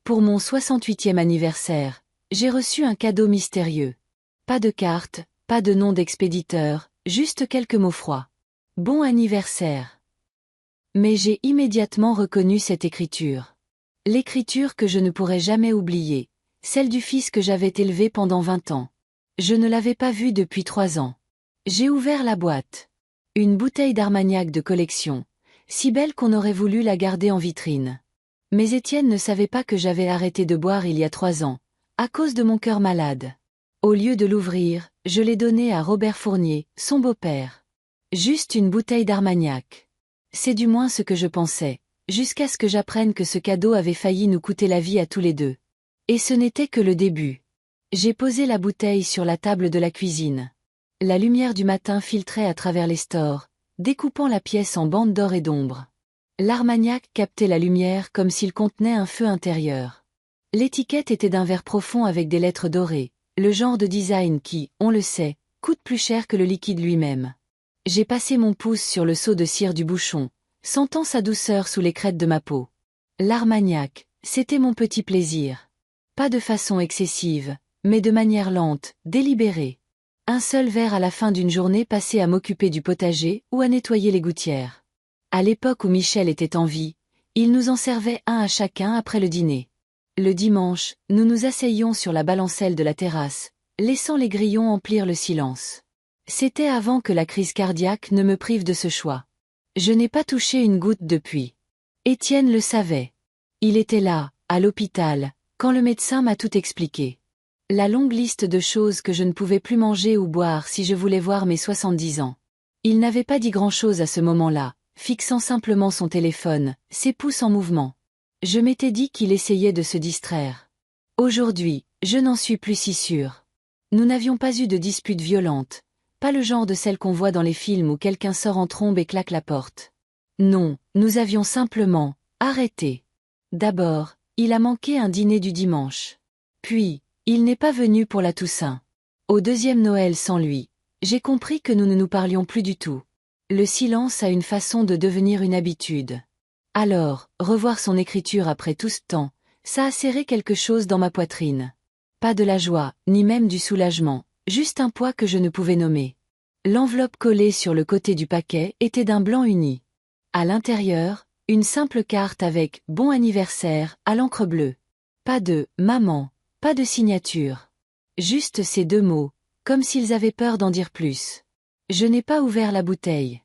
Pour mon 68e anniversaire, j'ai reçu un cadeau mystérieux. Pas de carte, pas de nom d'expéditeur, juste quelques mots froids. Bon anniversaire. Mais j'ai immédiatement reconnu cette écriture. L'écriture que je ne pourrai jamais oublier, celle du fils que j'avais élevé pendant 20 ans. Je ne l'avais pas vu depuis 3 ans. J'ai ouvert la boîte. Une bouteille d'Armagnac de collection, si belle qu'on aurait voulu la garder en vitrine. Mais Étienne ne savait pas que j'avais arrêté de boire il y a 3 ans, à cause de mon cœur malade. Au lieu de l'ouvrir, je l'ai donnée à Robert Fournier, son beau-père. Juste une bouteille d'Armagnac. C'est du moins ce que je pensais, jusqu'à ce que j'apprenne que ce cadeau avait failli nous coûter la vie à tous les deux. Et ce n'était que le début. J'ai posé la bouteille sur la table de la cuisine. La lumière du matin filtrait à travers les stores, découpant la pièce en bandes d'or et d'ombre. L'Armagnac captait la lumière comme s'il contenait un feu intérieur. L'étiquette était d'un vert profond avec des lettres dorées, le genre de design qui, on le sait, coûte plus cher que le liquide lui-même. J'ai passé mon pouce sur le seau de cire du bouchon, sentant sa douceur sous les crêtes de ma peau. L'Armagnac, c'était mon petit plaisir. Pas de façon excessive, mais de manière lente, délibérée. Un seul verre à la fin d'une journée passée à m'occuper du potager ou à nettoyer les gouttières. À l'époque où Michel était en vie, il nous en servait un à chacun après le dîner. Le dimanche, nous nous asseyions sur la balancelle de la terrasse, laissant les grillons emplir le silence. C'était avant que la crise cardiaque ne me prive de ce choix. Je n'ai pas touché une goutte depuis. Étienne le savait. Il était là, à l'hôpital, quand le médecin m'a tout expliqué. La longue liste de choses que je ne pouvais plus manger ou boire si je voulais voir mes 70 ans. Il n'avait pas dit grand-chose à ce moment-là, fixant simplement son téléphone, ses pouces en mouvement. Je m'étais dit qu'il essayait de se distraire. Aujourd'hui, je n'en suis plus si sûre. Nous n'avions pas eu de dispute violente, pas le genre de celle qu'on voit dans les films où quelqu'un sort en trombe et claque la porte. Non, nous avions simplement arrêté. D'abord, il a manqué un dîner du dimanche. Puis, il n'est pas venu pour la Toussaint. Au deuxième Noël sans lui, j'ai compris que nous ne nous parlions plus du tout. Le silence a une façon de devenir une habitude. Alors, revoir son écriture après tout ce temps, ça a serré quelque chose dans ma poitrine. Pas de la joie, ni même du soulagement, juste un poids que je ne pouvais nommer. L'enveloppe collée sur le côté du paquet était d'un blanc uni. À l'intérieur, une simple carte avec « Bon anniversaire » à l'encre bleue. Pas de « Maman », pas de signature. Juste ces 2 mots, comme s'ils avaient peur d'en dire plus. Je n'ai pas ouvert la bouteille.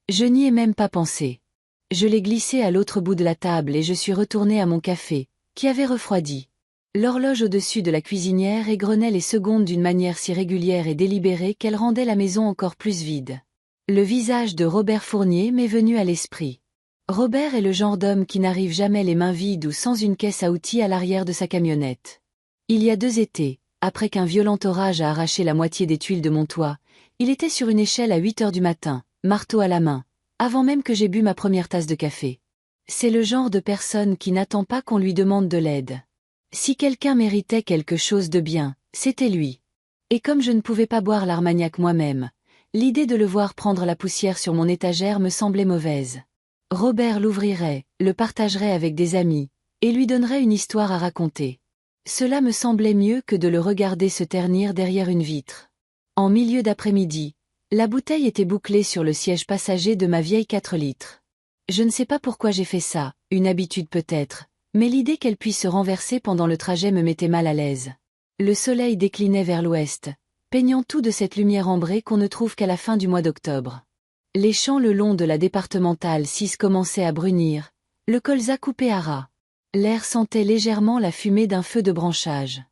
Je n'y ai même pas pensé. Je l'ai glissée à l'autre bout de la table et je suis retournée à mon café, qui avait refroidi. L'horloge au-dessus de la cuisinière égrenait les secondes d'une manière si régulière et délibérée qu'elle rendait la maison encore plus vide. Le visage de Robert Fournier m'est venu à l'esprit. Robert est le genre d'homme qui n'arrive jamais les mains vides ou sans une caisse à outils à l'arrière de sa camionnette. Il y a 2 étés, après qu'un violent orage a arraché la moitié des tuiles de mon toit, il était sur une échelle à 8 heures du matin, marteau à la main, avant même que j'aie bu ma première tasse de café. C'est le genre de personne qui n'attend pas qu'on lui demande de l'aide. Si quelqu'un méritait quelque chose de bien, c'était lui. Et comme je ne pouvais pas boire l'Armagnac moi-même, l'idée de le voir prendre la poussière sur mon étagère me semblait mauvaise. Robert l'ouvrirait, le partagerait avec des amis, et lui donnerait une histoire à raconter. Cela me semblait mieux que de le regarder se ternir derrière une vitre. En milieu d'après-midi, la bouteille était bouclée sur le siège passager de ma vieille 4 litres. Je ne sais pas pourquoi j'ai fait ça, une habitude peut-être, mais l'idée qu'elle puisse se renverser pendant le trajet me mettait mal à l'aise. Le soleil déclinait vers l'ouest, peignant tout de cette lumière ambrée qu'on ne trouve qu'à la fin du mois d'octobre. Les champs le long de la départementale 6 commençaient à brunir, le colza coupé à ras. L'air sentait légèrement la fumée d'un feu de branchage.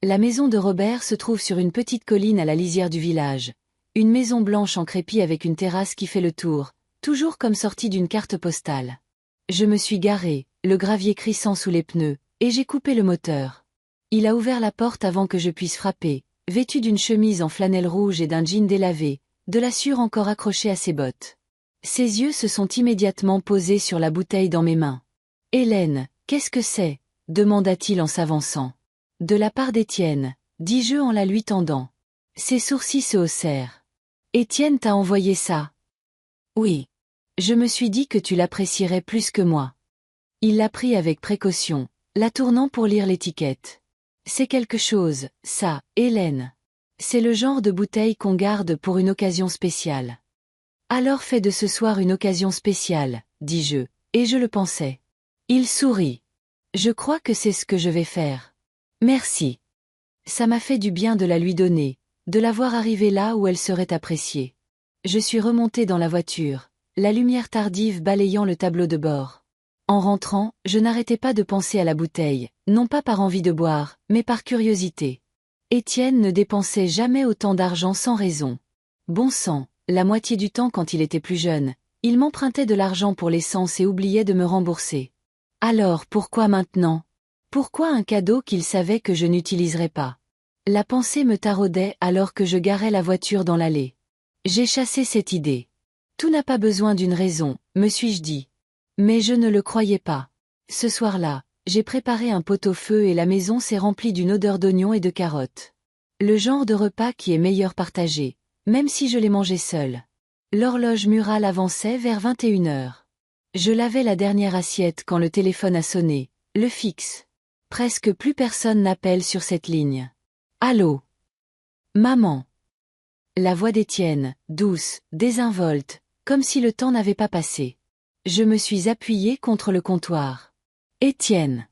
La maison de Robert se trouve sur une petite colline à la lisière du village. Une maison blanche en crépi avec une terrasse qui fait le tour, toujours comme sortie d'une carte postale. Je me suis garé, le gravier crissant sous les pneus, et j'ai coupé le moteur. Il a ouvert la porte avant que je puisse frapper, vêtu d'une chemise en flanelle rouge et d'un jean délavé, de la sueur encore accrochée à ses bottes. Ses yeux se sont immédiatement posés sur la bouteille dans mes mains. « Hélène, qu'est-ce que c'est » demanda-t-il en s'avançant. « De la part d'Étienne » dis-je en la lui tendant. Ses sourcils se haussèrent. « Étienne t'a envoyé ça ?» ?»« Oui. Je me suis dit que tu l'apprécierais plus que moi. » Il l'a pris avec précaution, la tournant pour lire l'étiquette. C'est quelque chose, ça, Hélène. C'est le genre de bouteille qu'on garde pour une occasion spéciale. Alors fais de ce soir une occasion spéciale, dis-je, et je le pensais. Il sourit. Je crois que c'est ce que je vais faire. Merci. Ça m'a fait du bien de la lui donner, de la voir arriver là où elle serait appréciée. Je suis remontée dans la voiture, la lumière tardive balayant le tableau de bord. En rentrant, je n'arrêtais pas de penser à la bouteille, non pas par envie de boire, mais par curiosité. Étienne ne dépensait jamais autant d'argent sans raison. Bon sang, la moitié du temps quand il était plus jeune, il m'empruntait de l'argent pour l'essence et oubliait de me rembourser. Alors pourquoi maintenant? Pourquoi un cadeau qu'il savait que je n'utiliserais pas? La pensée me taraudait alors que je garais la voiture dans l'allée. J'ai chassé cette idée. Tout n'a pas besoin d'une raison, me suis-je dit. Mais je ne le croyais pas. Ce soir-là, j'ai préparé un pot-au-feu et la maison s'est remplie d'une odeur d'oignons et de carottes. Le genre de repas qui est meilleur partagé, même si je l'ai mangé seul. L'horloge murale avançait vers 21h. Je lavais la dernière assiette quand le téléphone a sonné, le fixe. Presque plus personne n'appelle sur cette ligne. Allô? Maman. La voix d'Étienne, douce, désinvolte, comme si le temps n'avait pas passé. Je me suis appuyée contre le comptoir. Étienne.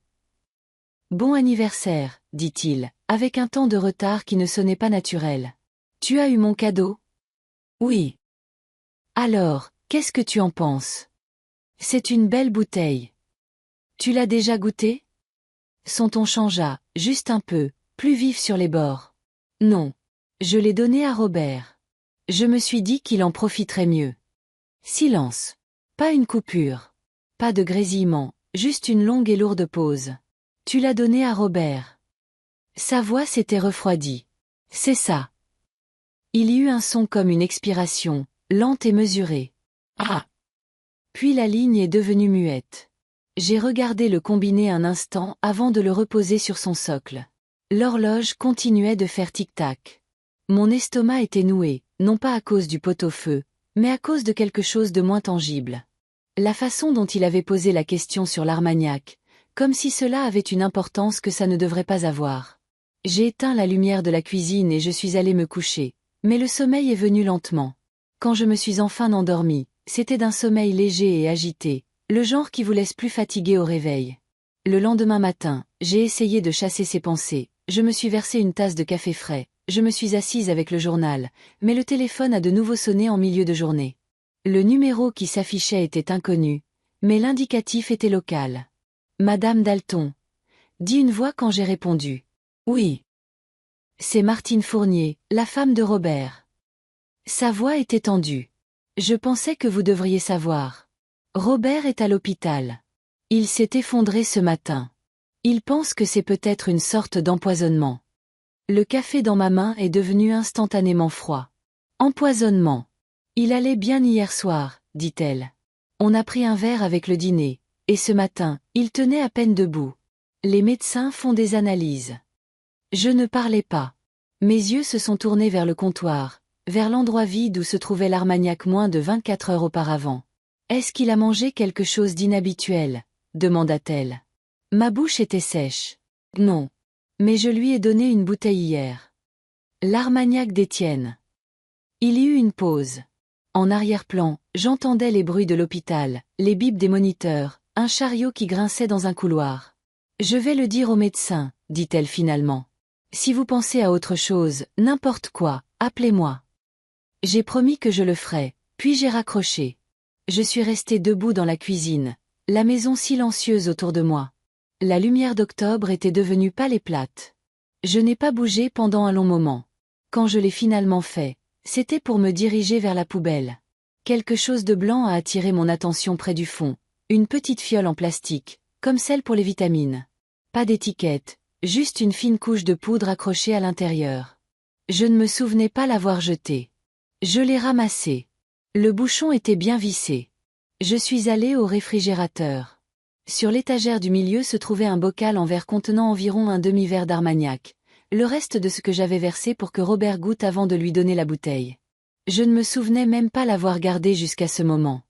Bon anniversaire, dit-il, avec un temps de retard qui ne sonnait pas naturel. Tu as eu mon cadeau? Oui. Alors, qu'est-ce que tu en penses? C'est une belle bouteille. Tu l'as déjà goûtée? Son ton changea, juste un peu, plus vif sur les bords. Non. Je l'ai donné à Robert. Je me suis dit qu'il en profiterait mieux. Silence. Pas une coupure. Pas de grésillement, juste une longue et lourde pause. Tu l'as donné à Robert. Sa voix s'était refroidie. C'est ça. Il y eut un son comme une expiration, lente et mesurée. Ah. Puis la ligne est devenue muette. J'ai regardé le combiné un instant avant de le reposer sur son socle. L'horloge continuait de faire tic-tac. Mon estomac était noué, non pas à cause du pot-au-feu, mais à cause de quelque chose de moins tangible. La façon dont il avait posé la question sur l'Armagnac, comme si cela avait une importance que ça ne devrait pas avoir. J'ai éteint la lumière de la cuisine et je suis allée me coucher, mais le sommeil est venu lentement. Quand je me suis enfin endormie, c'était d'un sommeil léger et agité, le genre qui vous laisse plus fatigué au réveil. Le lendemain matin, j'ai essayé de chasser ces pensées, je me suis versé une tasse de café frais, je me suis assise avec le journal, mais le téléphone a de nouveau sonné en milieu de journée. Le numéro qui s'affichait était inconnu, mais l'indicatif était local. Madame Dalton, dit une voix quand j'ai répondu. Oui. C'est Martine Fournier, la femme de Robert. Sa voix était tendue. Je pensais que vous devriez savoir. Robert est à l'hôpital. Il s'est effondré ce matin. Il pense que c'est peut-être une sorte d'empoisonnement. Le café dans ma main est devenu instantanément froid. Empoisonnement. Il allait bien hier soir, dit-elle. On a pris un verre avec le dîner, et ce matin, il tenait à peine debout. Les médecins font des analyses. Je ne parlais pas. Mes yeux se sont tournés vers le comptoir, vers l'endroit vide où se trouvait l'Armagnac moins de 24 heures auparavant. Est-ce qu'il a mangé quelque chose d'inhabituel? Demanda-t-elle. Ma bouche était sèche. Non. Mais je lui ai donné une bouteille hier. L'Armagnac d'Étienne. Il y eut une pause. En arrière-plan, j'entendais les bruits de l'hôpital, les bips des moniteurs, un chariot qui grinçait dans un couloir. Je vais le dire au médecin, dit-elle finalement. Si vous pensez à autre chose, n'importe quoi, appelez-moi. J'ai promis que je le ferais, puis j'ai raccroché. Je suis restée debout dans la cuisine, la maison silencieuse autour de moi. La lumière d'octobre était devenue pâle et plate. Je n'ai pas bougé pendant un long moment. Quand je l'ai finalement fait, c'était pour me diriger vers la poubelle. Quelque chose de blanc a attiré mon attention près du fond, une petite fiole en plastique, comme celle pour les vitamines. Pas d'étiquette, juste une fine couche de poudre accrochée à l'intérieur. Je ne me souvenais pas l'avoir jetée. Je l'ai ramassée. Le bouchon était bien vissé. Je suis allée au réfrigérateur. Sur l'étagère du milieu se trouvait un bocal en verre contenant environ un demi-verre d'Armagnac, le reste de ce que j'avais versé pour que Robert goûte avant de lui donner la bouteille. Je ne me souvenais même pas l'avoir gardé jusqu'à ce moment.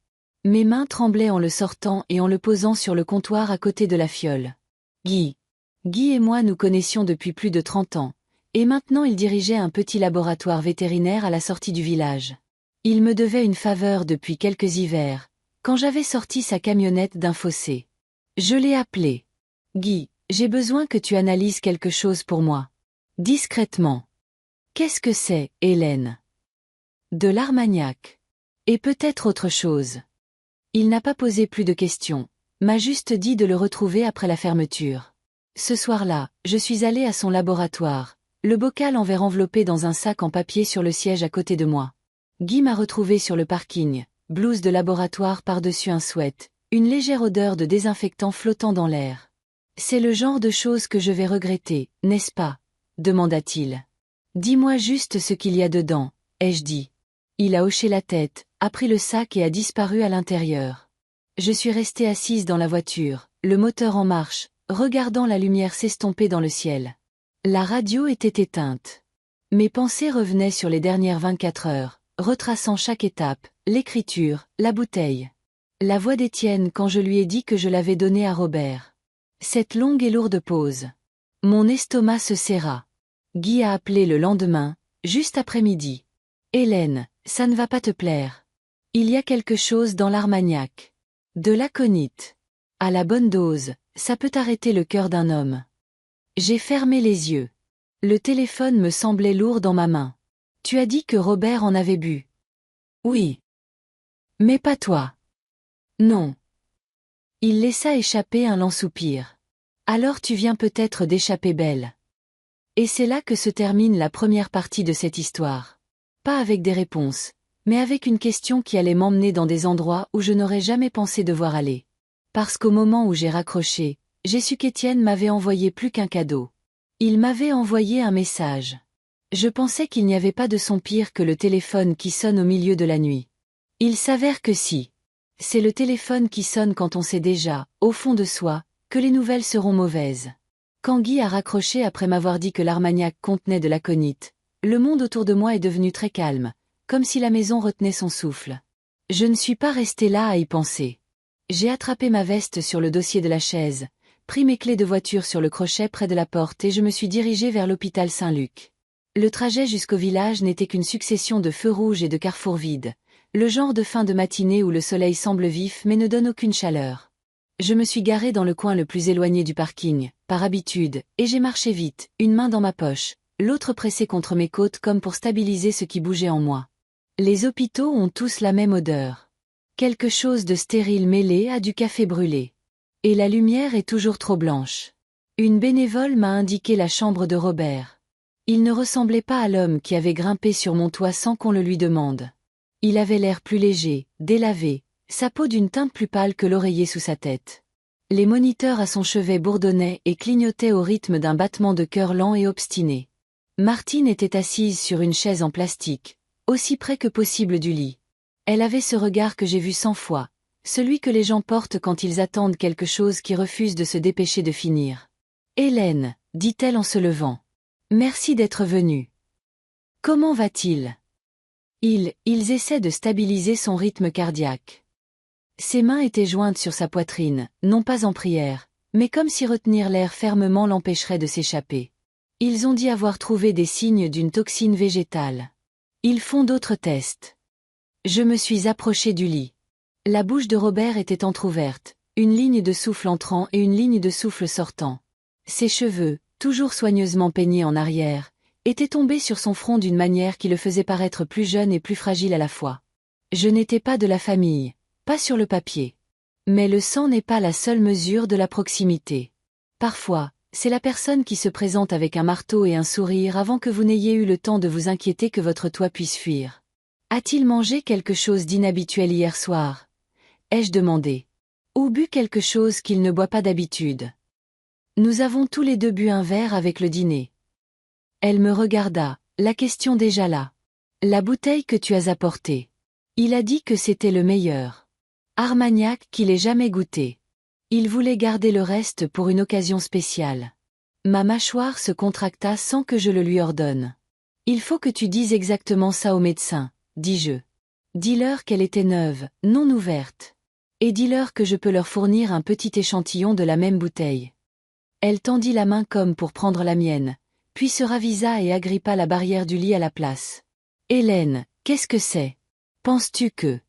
Mes mains tremblaient en le sortant et en le posant sur le comptoir à côté de la fiole. Guy. Guy et moi nous connaissions depuis plus de 30 ans, et maintenant il dirigeait un petit laboratoire vétérinaire à la sortie du village. Il me devait une faveur depuis quelques hivers, quand j'avais sorti sa camionnette d'un fossé. Je l'ai appelé. Guy, j'ai besoin que tu analyses quelque chose pour moi. Discrètement. Qu'est-ce que c'est, Hélène? De l'armagnac. Et peut-être autre chose. Il n'a pas posé plus de questions, m'a juste dit de le retrouver après la fermeture. Ce soir-là, je suis allé à son laboratoire, le bocal en verre enveloppé dans un sac en papier sur le siège à côté de moi. Guy m'a retrouvé sur le parking, blouse de laboratoire par-dessus un sweat, une légère odeur de désinfectant flottant dans l'air. C'est le genre de choses que je vais regretter, n'est-ce pas? Demanda-t-il. Dis-moi juste ce qu'il y a dedans, ai-je dit. Il a hoché la tête, a pris le sac et a disparu à l'intérieur. Je suis restée assise dans la voiture, le moteur en marche, regardant la lumière s'estomper dans le ciel. La radio était éteinte. Mes pensées revenaient sur les dernières 24 heures, retraçant chaque étape, l'écriture, la bouteille. La voix d'Étienne quand je lui ai dit que je l'avais donnée à Robert. Cette longue et lourde pause. Mon estomac se serra. Guy a appelé le lendemain, juste après-midi. Hélène, ça ne va pas te plaire. Il y a quelque chose dans l'armagnac. De l'aconite. À la bonne dose, ça peut arrêter le cœur d'un homme. J'ai fermé les yeux. Le téléphone me semblait lourd dans ma main. Tu as dit que Robert en avait bu. Oui. Mais pas toi. Non. Il laissa échapper un lent soupir. Alors tu viens peut-être d'échapper belle. Et c'est là que se termine la première partie de cette histoire. Pas avec des réponses, mais avec une question qui allait m'emmener dans des endroits où je n'aurais jamais pensé devoir aller. Parce qu'au moment où j'ai raccroché, j'ai su qu'Étienne m'avait envoyé plus qu'un cadeau. Il m'avait envoyé un message. Je pensais qu'il n'y avait pas de son pire que le téléphone qui sonne au milieu de la nuit. Il s'avère que si. C'est le téléphone qui sonne quand on sait déjà, au fond de soi, que les nouvelles seront mauvaises. Quand Guy a raccroché après m'avoir dit que l'armagnac contenait de l'aconite, le monde autour de moi est devenu très calme, comme si la maison retenait son souffle. Je ne suis pas restée là à y penser. J'ai attrapé ma veste sur le dossier de la chaise, pris mes clés de voiture sur le crochet près de la porte et je me suis dirigée vers l'hôpital Saint-Luc. Le trajet jusqu'au village n'était qu'une succession de feux rouges et de carrefours vides, le genre de fin de matinée où le soleil semble vif mais ne donne aucune chaleur. Je me suis garée dans le coin le plus éloigné du parking, par habitude, et j'ai marché vite, une main dans ma poche, l'autre pressée contre mes côtes comme pour stabiliser ce qui bougeait en moi. Les hôpitaux ont tous la même odeur. Quelque chose de stérile mêlé à du café brûlé. Et la lumière est toujours trop blanche. Une bénévole m'a indiqué la chambre de Robert. Il ne ressemblait pas à l'homme qui avait grimpé sur mon toit sans qu'on le lui demande. Il avait l'air plus léger, délavé, sa peau d'une teinte plus pâle que l'oreiller sous sa tête. Les moniteurs à son chevet bourdonnaient et clignotaient au rythme d'un battement de cœur lent et obstiné. Martine était assise sur une chaise en plastique, aussi près que possible du lit. Elle avait ce regard que j'ai vu 100 fois, celui que les gens portent quand ils attendent quelque chose qui refuse de se dépêcher de finir. « Hélène, dit-elle en se levant. Merci d'être venue. Comment va-t-il ? » Ils essaient de stabiliser son rythme cardiaque. Ses mains étaient jointes sur sa poitrine, non pas en prière, mais comme si retenir l'air fermement l'empêcherait de s'échapper. Ils ont dit avoir trouvé des signes d'une toxine végétale. Ils font d'autres tests. Je me suis approchée du lit. La bouche de Robert était entr'ouverte, une ligne de souffle entrant et une ligne de souffle sortant. Ses cheveux, toujours soigneusement peignés en arrière, étaient tombés sur son front d'une manière qui le faisait paraître plus jeune et plus fragile à la fois. Je n'étais pas de la famille, pas sur le papier. Mais le sang n'est pas la seule mesure de la proximité. Parfois, c'est la personne qui se présente avec un marteau et un sourire avant que vous n'ayez eu le temps de vous inquiéter que votre toit puisse fuir. A-t-il mangé quelque chose d'inhabituel hier soir ? Ai-je demandé. Ou bu quelque chose qu'il ne boit pas d'habitude ? Nous avons tous les deux bu un verre avec le dîner. Elle me regarda, la question déjà là. La bouteille que tu as apportée. Il a dit que c'était le meilleur. Armagnac qu'il ait jamais goûté. Il voulait garder le reste pour une occasion spéciale. Ma mâchoire se contracta sans que je le lui ordonne. Il faut que tu dises exactement ça au médecin, dis-je. Dis-leur qu'elle était neuve, non ouverte. Et dis-leur que je peux leur fournir un petit échantillon de la même bouteille. Elle tendit la main comme pour prendre la mienne, puis se ravisa et agrippa la barrière du lit à la place. Hélène, qu'est-ce que c'est? Penses-tu que...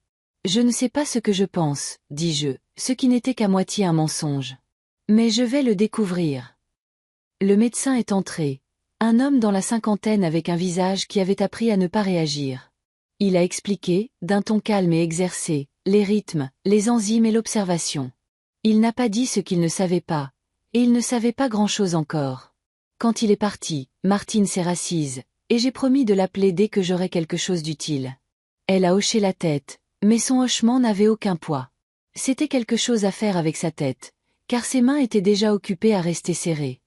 Je ne sais pas ce que je pense, dis-je, ce qui n'était qu'à moitié un mensonge. Mais je vais le découvrir. Le médecin est entré. Un homme dans la cinquantaine avec un visage qui avait appris à ne pas réagir. Il a expliqué, d'un ton calme et exercé, les rythmes, les enzymes et l'observation. Il n'a pas dit ce qu'il ne savait pas, et il ne savait pas grand-chose encore. Quand il est parti, Martine s'est rassise, et j'ai promis de l'appeler dès que j'aurai quelque chose d'utile. Elle a hoché la tête, mais son hochement n'avait aucun poids. C'était quelque chose à faire avec sa tête, car ses mains étaient déjà occupées à rester serrées.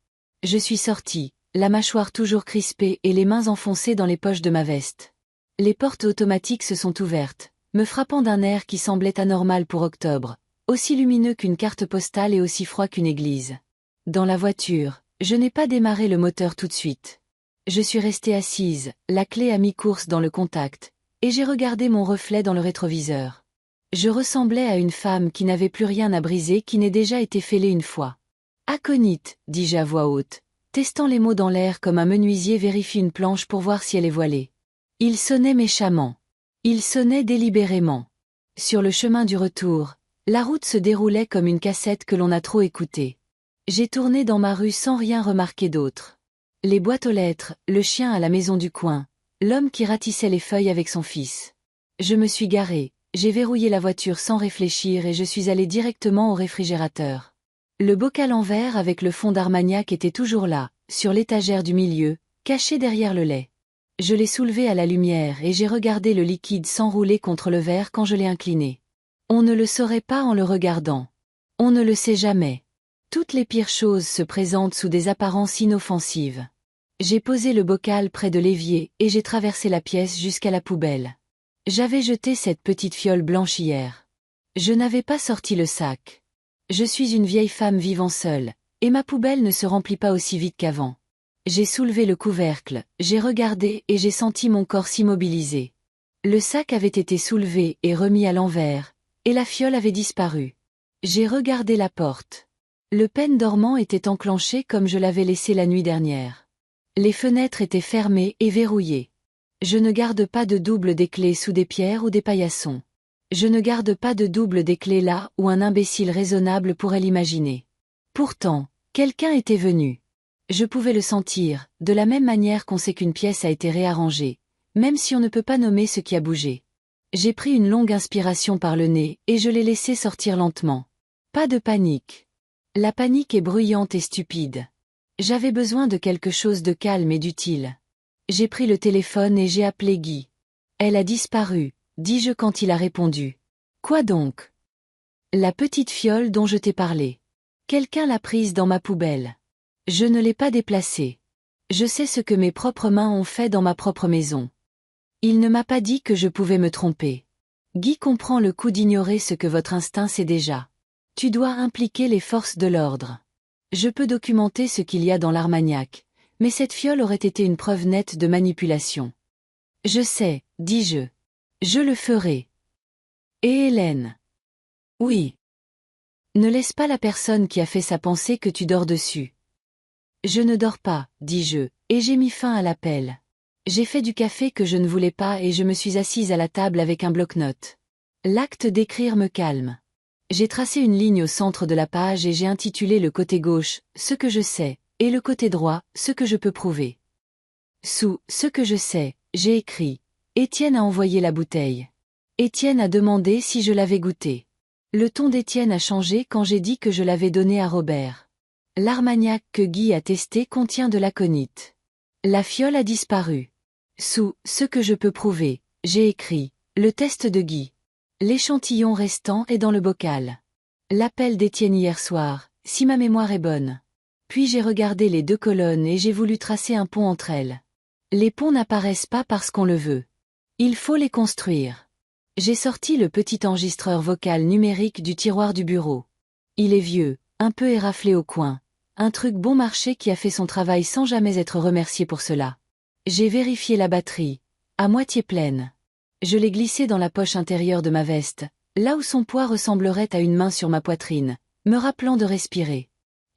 Je suis sortie, la mâchoire toujours crispée et les mains enfoncées dans les poches de ma veste. Les portes automatiques se sont ouvertes, me frappant d'un air qui semblait anormal pour octobre, aussi lumineux qu'une carte postale et aussi froid qu'une église. Dans la voiture, je n'ai pas démarré le moteur tout de suite. Je suis restée assise, la clé à mi-course dans le contact, et j'ai regardé mon reflet dans le rétroviseur. Je ressemblais à une femme qui n'avait plus rien à briser, qui n'ait déjà été fêlée une fois. Aconite, dis-je à voix haute, testant les mots dans l'air comme un menuisier vérifie une planche pour voir si elle est voilée. Il sonnait méchamment. Il sonnait délibérément. Sur le chemin du retour, la route se déroulait comme une cassette que l'on a trop écoutée. J'ai tourné dans ma rue sans rien remarquer d'autre. Les boîtes aux lettres, le chien à la maison du coin, l'homme qui ratissait les feuilles avec son fils. Je me suis garée, j'ai verrouillé la voiture sans réfléchir et je suis allée directement au réfrigérateur. Le bocal en verre avec le fond d'Armagnac était toujours là, sur l'étagère du milieu, caché derrière le lait. Je l'ai soulevé à la lumière et j'ai regardé le liquide s'enrouler contre le verre quand je l'ai incliné. On ne le saurait pas en le regardant. On ne le sait jamais. Toutes les pires choses se présentent sous des apparences inoffensives. J'ai posé le bocal près de l'évier et j'ai traversé la pièce jusqu'à la poubelle. J'avais jeté cette petite fiole blanche hier. Je n'avais pas sorti le sac. Je suis une vieille femme vivant seule, et ma poubelle ne se remplit pas aussi vite qu'avant. J'ai soulevé le couvercle, j'ai regardé et j'ai senti mon corps s'immobiliser. Le sac avait été soulevé et remis à l'envers, et la fiole avait disparu. J'ai regardé la porte. Le pêne dormant était enclenché comme je l'avais laissé la nuit dernière. Les fenêtres étaient fermées et verrouillées. Je ne garde pas de double des clés sous des pierres ou des paillassons. Je ne garde pas de double des clés là où un imbécile raisonnable pourrait l'imaginer. Pourtant, quelqu'un était venu. Je pouvais le sentir, de la même manière qu'on sait qu'une pièce a été réarrangée, même si on ne peut pas nommer ce qui a bougé. J'ai pris une longue inspiration par le nez et je l'ai laissé sortir lentement. Pas de panique. La panique est bruyante et stupide. J'avais besoin de quelque chose de calme et d'utile. J'ai pris le téléphone et j'ai appelé Guy. Elle a disparu, dis-je quand il a répondu. Quoi donc? La petite fiole dont je t'ai parlé. Quelqu'un l'a prise dans ma poubelle. Je ne l'ai pas déplacée. Je sais ce que mes propres mains ont fait dans ma propre maison. Il ne m'a pas dit que je pouvais me tromper. Guy comprend le coup d'ignorer ce que votre instinct sait déjà. Tu dois impliquer les forces de l'ordre. Je peux documenter ce qu'il y a dans l'Armagnac, mais cette fiole aurait été une preuve nette de manipulation. Je sais, dis-je. Je le ferai. Et Hélène? Oui. Ne laisse pas la personne qui a fait ça penser que tu dors dessus. Je ne dors pas, dis-je, et j'ai mis fin à l'appel. J'ai fait du café que je ne voulais pas et je me suis assise à la table avec un bloc-notes. L'acte d'écrire me calme. J'ai tracé une ligne au centre de la page et j'ai intitulé le côté gauche, ce que je sais, et le côté droit, ce que je peux prouver. Sous ce que je sais, j'ai écrit. Étienne a envoyé la bouteille. Étienne a demandé si je l'avais goûté. Le ton d'Étienne a changé quand j'ai dit que je l'avais donné à Robert. L'Armagnac que Guy a testé contient de l'aconite. La fiole a disparu. Sous ce que je peux prouver, j'ai écrit. Le test de Guy. L'échantillon restant est dans le bocal. L'appel d'Étienne hier soir, si ma mémoire est bonne. Puis j'ai regardé les deux colonnes et j'ai voulu tracer un pont entre elles. Les ponts n'apparaissent pas parce qu'on le veut. Il faut les construire. J'ai sorti le petit enregistreur vocal numérique du tiroir du bureau. Il est vieux, un peu éraflé au coin. Un truc bon marché qui a fait son travail sans jamais être remercié pour cela. J'ai vérifié la batterie, à moitié pleine. Je l'ai glissée dans la poche intérieure de ma veste, là où son poids ressemblerait à une main sur ma poitrine, me rappelant de respirer.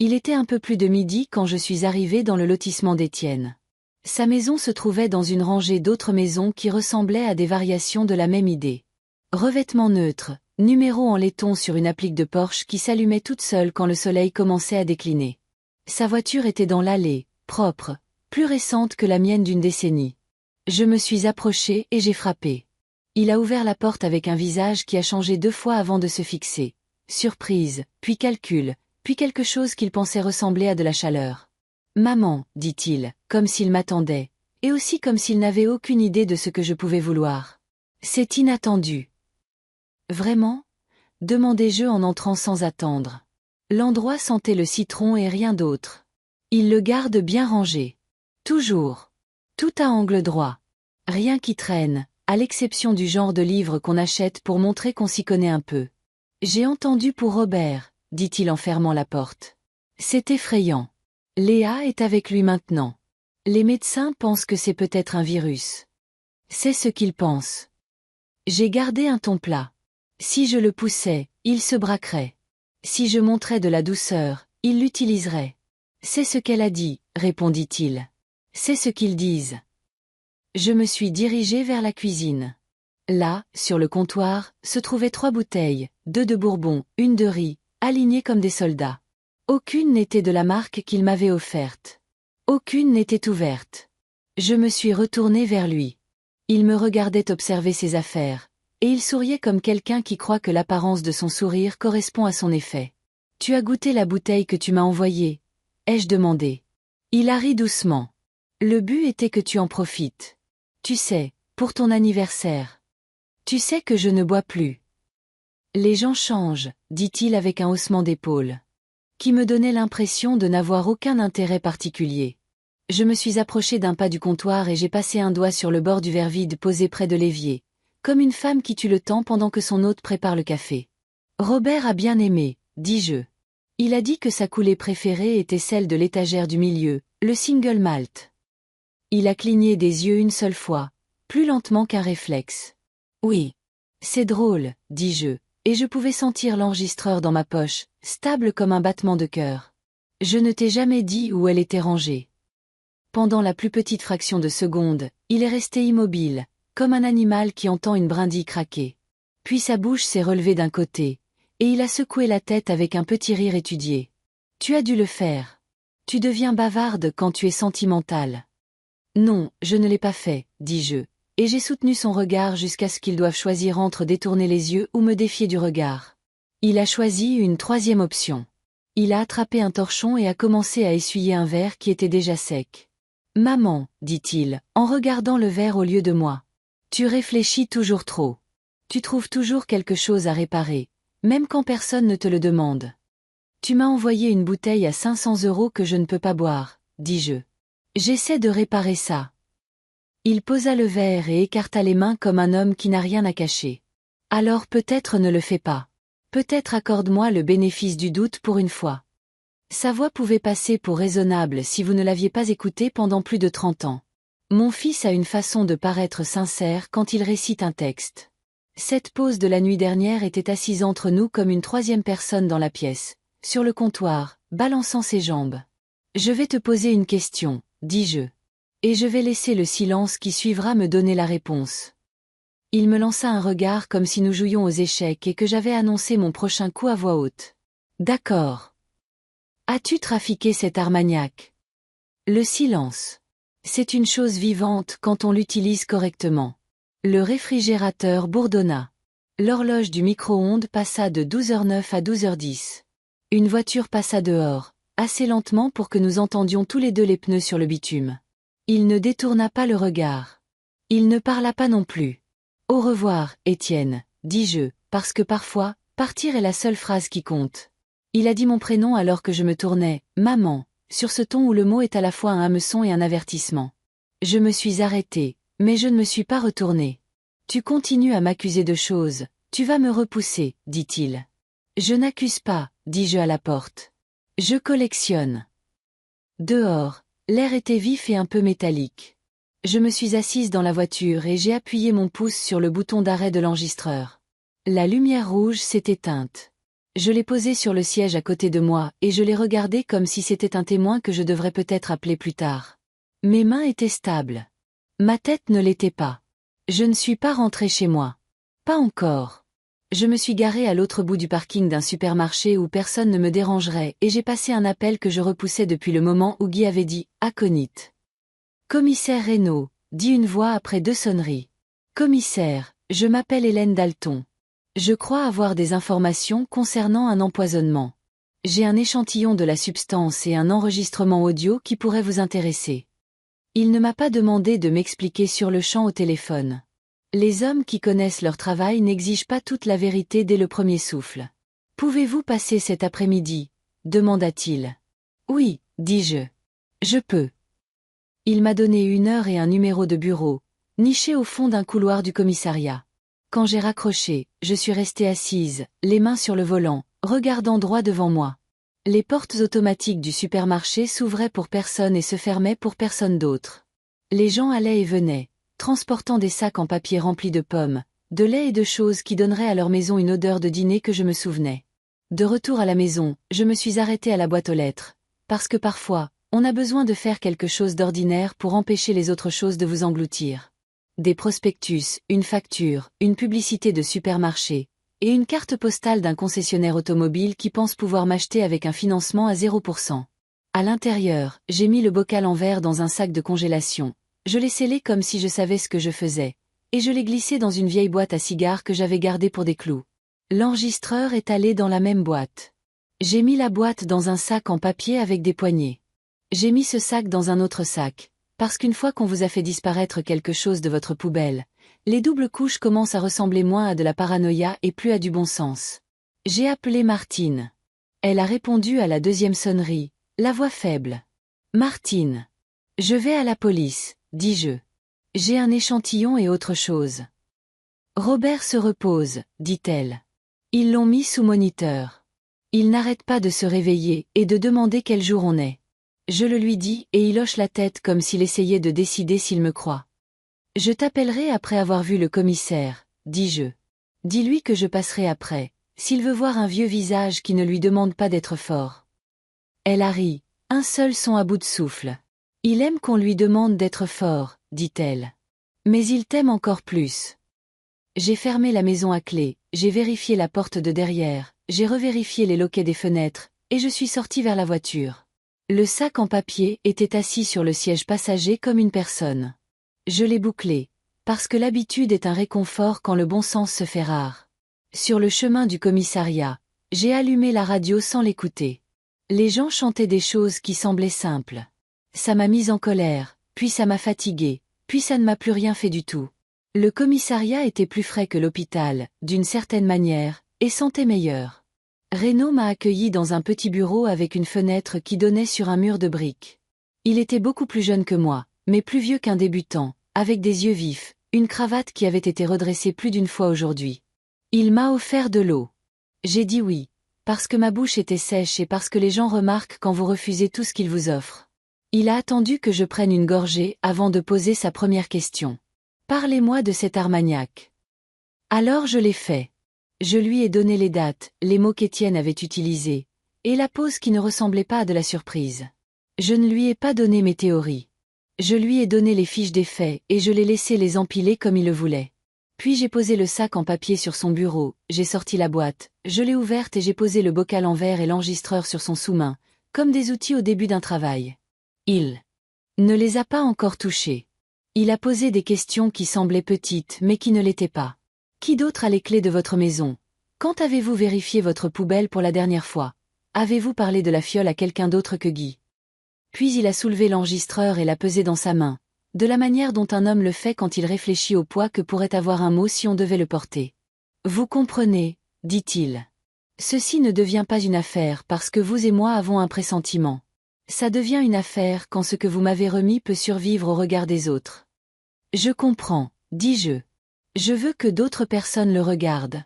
Il était un peu plus de midi quand je suis arrivé dans le lotissement d'Étienne. Sa maison se trouvait dans une rangée d'autres maisons qui ressemblaient à des variations de la même idée. Revêtement neutre, numéro en laiton sur une applique de Porsche qui s'allumait toute seule quand le soleil commençait à décliner. Sa voiture était dans l'allée, propre, plus récente que la mienne d'une décennie. Je me suis approché et j'ai frappé. Il a ouvert la porte avec un visage qui a changé 2 fois avant de se fixer. Surprise, puis calcul, puis quelque chose qu'il pensait ressembler à de la chaleur. « Maman », dit-il, comme s'il m'attendait, et aussi comme s'il n'avait aucune idée de ce que je pouvais vouloir. « C'est inattendu. »« Vraiment ?» demandai-je en entrant sans attendre. L'endroit sentait le citron et rien d'autre. Il le garde bien rangé. Toujours. Tout à angle droit. Rien qui traîne, à l'exception du genre de livre qu'on achète pour montrer qu'on s'y connaît un peu. J'ai entendu pour Robert, dit-il en fermant la porte. C'est effrayant. Léa est avec lui maintenant. Les médecins pensent que c'est peut-être un virus. C'est ce qu'ils pensent. J'ai gardé un ton plat. Si je le poussais, il se braquerait. Si je montrais de la douceur, il l'utiliserait. C'est ce qu'elle a dit, répondit-il. C'est ce qu'ils disent. Je me suis dirigé vers la cuisine. Là, sur le comptoir, se trouvaient 3 bouteilles, 2 de bourbon, une de riz, alignées comme des soldats. Aucune n'était de la marque qu'il m'avait offerte. Aucune n'était ouverte. Je me suis retourné vers lui. Il me regardait observer ses affaires, et il souriait comme quelqu'un qui croit que l'apparence de son sourire correspond à son effet. « Tu as goûté la bouteille que tu m'as envoyée ?» ai-je demandé. Il a ri doucement. « Le but était que tu en profites. Tu sais, pour ton anniversaire. Tu sais que je ne bois plus. » Les gens changent, dit-il avec un haussement d'épaule, qui me donnait l'impression de n'avoir aucun intérêt particulier. Je me suis approché d'un pas du comptoir et j'ai passé un doigt sur le bord du verre vide posé près de l'évier, comme une femme qui tue le temps pendant que son hôte prépare le café. Robert a bien aimé, dis-je. Il a dit que sa coulée préférée était celle de l'étagère du milieu, le single malt. Il a cligné des yeux une seule fois, plus lentement qu'un réflexe. Oui. C'est drôle, dis-je, et je pouvais sentir l'enregistreur dans ma poche, stable comme un battement de cœur. Je ne t'ai jamais dit où elle était rangée. Pendant la plus petite fraction de seconde, il est resté immobile, comme un animal qui entend une brindille craquer. Puis sa bouche s'est relevée d'un côté, et il a secoué la tête avec un petit rire étudié. Tu as dû le faire. Tu deviens bavarde quand tu es sentimentale. Non, je ne l'ai pas fait, dis-je, et j'ai soutenu son regard jusqu'à ce qu'il doive choisir entre détourner les yeux ou me défier du regard. Il a choisi une 3e option. Il a attrapé un torchon et a commencé à essuyer un verre qui était déjà sec. « Maman, dit-il, en regardant le verre au lieu de moi. Tu réfléchis toujours trop. Tu trouves toujours quelque chose à réparer, même quand personne ne te le demande. Tu m'as envoyé une bouteille à 500 € que je ne peux pas boire, dis-je. J'essaie de réparer ça. » Il posa le verre et écarta les mains comme un homme qui n'a rien à cacher. « Alors peut-être ne le fais pas. Peut-être accorde-moi le bénéfice du doute pour une fois. » Sa voix pouvait passer pour raisonnable si vous ne l'aviez pas écoutée pendant plus de 30 ans. Mon fils a une façon de paraître sincère quand il récite un texte. Cette pause de la nuit dernière était assise entre nous comme une 3e personne dans la pièce, sur le comptoir, balançant ses jambes. « Je vais te poser une question, dis-je. Et je vais laisser le silence qui suivra me donner la réponse. » Il me lança un regard comme si nous jouions aux échecs et que j'avais annoncé mon prochain coup à voix haute. « D'accord. As-tu trafiqué cet Armagnac ? » Le silence. C'est une chose vivante quand on l'utilise correctement. Le réfrigérateur bourdonna. L'horloge du micro-ondes passa de 12h09 à 12h10. Une voiture passa dehors, assez lentement pour que nous entendions tous les deux les pneus sur le bitume. Il ne détourna pas le regard. Il ne parla pas non plus. « Au revoir, Étienne, dis-je, parce que parfois, partir est la seule phrase qui compte. » Il a dit mon prénom alors que je me tournais, « Maman », sur ce ton où le mot est à la fois un hameçon et un avertissement. Je me suis arrêtée, mais je ne me suis pas retournée. « Tu continues à m'accuser de choses, tu vas me repousser, dit-il. »« Je n'accuse pas, dis-je à la porte. Je collectionne. » Dehors, l'air était vif et un peu métallique. Je me suis assise dans la voiture et j'ai appuyé mon pouce sur le bouton d'arrêt de l'enregistreur. La lumière rouge s'est éteinte. Je l'ai posé sur le siège à côté de moi et je l'ai regardé comme si c'était un témoin que je devrais peut-être appeler plus tard. Mes mains étaient stables. Ma tête ne l'était pas. Je ne suis pas rentrée chez moi. Pas encore. Je me suis garée à l'autre bout du parking d'un supermarché où personne ne me dérangerait et j'ai passé un appel que je repoussais depuis le moment où Guy avait dit « Aconite ». Commissaire Reynaud, dit une voix après 2 sonneries. Commissaire, je m'appelle Hélène Dalton. Je crois avoir des informations concernant un empoisonnement. J'ai un échantillon de la substance et un enregistrement audio qui pourrait vous intéresser. Il ne m'a pas demandé de m'expliquer sur le champ au téléphone. Les hommes qui connaissent leur travail n'exigent pas toute la vérité dès le premier souffle. Pouvez-vous passer cet après-midi ? Demanda-t-il. Oui, dis-je. Je peux. Il m'a donné 1 heure et un numéro de bureau, niché au fond d'un couloir du commissariat. Quand j'ai raccroché, je suis restée assise, les mains sur le volant, regardant droit devant moi. Les portes automatiques du supermarché s'ouvraient pour personne et se fermaient pour personne d'autre. Les gens allaient et venaient, transportant des sacs en papier remplis de pommes, de lait et de choses qui donneraient à leur maison une odeur de dîner que je me souvenais. De retour à la maison, je me suis arrêtée à la boîte aux lettres, parce que parfois, on a besoin de faire quelque chose d'ordinaire pour empêcher les autres choses de vous engloutir. Des prospectus, une facture, une publicité de supermarché, et une carte postale d'un concessionnaire automobile qui pense pouvoir m'acheter avec un financement à 0%. À l'intérieur, j'ai mis le bocal en verre dans un sac de congélation, je l'ai scellé comme si je savais ce que je faisais, et je l'ai glissé dans une vieille boîte à cigares que j'avais gardée pour des clous. L'enregistreur est allé dans la même boîte. J'ai mis la boîte dans un sac en papier avec des poignées. J'ai mis ce sac dans un autre sac, parce qu'une fois qu'on vous a fait disparaître quelque chose de votre poubelle, les doubles couches commencent à ressembler moins à de la paranoïa et plus à du bon sens. J'ai appelé Martine. Elle a répondu à la 2e sonnerie, la voix faible. Martine. Je vais à la police, dis-je. J'ai un échantillon et autre chose. Robert se repose, dit-elle. Ils l'ont mis sous moniteur. Il n'arrête pas de se réveiller et de demander quel jour on est. Je le lui dis et il hoche la tête comme s'il essayait de décider s'il me croit. Je t'appellerai après avoir vu le commissaire, dis-je. Dis-lui que je passerai après, s'il veut voir un vieux visage qui ne lui demande pas d'être fort. Elle a ri, un seul son à bout de souffle. Il aime qu'on lui demande d'être fort, dit-elle. Mais il t'aime encore plus. J'ai fermé la maison à clé, j'ai vérifié la porte de derrière, j'ai revérifié les loquets des fenêtres, et je suis sortie vers la voiture. Le sac en papier était assis sur le siège passager comme une personne. Je l'ai bouclé, parce que l'habitude est un réconfort quand le bon sens se fait rare. Sur le chemin du commissariat, j'ai allumé la radio sans l'écouter. Les gens chantaient des choses qui semblaient simples. Ça m'a mise en colère, puis ça m'a fatiguée, puis ça ne m'a plus rien fait du tout. Le commissariat était plus frais que l'hôpital, d'une certaine manière, et sentait meilleur. Reynaud m'a accueilli dans un petit bureau avec une fenêtre qui donnait sur un mur de briques. Il était beaucoup plus jeune que moi, mais plus vieux qu'un débutant, avec des yeux vifs, une cravate qui avait été redressée plus d'une fois aujourd'hui. Il m'a offert de l'eau. J'ai dit oui, parce que ma bouche était sèche et parce que les gens remarquent quand vous refusez tout ce qu'ils vous offrent. Il a attendu que je prenne une gorgée avant de poser sa première question. Parlez-moi de cet Armagnac. Alors je l'ai fait. Je lui ai donné les dates, les mots qu'Étienne avait utilisés, et la pause qui ne ressemblait pas à de la surprise. Je ne lui ai pas donné mes théories. Je lui ai donné les fiches des faits et je l'ai laissé les empiler comme il le voulait. Puis j'ai posé le sac en papier sur son bureau, j'ai sorti la boîte, je l'ai ouverte et j'ai posé le bocal en verre et l'enregistreur sur son sous-main, comme des outils au début d'un travail. Il ne les a pas encore touchés. Il a posé des questions qui semblaient petites mais qui ne l'étaient pas. Qui d'autre a les clés de votre maison? Quand avez-vous vérifié votre poubelle pour la dernière fois? Avez-vous parlé de la fiole à quelqu'un d'autre que Guy? Puis il a soulevé l'enregistreur et l'a pesé dans sa main, de la manière dont un homme le fait quand il réfléchit au poids que pourrait avoir un mot si on devait le porter. Vous comprenez, dit-il. Ceci ne devient pas une affaire parce que vous et moi avons un pressentiment. Ça devient une affaire quand ce que vous m'avez remis peut survivre au regard des autres. Je comprends, dis-je. Je veux que d'autres personnes le regardent.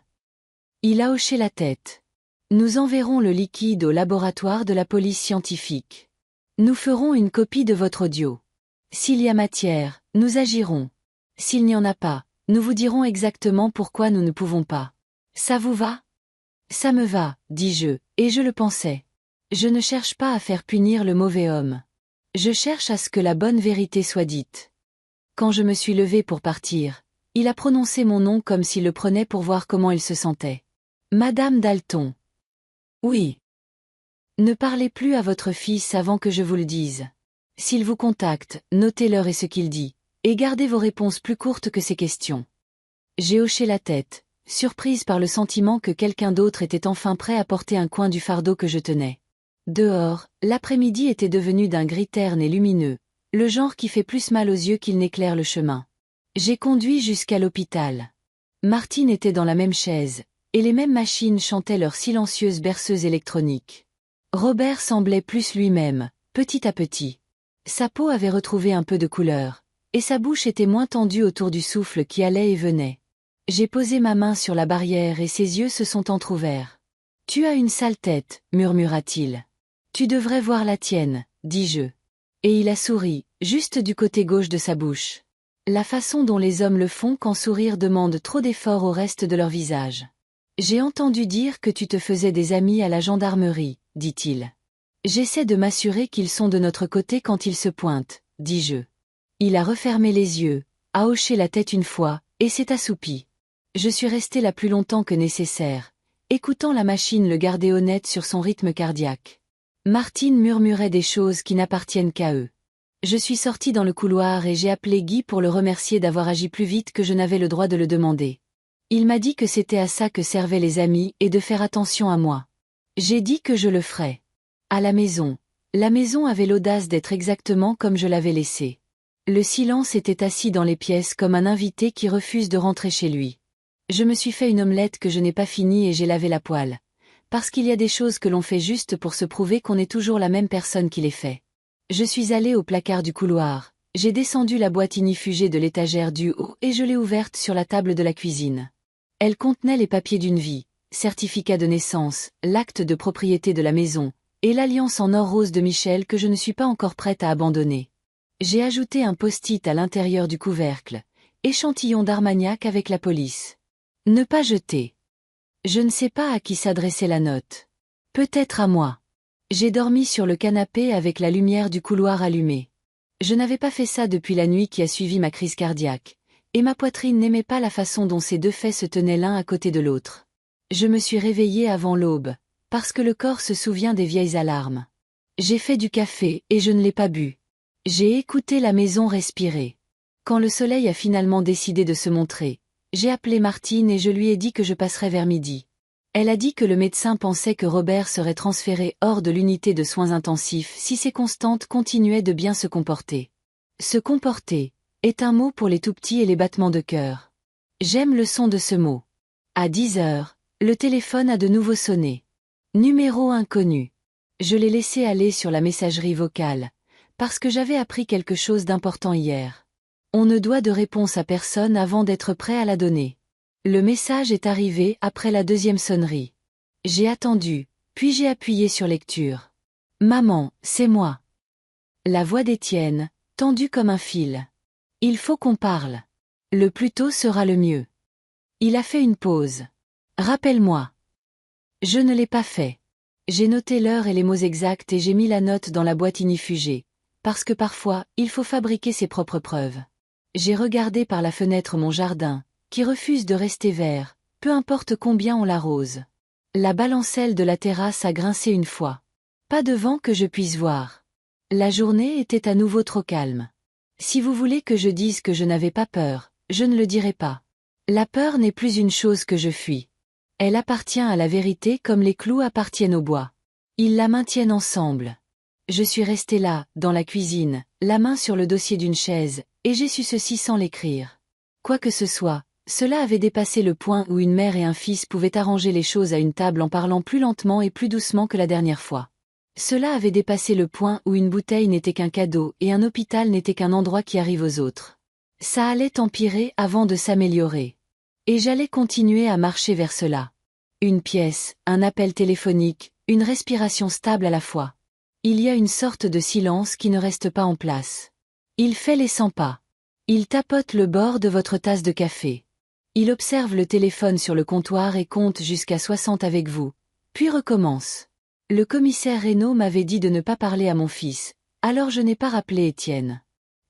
Il a hoché la tête. Nous enverrons le liquide au laboratoire de la police scientifique. Nous ferons une copie de votre audio. S'il y a matière, nous agirons. S'il n'y en a pas, nous vous dirons exactement pourquoi nous ne pouvons pas. Ça vous va? Ça me va, dis-je, et je le pensais. Je ne cherche pas à faire punir le mauvais homme. Je cherche à ce que la bonne vérité soit dite. Quand je me suis levée pour partir, il a prononcé mon nom comme s'il le prenait pour voir comment il se sentait. Madame Dalton. Oui. Ne parlez plus à votre fils avant que je vous le dise. S'il vous contacte, notez l'heure et ce qu'il dit, et gardez vos réponses plus courtes que ses questions. J'ai hoché la tête, surprise par le sentiment que quelqu'un d'autre était enfin prêt à porter un coin du fardeau que je tenais. Dehors, l'après-midi était devenu d'un gris terne et lumineux, le genre qui fait plus mal aux yeux qu'il n'éclaire le chemin. J'ai conduit jusqu'à l'hôpital. Martine était dans la même chaise, et les mêmes machines chantaient leurs silencieuses berceuses électroniques. Robert semblait plus lui-même, petit à petit. Sa peau avait retrouvé un peu de couleur, et sa bouche était moins tendue autour du souffle qui allait et venait. J'ai posé ma main sur la barrière et ses yeux se sont entr'ouverts. « Tu as une sale tête, murmura-t-il. Tu devrais voir la tienne, dis-je. Et il a souri, juste du côté gauche de sa bouche. La façon dont les hommes le font quand sourire demande trop d'efforts au reste de leur visage. J'ai entendu dire que tu te faisais des amis à la gendarmerie, dit-il. J'essaie de m'assurer qu'ils sont de notre côté quand ils se pointent, dis-je. Il a refermé les yeux, a hoché la tête une fois, et s'est assoupi. Je suis resté là plus longtemps que nécessaire, écoutant la machine le garder honnête sur son rythme cardiaque. Martine murmurait des choses qui n'appartiennent qu'à eux. Je suis sorti dans le couloir et j'ai appelé Guy pour le remercier d'avoir agi plus vite que je n'avais le droit de le demander. Il m'a dit que c'était à ça que servaient les amis et de faire attention à moi. J'ai dit que je le ferais. À la maison. La maison avait l'audace d'être exactement comme je l'avais laissée. Le silence était assis dans les pièces comme un invité qui refuse de rentrer chez lui. Je me suis fait une omelette que je n'ai pas finie et j'ai lavé la poêle. Parce qu'il y a des choses que l'on fait juste pour se prouver qu'on est toujours la même personne qui les fait. Je suis allé au placard du couloir, j'ai descendu la boîte ignifugée de l'étagère du haut et je l'ai ouverte sur la table de la cuisine. Elle contenait les papiers d'une vie, certificat de naissance, l'acte de propriété de la maison, et l'alliance en or rose de Michel que je ne suis pas encore prête à abandonner. J'ai ajouté un post-it à l'intérieur du couvercle, échantillon d'Armagnac avec la police. Ne pas jeter. Je ne sais pas à qui s'adressait la note. Peut-être à moi. J'ai dormi sur le canapé avec la lumière du couloir allumée. Je n'avais pas fait ça depuis la nuit qui a suivi ma crise cardiaque, et ma poitrine n'aimait pas la façon dont ces deux faits se tenaient l'un à côté de l'autre. Je me suis réveillée avant l'aube, parce que le corps se souvient des vieilles alarmes. J'ai fait du café et je ne l'ai pas bu. J'ai écouté la maison respirer. Quand le soleil a finalement décidé de se montrer, j'ai appelé Martine et je lui ai dit que je passerais vers midi. Elle a dit que le médecin pensait que Robert serait transféré hors de l'unité de soins intensifs si ses constantes continuaient de bien se comporter. Se comporter est un mot pour les tout-petits et les battements de cœur. J'aime le son de ce mot. À 10 heures, le téléphone a de nouveau sonné. Numéro inconnu. Je l'ai laissé aller sur la messagerie vocale, parce que j'avais appris quelque chose d'important hier. On ne doit de réponse à personne avant d'être prêt à la donner. Le message est arrivé après la deuxième sonnerie. J'ai attendu, puis j'ai appuyé sur lecture. Maman, c'est moi. La voix d'Étienne, tendue comme un fil. Il faut qu'on parle. Le plus tôt sera le mieux. Il a fait une pause. Rappelle-moi. Je ne l'ai pas fait. J'ai noté l'heure et les mots exacts et j'ai mis la note dans la boîte ignifugée, parce que parfois, il faut fabriquer ses propres preuves. J'ai regardé par la fenêtre mon jardin, qui refuse de rester vert, peu importe combien on l'arrose. La balancelle de la terrasse a grincé une fois. Pas de vent que je puisse voir. La journée était à nouveau trop calme. Si vous voulez que je dise que je n'avais pas peur, je ne le dirai pas. La peur n'est plus une chose que je fuis. Elle appartient à la vérité comme les clous appartiennent au bois. Ils la maintiennent ensemble. Je suis resté là, dans la cuisine, la main sur le dossier d'une chaise, et j'ai su ceci sans l'écrire. Quoi que ce soit, cela avait dépassé le point où une mère et un fils pouvaient arranger les choses à une table en parlant plus lentement et plus doucement que la dernière fois. Cela avait dépassé le point où une bouteille n'était qu'un cadeau et un hôpital n'était qu'un endroit qui arrive aux autres. Ça allait empirer avant de s'améliorer. Et j'allais continuer à marcher vers cela. Une pièce, un appel téléphonique, une respiration stable à la fois. Il y a une sorte de silence qui ne reste pas en place. Il fait les 100 pas. Il tapote le bord de votre tasse de café. Il observe le téléphone sur le comptoir et compte jusqu'à 60 avec vous, puis recommence. Le commissaire Reynaud m'avait dit de ne pas parler à mon fils, alors je n'ai pas rappelé Étienne.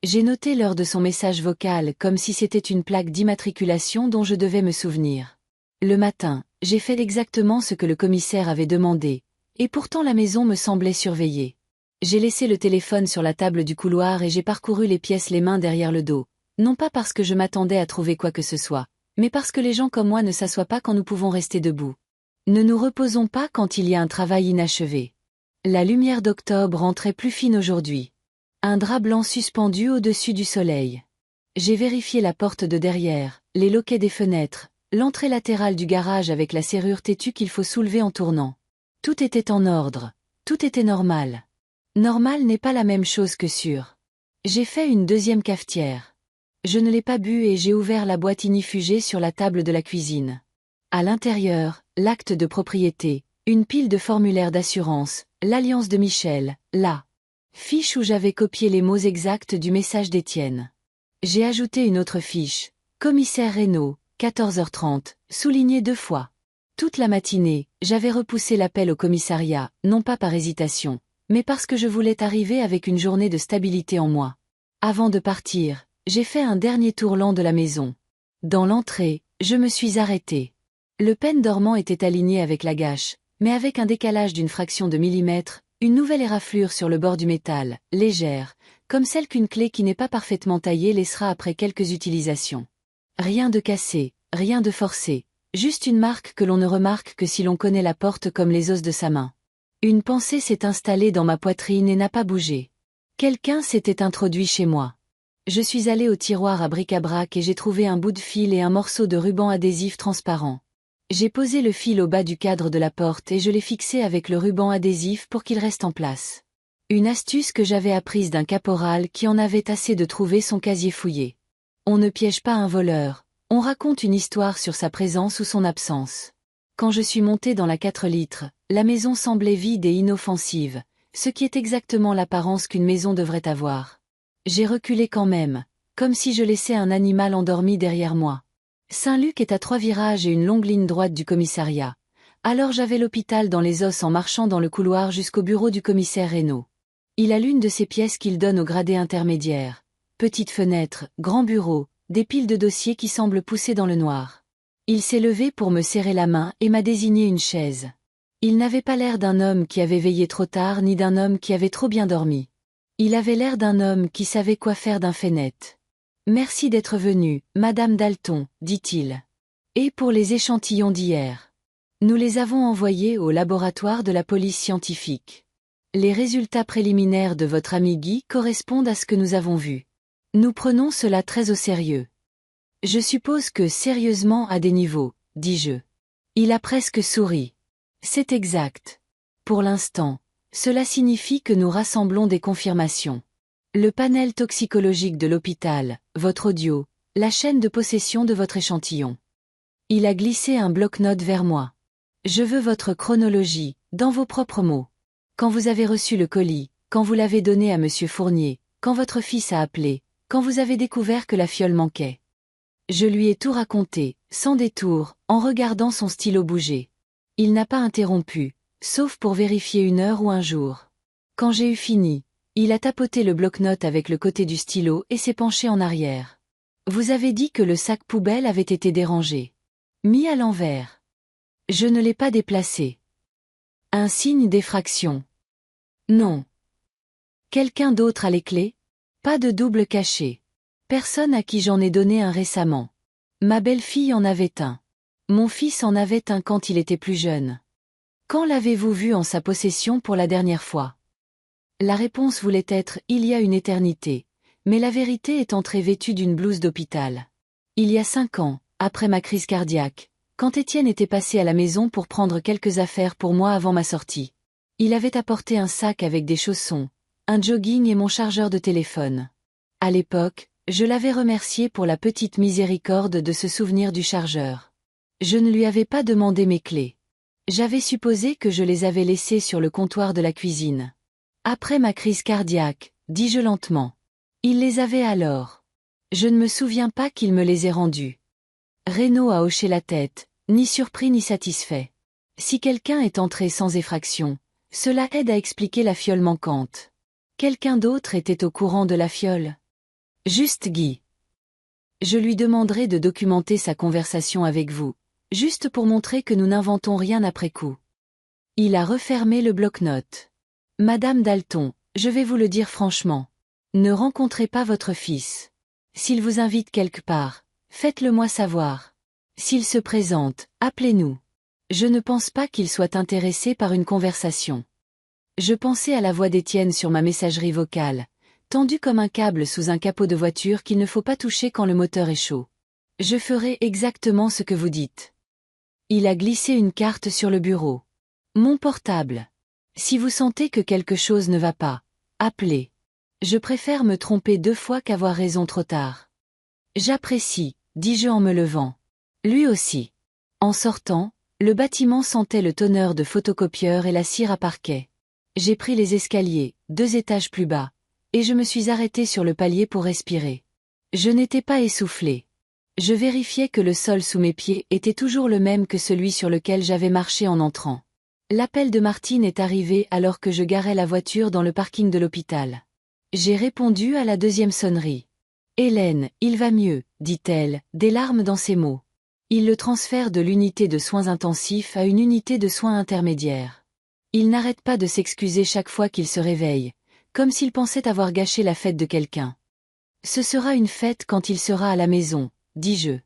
J'ai noté l'heure de son message vocal comme si c'était une plaque d'immatriculation dont je devais me souvenir. Le matin, j'ai fait exactement ce que le commissaire avait demandé, et pourtant la maison me semblait surveillée. J'ai laissé le téléphone sur la table du couloir et j'ai parcouru les pièces les mains derrière le dos, non pas parce que je m'attendais à trouver quoi que ce soit, mais parce que les gens comme moi ne s'assoient pas quand nous pouvons rester debout. Ne nous reposons pas quand il y a un travail inachevé. La lumière d'octobre rentrait plus fine aujourd'hui. Un drap blanc suspendu au-dessus du soleil. J'ai vérifié la porte de derrière, les loquets des fenêtres, l'entrée latérale du garage avec la serrure têtue qu'il faut soulever en tournant. Tout était en ordre, tout était normal. Normal n'est pas la même chose que sûr. J'ai fait une deuxième cafetière. Je ne l'ai pas bu et j'ai ouvert la boîte ignifugée sur la table de la cuisine. À l'intérieur, l'acte de propriété, une pile de formulaires d'assurance, l'alliance de Michel, la fiche où j'avais copié les mots exacts du message d'Étienne. J'ai ajouté une autre fiche, commissaire Reynaud, 14h30, soulignée 2 fois. Toute la matinée, j'avais repoussé l'appel au commissariat, non pas par hésitation, mais parce que je voulais arriver avec une journée de stabilité en moi. Avant de partir, j'ai fait un dernier tour lent de la maison. Dans l'entrée, je me suis arrêté. Le pêne dormant était aligné avec la gâche, mais avec un décalage d'une fraction de millimètre, une nouvelle éraflure sur le bord du métal, légère, comme celle qu'une clé qui n'est pas parfaitement taillée laissera après quelques utilisations. Rien de cassé, rien de forcé, juste une marque que l'on ne remarque que si l'on connaît la porte comme les os de sa main. Une pensée s'est installée dans ma poitrine et n'a pas bougé. Quelqu'un s'était introduit chez moi. Je suis allé au tiroir à bric-à-brac et j'ai trouvé un bout de fil et un morceau de ruban adhésif transparent. J'ai posé le fil au bas du cadre de la porte et je l'ai fixé avec le ruban adhésif pour qu'il reste en place. Une astuce que j'avais apprise d'un caporal qui en avait assez de trouver son casier fouillé. On ne piège pas un voleur, on raconte une histoire sur sa présence ou son absence. Quand je suis monté dans la 4 litres, la maison semblait vide et inoffensive, ce qui est exactement l'apparence qu'une maison devrait avoir. J'ai reculé quand même, comme si je laissais un animal endormi derrière moi. Saint-Luc est à 3 virages et une longue ligne droite du commissariat. Alors j'avais l'hôpital dans les os en marchant dans le couloir jusqu'au bureau du commissaire Reynaud. Il a l'une de ces pièces qu'il donne au gradé intermédiaire. Petite fenêtre, grand bureau, des piles de dossiers qui semblent pousser dans le noir. Il s'est levé pour me serrer la main et m'a désigné une chaise. Il n'avait pas l'air d'un homme qui avait veillé trop tard ni d'un homme qui avait trop bien dormi. Il avait l'air d'un homme qui savait quoi faire d'un fait net. « Merci d'être venue, Madame Dalton, dit-il. Et pour les échantillons d'hier. Nous les avons envoyés au laboratoire de la police scientifique. Les résultats préliminaires de votre ami Guy correspondent à ce que nous avons vu. Nous prenons cela très au sérieux. Je suppose que sérieusement à des niveaux, dis-je. Il a presque souri. C'est exact. Pour l'instant, cela signifie que nous rassemblons des confirmations. Le panel toxicologique de l'hôpital, votre audio, la chaîne de possession de votre échantillon. Il a glissé un bloc-notes vers moi. Je veux votre chronologie, dans vos propres mots. Quand vous avez reçu le colis, quand vous l'avez donné à Monsieur Fournier, quand votre fils a appelé, quand vous avez découvert que la fiole manquait. Je lui ai tout raconté, sans détour, en regardant son stylo bouger. Il n'a pas interrompu, sauf pour vérifier une heure ou un jour. Quand j'ai eu fini, il a tapoté le bloc-notes avec le côté du stylo et s'est penché en arrière. Vous avez dit que le sac poubelle avait été dérangé. Mis à l'envers. Je ne l'ai pas déplacé. Un signe d'effraction. Non. Quelqu'un d'autre a les clés? Pas de double cachet. Personne à qui j'en ai donné un récemment. Ma belle-fille en avait un. Mon fils en avait un quand il était plus jeune. Quand l'avez-vous vu en sa possession pour la dernière fois? La réponse voulait être « il y a une éternité », mais la vérité est entrée vêtue d'une blouse d'hôpital. Il y a 5 ans, après ma crise cardiaque, quand Étienne était passé à la maison pour prendre quelques affaires pour moi avant ma sortie. Il avait apporté un sac avec des chaussons, un jogging et mon chargeur de téléphone. À l'époque, je l'avais remercié pour la petite miséricorde de se souvenir du chargeur. Je ne lui avais pas demandé mes clés. J'avais supposé que je les avais laissées sur le comptoir de la cuisine. Après ma crise cardiaque, dis-je lentement. Il les avait alors. Je ne me souviens pas qu'il me les ait rendus. Renaud a hoché la tête, ni surpris ni satisfait. Si quelqu'un est entré sans effraction, cela aide à expliquer la fiole manquante. Quelqu'un d'autre était au courant de la fiole? Juste Guy. Je lui demanderai de documenter sa conversation avec vous, juste pour montrer que nous n'inventons rien après coup. Il a refermé le bloc-notes. Madame Dalton, je vais vous le dire franchement. Ne rencontrez pas votre fils. S'il vous invite quelque part, faites-le moi savoir. S'il se présente, appelez-nous. Je ne pense pas qu'il soit intéressé par une conversation. Je pensais à la voix d'Étienne sur ma messagerie vocale, tendue comme un câble sous un capot de voiture qu'il ne faut pas toucher quand le moteur est chaud. Je ferai exactement ce que vous dites. Il a glissé une carte sur le bureau. Mon portable. Si vous sentez que quelque chose ne va pas, appelez. Je préfère me tromper 2 fois qu'avoir raison trop tard. J'apprécie, dis-je en me levant. Lui aussi. En sortant, le bâtiment sentait le tonneur de photocopieur et la cire à parquet. J'ai pris les escaliers, 2 étages plus bas, et je me suis arrêté sur le palier pour respirer. Je n'étais pas essoufflé. Je vérifiais que le sol sous mes pieds était toujours le même que celui sur lequel j'avais marché en entrant. L'appel de Martine est arrivé alors que je garais la voiture dans le parking de l'hôpital. J'ai répondu à la 2e sonnerie. Hélène, il va mieux, dit-elle, des larmes dans ses mots. Il le transfère de l'unité de soins intensifs à une unité de soins intermédiaires. Il n'arrête pas de s'excuser chaque fois qu'il se réveille, comme s'il pensait avoir gâché la fête de quelqu'un. Ce sera une fête quand il sera à la maison, dis-je.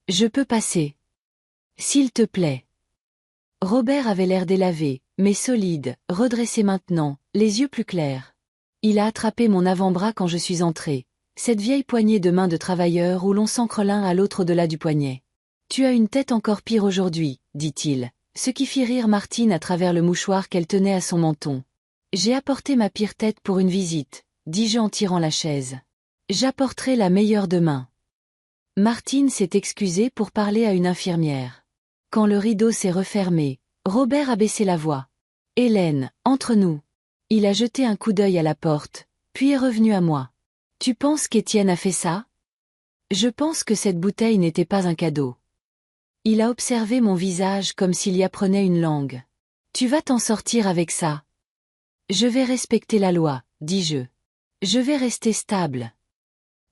Je peux passer. S'il te plaît. Robert avait l'air délavé, mais solide, redressé maintenant, les yeux plus clairs. Il a attrapé mon avant-bras quand je suis entré, cette vieille poignée de main de travailleur où l'on s'ancre l'un à l'autre au-delà du poignet. Tu as une tête encore pire aujourd'hui, dit-il, ce qui fit rire Martine à travers le mouchoir qu'elle tenait à son menton. J'ai apporté ma pire tête pour une visite, dis-je en tirant la chaise. J'apporterai la meilleure demain. Martine s'est excusée pour parler à une infirmière. Quand le rideau s'est refermé, Robert a baissé la voix. Hélène, entre nous. Il a jeté un coup d'œil à la porte, puis est revenu à moi. Tu penses qu'Étienne a fait ça? Je pense que cette bouteille n'était pas un cadeau. Il a observé mon visage comme s'il y apprenait une langue. Tu vas t'en sortir avec ça. Je vais respecter la loi, dis-je. Je vais rester stable.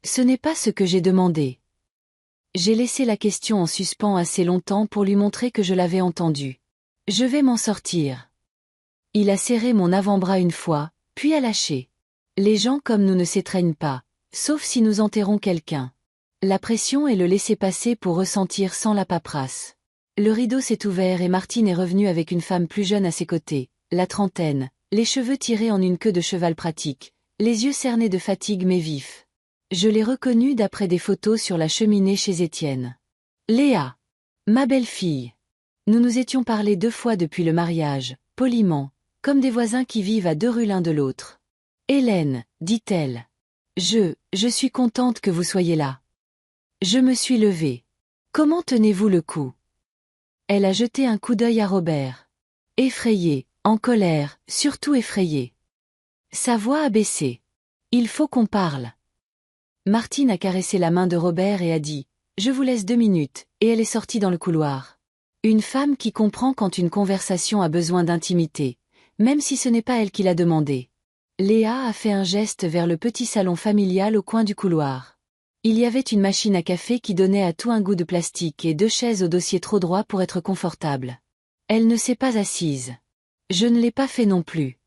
Ce n'est pas ce que j'ai demandé. J'ai laissé la question en suspens assez longtemps pour lui montrer que je l'avais entendue. Je vais m'en sortir. Il a serré mon avant-bras une fois, puis a lâché. Les gens comme nous ne s'étreignent pas, sauf si nous enterrons quelqu'un. La pression et le laisser-passer pour ressentir sans la paperasse. Le rideau s'est ouvert et Martine est revenue avec une femme plus jeune à ses côtés, la trentaine, les cheveux tirés en une queue de cheval pratique, les yeux cernés de fatigue mais vifs. Je l'ai reconnue d'après des photos sur la cheminée chez Étienne. Léa. Ma belle-fille. Nous nous étions parlé 2 fois depuis le mariage, poliment, comme des voisins qui vivent à 2 rues l'un de l'autre. Hélène, dit-elle. Je suis contente que vous soyez là. Je me suis levée. Comment tenez-vous le coup? Elle a jeté un coup d'œil à Robert. Effrayée, en colère, surtout effrayée. Sa voix a baissé. Il faut qu'on parle. Martine a caressé la main de Robert et a dit « Je vous laisse 2 minutes » et elle est sortie dans le couloir. Une femme qui comprend quand une conversation a besoin d'intimité, même si ce n'est pas elle qui l'a demandé. Léa a fait un geste vers le petit salon familial au coin du couloir. Il y avait une machine à café qui donnait à tout un goût de plastique et 2 chaises au dossier trop droit pour être confortable. Elle ne s'est pas assise. Je ne l'ai pas fait non plus.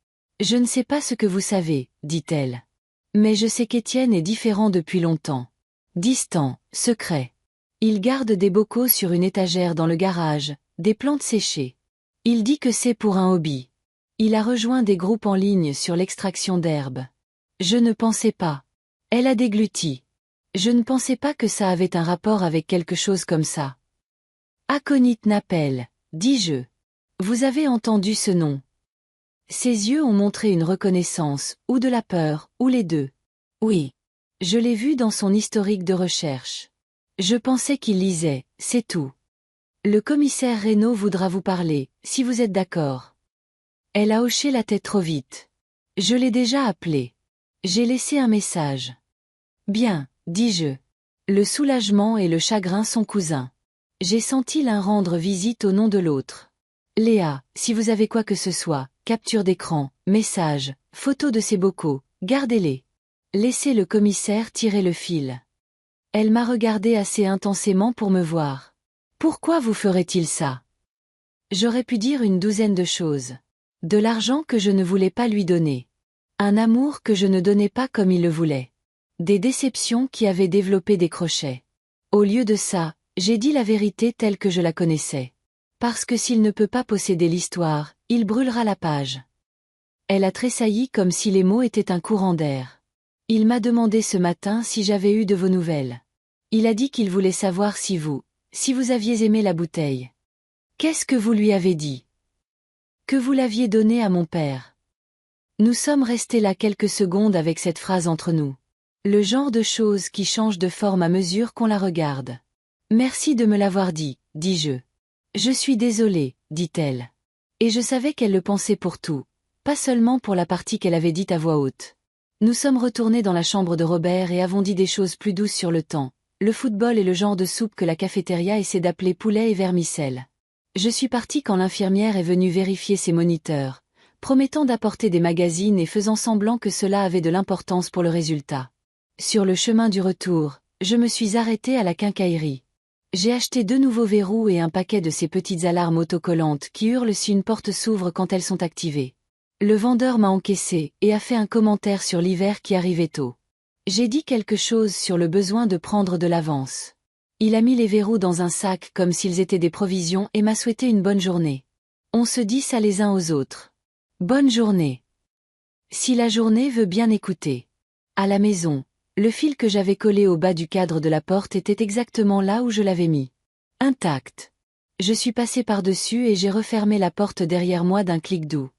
Je ne sais pas ce que vous savez, dit-elle. Mais je sais qu'Étienne est différent depuis longtemps. Distant, secret. Il garde des bocaux sur une étagère dans le garage, des plantes séchées. Il dit que c'est pour un hobby. Il a rejoint des groupes en ligne sur l'extraction d'herbes. Je ne pensais pas. Elle a dégluti. Je ne pensais pas que ça avait un rapport avec quelque chose comme ça. Aconit Napel, dis-je. Vous avez entendu ce nom? Ses yeux ont montré une reconnaissance, ou de la peur, ou les 2. Oui. Je l'ai vu dans son historique de recherche. Je pensais qu'il lisait, c'est tout. Le commissaire Renaud voudra vous parler, si vous êtes d'accord. Elle a hoché la tête trop vite. Je l'ai déjà appelé. J'ai laissé un message. Bien, dis-je. Le soulagement et le chagrin sont cousins. J'ai senti l'un rendre visite au nom de l'autre. Léa, si vous avez quoi que ce soit, capture d'écran, message, photo de ces bocaux, gardez-les. Laissez le commissaire tirer le fil. Elle m'a regardé assez intensément pour me voir. Pourquoi vous ferait-il ça? J'aurais pu dire une douzaine de choses. De l'argent que je ne voulais pas lui donner. Un amour que je ne donnais pas comme il le voulait. Des déceptions qui avaient développé des crochets. Au lieu de ça, j'ai dit la vérité telle que je la connaissais. Parce que s'il ne peut pas posséder l'histoire, il brûlera la page. Elle a tressailli comme si les mots étaient un courant d'air. Il m'a demandé ce matin si j'avais eu de vos nouvelles. Il a dit qu'il voulait savoir si vous aviez aimé la bouteille. Qu'est-ce que vous lui avez dit? Que vous l'aviez donnée à mon père. Nous sommes restés là quelques secondes avec cette phrase entre nous. Le genre de chose qui change de forme à mesure qu'on la regarde. Merci de me l'avoir dit, dis-je. Je suis désolée, dit-elle. Et je savais qu'elle le pensait pour tout, pas seulement pour la partie qu'elle avait dite à voix haute. Nous sommes retournés dans la chambre de Robert et avons dit des choses plus douces sur le temps, le football et le genre de soupe que la cafétéria essaie d'appeler poulet et vermicelle. Je suis partie quand l'infirmière est venue vérifier ses moniteurs, promettant d'apporter des magazines et faisant semblant que cela avait de l'importance pour le résultat. Sur le chemin du retour, je me suis arrêtée à la quincaillerie. J'ai acheté 2 nouveaux verrous et un paquet de ces petites alarmes autocollantes qui hurlent si une porte s'ouvre quand elles sont activées. Le vendeur m'a encaissé et a fait un commentaire sur l'hiver qui arrivait tôt. J'ai dit quelque chose sur le besoin de prendre de l'avance. Il a mis les verrous dans un sac comme s'ils étaient des provisions et m'a souhaité une bonne journée. On se dit ça les uns aux autres. Bonne journée. Si la journée veut bien écouter. À la maison, le fil que j'avais collé au bas du cadre de la porte était exactement là où je l'avais mis. Intact. Je suis passé par-dessus et j'ai refermé la porte derrière moi d'un clic doux.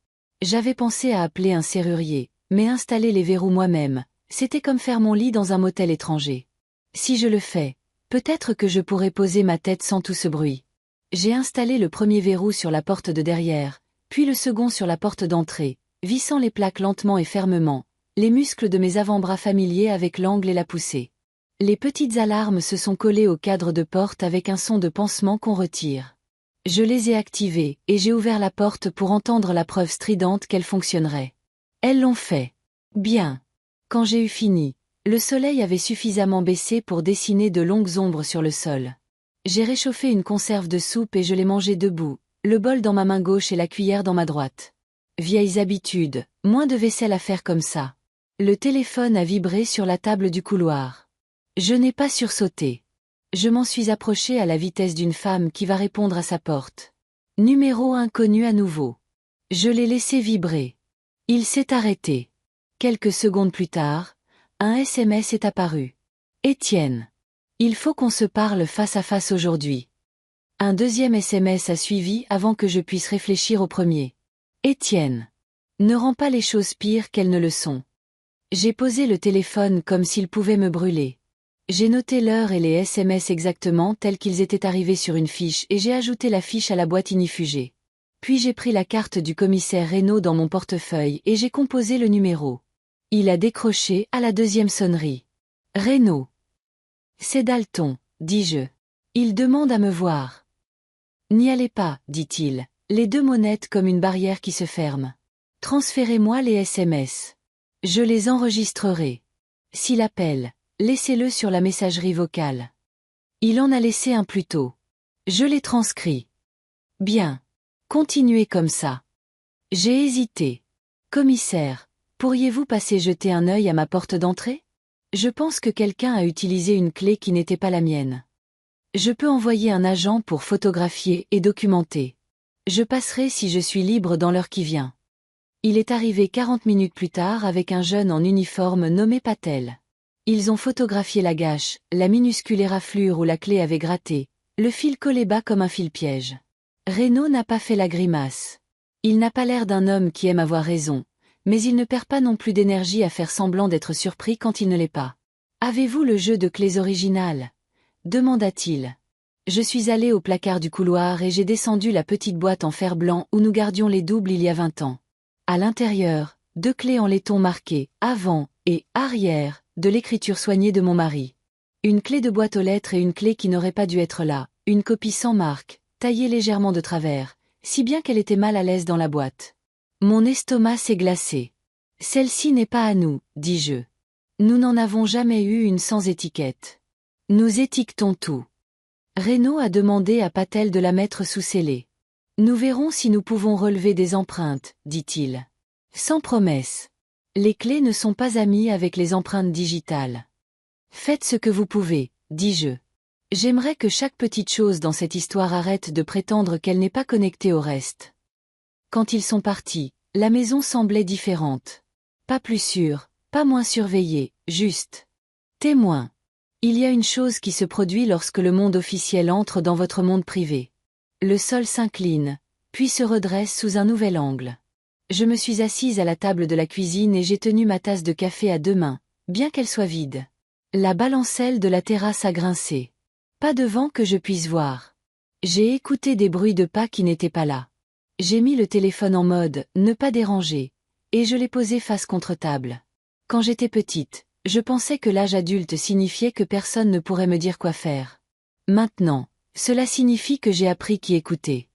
J'avais pensé à appeler un serrurier, mais installer les verrous moi-même, c'était comme faire mon lit dans un motel étranger. Si je le fais, peut-être que je pourrais poser ma tête sans tout ce bruit. J'ai installé le premier verrou sur la porte de derrière, puis le second sur la porte d'entrée, vissant les plaques lentement et fermement, les muscles de mes avant-bras familiers avec l'angle et la poussée. Les petites alarmes se sont collées au cadre de porte avec un son de pansement qu'on retire. Je les ai activées, et j'ai ouvert la porte pour entendre la preuve stridente qu'elles fonctionneraient. Elles l'ont fait. Bien. Quand j'ai eu fini, le soleil avait suffisamment baissé pour dessiner de longues ombres sur le sol. J'ai réchauffé une conserve de soupe et je l'ai mangée debout, le bol dans ma main gauche et la cuillère dans ma droite. Vieilles habitudes, moins de vaisselle à faire comme ça. Le téléphone a vibré sur la table du couloir. Je n'ai pas sursauté. Je m'en suis approchée à la vitesse d'une femme qui va répondre à sa porte. Numéro inconnu à nouveau. Je l'ai laissé vibrer. Il s'est arrêté. Quelques secondes plus tard, un SMS est apparu. Étienne. Il faut qu'on se parle face à face aujourd'hui. Un deuxième SMS a suivi avant que je puisse réfléchir au premier. Étienne. Ne rends pas les choses pires qu'elles ne le sont. J'ai posé le téléphone comme s'il pouvait me brûler. J'ai noté l'heure et les SMS exactement tels qu'ils étaient arrivés sur une fiche et j'ai ajouté la fiche à la boîte inifugée. Puis j'ai pris la carte du commissaire Reynaud dans mon portefeuille et j'ai composé le numéro. Il a décroché à la deuxième sonnerie. Reynaud. C'est Dalton, dis-je. Il demande à me voir. N'y allez pas, dit-il, les deux mots nets comme une barrière qui se ferme. Transférez-moi les SMS. Je les enregistrerai. S'il appelle, laissez-le sur la messagerie vocale. Il en a laissé un plus tôt. Je l'ai transcrit. Bien. Continuez comme ça. J'ai hésité. Commissaire, pourriez-vous passer jeter un œil à ma porte d'entrée? Je pense que quelqu'un a utilisé une clé qui n'était pas la mienne. Je peux envoyer un agent pour photographier et documenter. Je passerai si je suis libre dans l'heure qui vient. Il est arrivé 40 minutes plus tard avec un jeune en uniforme nommé Patel. Ils ont photographié la gâche, la minuscule éraflure où la clé avait gratté, le fil collé bas comme un fil piège. Reynaud n'a pas fait la grimace. Il n'a pas l'air d'un homme qui aime avoir raison, mais il ne perd pas non plus d'énergie à faire semblant d'être surpris quand il ne l'est pas. « Avez-vous le jeu de clés original ?» demanda-t-il. Je suis allé au placard du couloir et j'ai descendu la petite boîte en fer blanc où nous gardions les doubles il y a 20 ans. À l'intérieur, 2 clés en laiton marquées « Avant » et « Arrière » de l'écriture soignée de mon mari. Une clé de boîte aux lettres et une clé qui n'aurait pas dû être là, Une copie sans marque, taillée légèrement de travers, si bien qu'elle était mal à l'aise dans la boîte. Mon estomac s'est glacé. Celle-ci n'est pas à nous, dis-je. Nous n'en avons jamais eu une sans étiquette. Nous étiquetons tout. Renaud a demandé à Patel de la mettre sous scellé. Nous verrons si nous pouvons relever des empreintes, dit-il. Sans promesse. Les clés ne sont pas amies avec les empreintes digitales. Faites ce que vous pouvez, dis-je. J'aimerais que chaque petite chose dans cette histoire arrête de prétendre qu'elle n'est pas connectée au reste. Quand ils sont partis, la maison semblait différente. Pas plus sûre, pas moins surveillée, juste. Témoin. Il y a une chose qui se produit lorsque le monde officiel entre dans votre monde privé. Le sol s'incline, puis se redresse sous un nouvel angle. Je me suis assise à la table de la cuisine et j'ai tenu ma tasse de café à 2 mains, bien qu'elle soit vide. La balancelle de la terrasse a grincé. Pas de vent que je puisse voir. J'ai écouté des bruits de pas qui n'étaient pas là. J'ai mis le téléphone en mode « ne pas déranger » et je l'ai posé face contre table. Quand j'étais petite, je pensais que l'âge adulte signifiait que personne ne pourrait me dire quoi faire. Maintenant, cela signifie que j'ai appris qui écouter.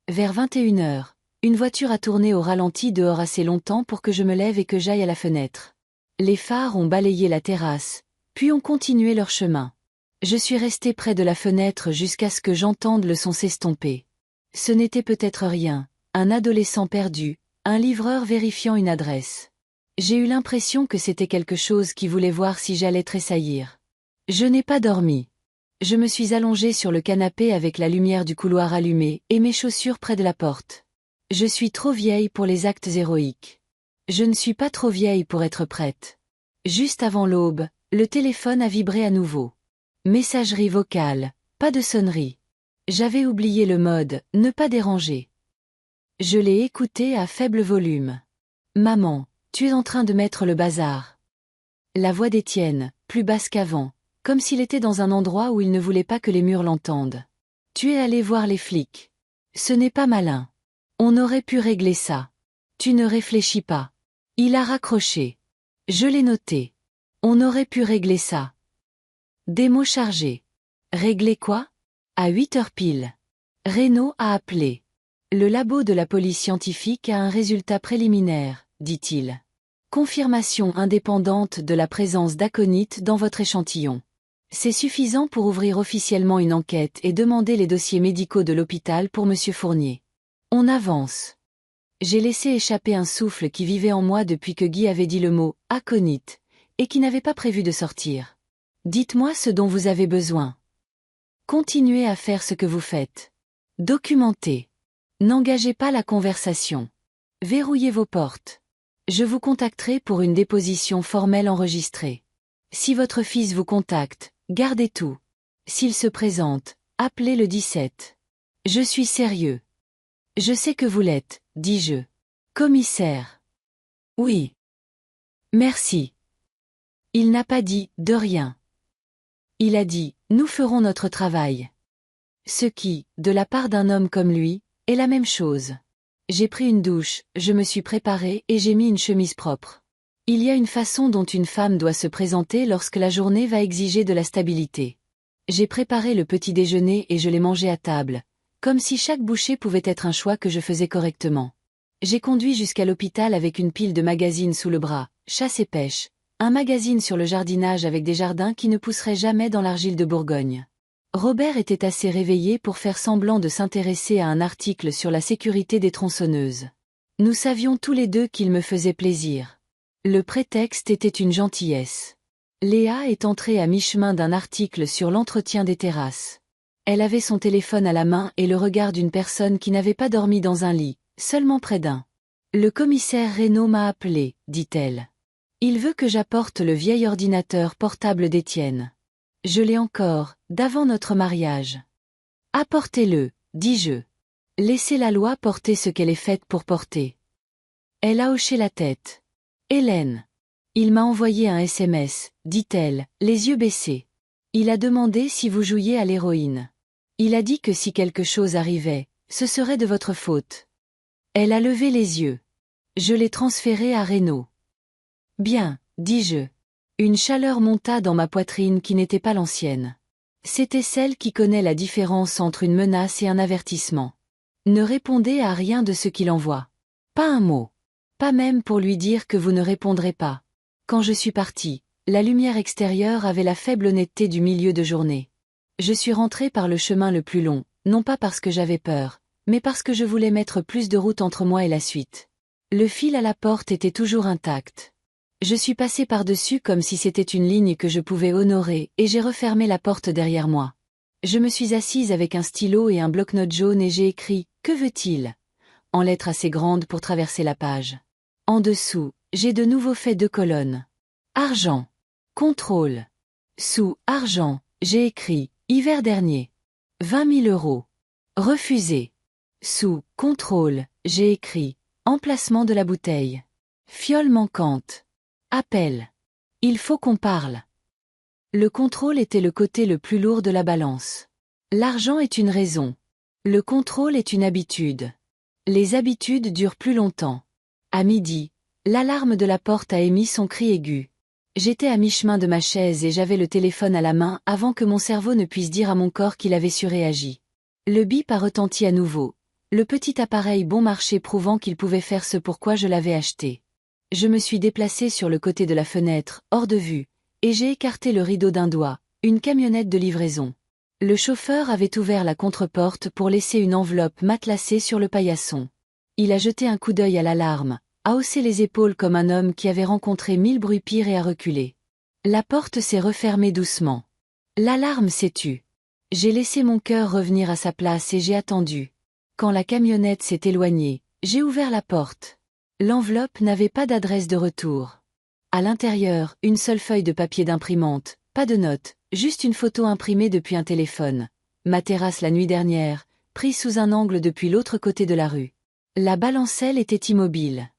Vers 21h, une voiture a tourné au ralenti dehors assez longtemps pour que je me lève et que j'aille à la fenêtre. Les phares ont balayé la terrasse, puis ont continué leur chemin. Je suis restée près de la fenêtre jusqu'à ce que j'entende le son s'estomper. Ce n'était peut-être rien, un adolescent perdu, un livreur vérifiant une adresse. J'ai eu l'impression que c'était quelque chose qui voulait voir si j'allais tressaillir. Je n'ai pas dormi. Je me suis allongée sur le canapé avec la lumière du couloir allumée et mes chaussures près de la porte. Je suis trop vieille pour les actes héroïques. Je ne suis pas trop vieille pour être prête. Juste avant l'aube, le téléphone a vibré à nouveau. Messagerie vocale, pas de sonnerie. J'avais oublié le mode « ne pas déranger ». Je l'ai écouté à faible volume. « Maman, tu es en train de mettre le bazar. » La voix d'Étienne, plus basse qu'avant, comme s'il était dans un endroit où il ne voulait pas que les murs l'entendent. « Tu es allé voir les flics. Ce n'est pas malin. On aurait pu régler ça. Tu ne réfléchis pas. » Il a raccroché. Je l'ai noté. On aurait pu régler ça. Des mots chargés. Régler quoi? À 8h pile. Renaud a appelé. Le labo de la police scientifique a un résultat préliminaire, dit-il. Confirmation indépendante de la présence d'aconite dans votre échantillon. C'est suffisant pour ouvrir officiellement une enquête et demander les dossiers médicaux de l'hôpital pour Monsieur Fournier. On avance. J'ai laissé échapper un souffle qui vivait en moi depuis que Guy avait dit le mot « aconite » et qui n'avait pas prévu de sortir. Dites-moi ce dont vous avez besoin. Continuez à faire ce que vous faites. Documentez. N'engagez pas la conversation. Verrouillez vos portes. Je vous contacterai pour une déposition formelle enregistrée. Si votre fils vous contacte, gardez tout. S'il se présente, appelez le 17. Je suis sérieux. Je sais que vous l'êtes, dis-je. Commissaire. Oui. Merci. Il n'a pas dit « de rien ». Il a dit « nous ferons notre travail ». Ce qui, de la part d'un homme comme lui, est la même chose. J'ai pris une douche, je me suis préparée et j'ai mis une chemise propre. Il y a une façon dont une femme doit se présenter lorsque la journée va exiger de la stabilité. J'ai préparé le petit déjeuner et je l'ai mangé à table, comme si chaque bouchée pouvait être un choix que je faisais correctement. J'ai conduit jusqu'à l'hôpital avec une pile de magazines sous le bras, chasse et pêche, un magazine sur le jardinage avec des jardins qui ne pousseraient jamais dans l'argile de Bourgogne. Robert était assez réveillé pour faire semblant de s'intéresser à un article sur la sécurité des tronçonneuses. Nous savions tous les deux qu'il me faisait plaisir. Le prétexte était une gentillesse. Léa est entrée à mi-chemin d'un article sur l'entretien des terrasses. Elle avait son téléphone à la main et le regard d'une personne qui n'avait pas dormi dans un lit, seulement près d'un. « Le commissaire Renaud m'a appelé, dit-elle. Il veut que j'apporte le vieil ordinateur portable d'Étienne. Je l'ai encore, d'avant notre mariage. Apportez-le, dis-je. Laissez la loi porter ce qu'elle est faite pour porter. Elle a hoché la tête. Hélène. Il m'a envoyé un SMS, dit-elle, les yeux baissés. Il a demandé si vous jouiez à l'héroïne. Il a dit que si quelque chose arrivait, ce serait de votre faute. Elle a levé les yeux. Je l'ai transféré à Renaud. Bien, dis-je. Une chaleur monta dans ma poitrine qui n'était pas l'ancienne. C'était celle qui connaît la différence entre une menace et un avertissement. Ne répondez à rien de ce qu'il envoie. Pas un mot. Pas même pour lui dire que vous ne répondrez pas. Quand je suis partie, la lumière extérieure avait la faible honnêteté du milieu de journée. Je suis rentrée par le chemin le plus long, non pas parce que j'avais peur, mais parce que je voulais mettre plus de route entre moi et la suite. Le fil à la porte était toujours intact. Je suis passée par-dessus comme si c'était une ligne que je pouvais honorer, et j'ai refermé la porte derrière moi. Je me suis assise avec un stylo et un bloc-notes jaune et j'ai écrit « Que veut-il » en lettres assez grandes pour traverser la page. En dessous, j'ai de nouveau fait 2 colonnes. Argent. Contrôle. Sous argent, j'ai écrit « Hiver dernier. 20 000 €. Refusé. » Sous contrôle, j'ai écrit « Emplacement de la bouteille. Fiole manquante. Appel. Il faut qu'on parle. » Le contrôle était le côté le plus lourd de la balance. L'argent est une raison. Le contrôle est une habitude. Les habitudes durent plus longtemps. À midi, l'alarme de la porte a émis son cri aigu. J'étais à mi-chemin de ma chaise et j'avais le téléphone à la main avant que mon cerveau ne puisse dire à mon corps qu'il avait surréagi. Le bip a retenti à nouveau, le petit appareil bon marché prouvant qu'il pouvait faire ce pourquoi je l'avais acheté. Je me suis déplacée sur le côté de la fenêtre, hors de vue, et j'ai écarté le rideau d'un doigt, une camionnette de livraison. Le chauffeur avait ouvert la contre-porte pour laisser une enveloppe matelassée sur le paillasson. Il a jeté un coup d'œil à l'alarme, a haussé les épaules comme un homme qui avait rencontré 1000 bruits pires et a reculé. La porte s'est refermée doucement. L'alarme s'est tue. J'ai laissé mon cœur revenir à sa place et j'ai attendu. Quand la camionnette s'est éloignée, j'ai ouvert la porte. L'enveloppe n'avait pas d'adresse de retour. À l'intérieur, une seule feuille de papier d'imprimante, pas de notes, juste une photo imprimée depuis un téléphone. Ma terrasse la nuit dernière, prise sous un angle depuis l'autre côté de la rue. La balancelle était immobile.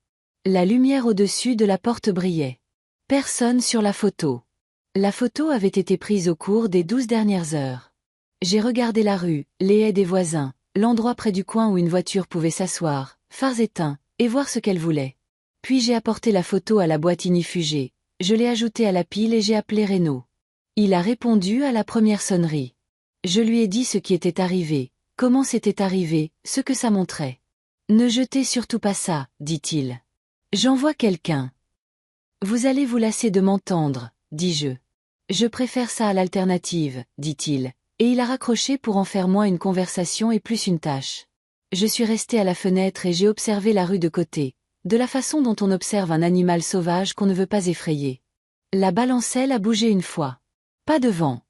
La lumière au-dessus de la porte brillait. Personne sur la photo. La photo avait été prise au cours des 12 dernières heures. J'ai regardé la rue, les haies des voisins, l'endroit près du coin où une voiture pouvait s'asseoir, phares éteints, et voir ce qu'elle voulait. Puis j'ai apporté la photo à la boîte ignifugée, je l'ai ajoutée à la pile et j'ai appelé Renaud. Il a répondu à la première sonnerie. Je lui ai dit ce qui était arrivé, comment c'était arrivé, ce que ça montrait. Ne jetez surtout pas ça, dit-il. J'envoie quelqu'un. Vous allez vous lasser de m'entendre, dis-je. Je préfère ça à l'alternative, dit-il, et il a raccroché pour en faire moins une conversation et plus une tâche. Je suis restée à la fenêtre et j'ai observé la rue de côté, de la façon dont on observe un animal sauvage qu'on ne veut pas effrayer. La balancelle a bougé une fois. Pas de vent.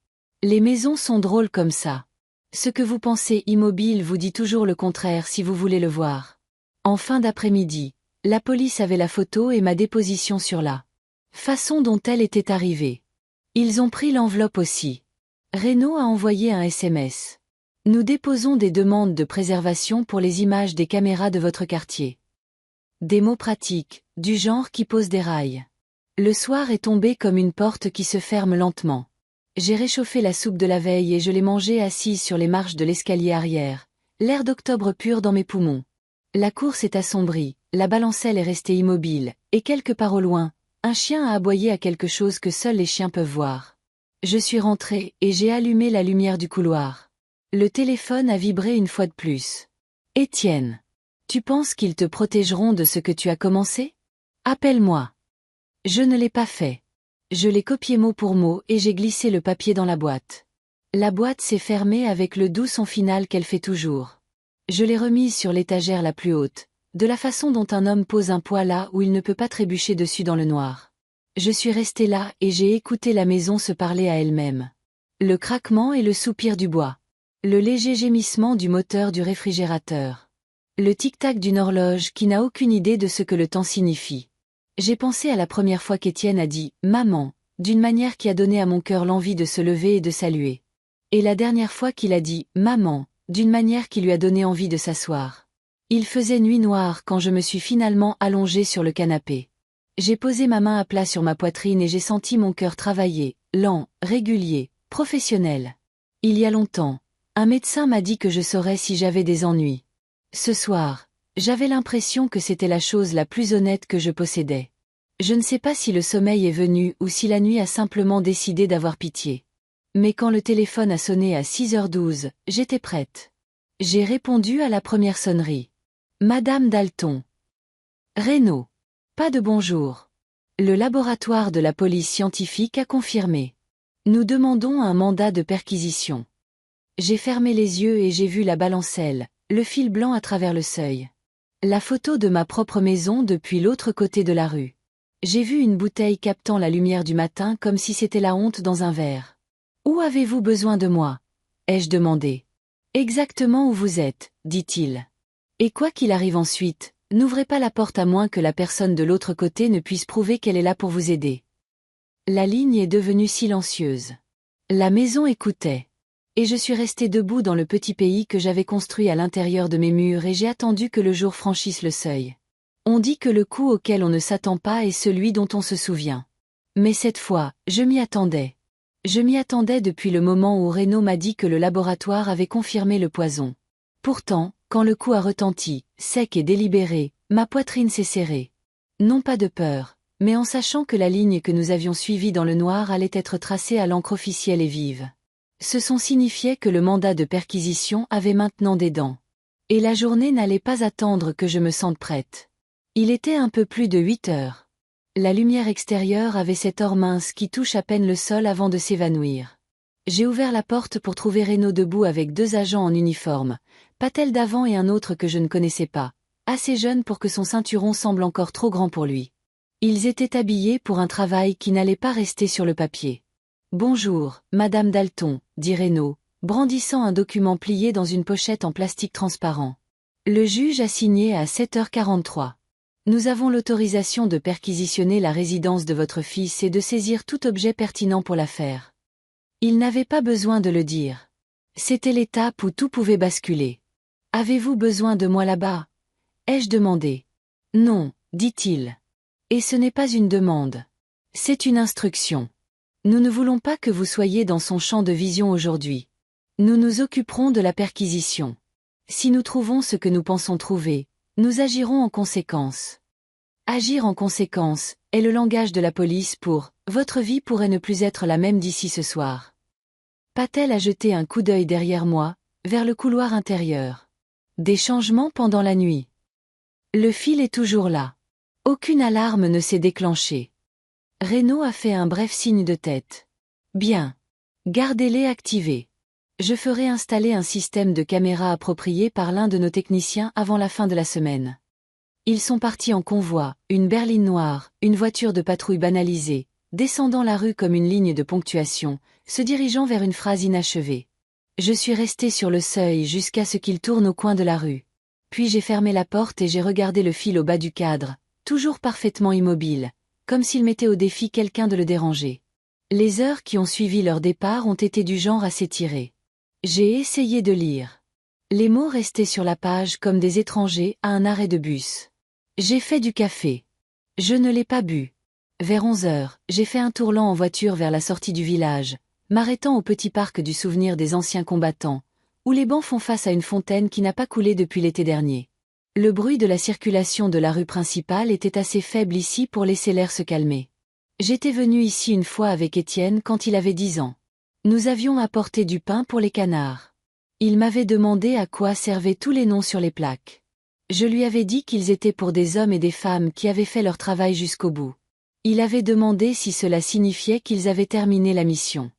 Les maisons sont drôles comme ça. Ce que vous pensez immobile vous dit toujours le contraire si vous voulez le voir. En fin d'après-midi, la police avait la photo et ma déposition sur la façon dont elle était arrivée. Ils ont pris l'enveloppe aussi. Renaud a envoyé un SMS. Nous déposons des demandes de préservation pour les images des caméras de votre quartier. Des mots pratiques, du genre qui pose des rails. Le soir est tombé comme une porte qui se ferme lentement. J'ai réchauffé la soupe de la veille et je l'ai mangée assise sur les marches de l'escalier arrière, l'air d'octobre pur dans mes poumons. La cour s'est assombrie, la balancelle est restée immobile, et quelque part au loin, un chien a aboyé à quelque chose que seuls les chiens peuvent voir. Je suis rentrée et j'ai allumé la lumière du couloir. Le téléphone a vibré une fois de plus. Étienne. Tu penses qu'ils te protégeront de ce que tu as commencé? Appelle-moi. Je ne l'ai pas fait. Je l'ai copié mot pour mot et j'ai glissé le papier dans la boîte. La boîte s'est fermée avec le doux son final qu'elle fait toujours. Je l'ai remise sur l'étagère la plus haute, de la façon dont un homme pose un poids là où il ne peut pas trébucher dessus dans le noir. Je suis restée là et j'ai écouté la maison se parler à elle-même. Le craquement et le soupir du bois. Le léger gémissement du moteur du réfrigérateur. Le tic-tac d'une horloge qui n'a aucune idée de ce que le temps signifie. J'ai pensé à la première fois qu'Étienne a dit « Maman », d'une manière qui a donné à mon cœur l'envie de se lever et de saluer. Et la dernière fois qu'il a dit « Maman », d'une manière qui lui a donné envie de s'asseoir. Il faisait nuit noire quand je me suis finalement allongée sur le canapé. J'ai posé ma main à plat sur ma poitrine et j'ai senti mon cœur travailler, lent, régulier, professionnel. Il y a longtemps, un médecin m'a dit que je saurais si j'avais des ennuis. Ce soir, j'avais l'impression que c'était la chose la plus honnête que je possédais. Je ne sais pas si le sommeil est venu ou si la nuit a simplement décidé d'avoir pitié. Mais quand le téléphone a sonné à 6h12, j'étais prête. J'ai répondu à la première sonnerie. Madame Dalton. Renaud. Pas de bonjour. Le laboratoire de la police scientifique a confirmé. Nous demandons un mandat de perquisition. J'ai fermé les yeux et j'ai vu la balancelle, le fil blanc à travers le seuil. La photo de ma propre maison depuis l'autre côté de la rue. J'ai vu une bouteille captant la lumière du matin comme si c'était la honte dans un verre. Où avez-vous besoin de moi? Ai-je demandé. Exactement où vous êtes, dit-il. Et quoi qu'il arrive ensuite, n'ouvrez pas la porte à moins que la personne de l'autre côté ne puisse prouver qu'elle est là pour vous aider. La ligne est devenue silencieuse. La maison écoutait. Et je suis restée debout dans le petit pays que j'avais construit à l'intérieur de mes murs et j'ai attendu que le jour franchisse le seuil. On dit que le coup auquel on ne s'attend pas est celui dont on se souvient. Mais cette fois, je m'y attendais. Je m'y attendais depuis le moment où Renaud m'a dit que le laboratoire avait confirmé le poison. Pourtant, quand le coup a retenti, sec et délibéré, ma poitrine s'est serrée. Non pas de peur, mais en sachant que la ligne que nous avions suivie dans le noir allait être tracée à l'encre officielle et vive. Ce son signifiait que le mandat de perquisition avait maintenant des dents. Et la journée n'allait pas attendre que je me sente prête. Il était un peu plus de 8 heures. La lumière extérieure avait cette or mince qui touche à peine le sol avant de s'évanouir. J'ai ouvert la porte pour trouver Renaud debout avec 2 agents en uniforme, Patel d'avant et un autre que je ne connaissais pas, assez jeune pour que son ceinturon semble encore trop grand pour lui. Ils étaient habillés pour un travail qui n'allait pas rester sur le papier. « Bonjour, Madame Dalton », dit Renaud, brandissant un document plié dans une pochette en plastique transparent. Le juge a signé à 7h43. Nous avons l'autorisation de perquisitionner la résidence de votre fils et de saisir tout objet pertinent pour l'affaire. Il n'avait pas besoin de le dire. C'était l'étape où tout pouvait basculer. « Avez-vous besoin de moi là-bas » ai-je demandé. « Non », dit-il. Et ce n'est pas une demande. C'est une instruction. Nous ne voulons pas que vous soyez dans son champ de vision aujourd'hui. Nous nous occuperons de la perquisition. Si nous trouvons ce que nous pensons trouver, nous agirons en conséquence. Agir en conséquence est le langage de la police pour « votre vie pourrait ne plus être la même d'ici ce soir ». Patel a jeté un coup d'œil derrière moi, vers le couloir intérieur. Des changements pendant la nuit. Le fil est toujours là. Aucune alarme ne s'est déclenchée. Renaud a fait un bref signe de tête. Bien. Gardez-les activés. Je ferai installer un système de caméra approprié par l'un de nos techniciens avant la fin de la semaine. Ils sont partis en convoi, une berline noire, une voiture de patrouille banalisée, descendant la rue comme une ligne de ponctuation, se dirigeant vers une phrase inachevée. Je suis resté sur le seuil jusqu'à ce qu'il tourne au coin de la rue. Puis j'ai fermé la porte et j'ai regardé le fil au bas du cadre, toujours parfaitement immobile, comme s'il mettait au défi quelqu'un de le déranger. Les heures qui ont suivi leur départ ont été du genre à s'étirer. J'ai essayé de lire. Les mots restaient sur la page comme des étrangers à un arrêt de bus. J'ai fait du café. Je ne l'ai pas bu. Vers 11h, j'ai fait un tour lent en voiture vers la sortie du village, m'arrêtant au petit parc du souvenir des anciens combattants, où les bancs font face à une fontaine qui n'a pas coulé depuis l'été dernier. Le bruit de la circulation de la rue principale était assez faible ici pour laisser l'air se calmer. J'étais venu ici une fois avec Étienne quand il avait 10 ans. Nous avions apporté du pain pour les canards. Il m'avait demandé à quoi servaient tous les noms sur les plaques. Je lui avais dit qu'ils étaient pour des hommes et des femmes qui avaient fait leur travail jusqu'au bout. Il avait demandé si cela signifiait qu'ils avaient terminé la mission.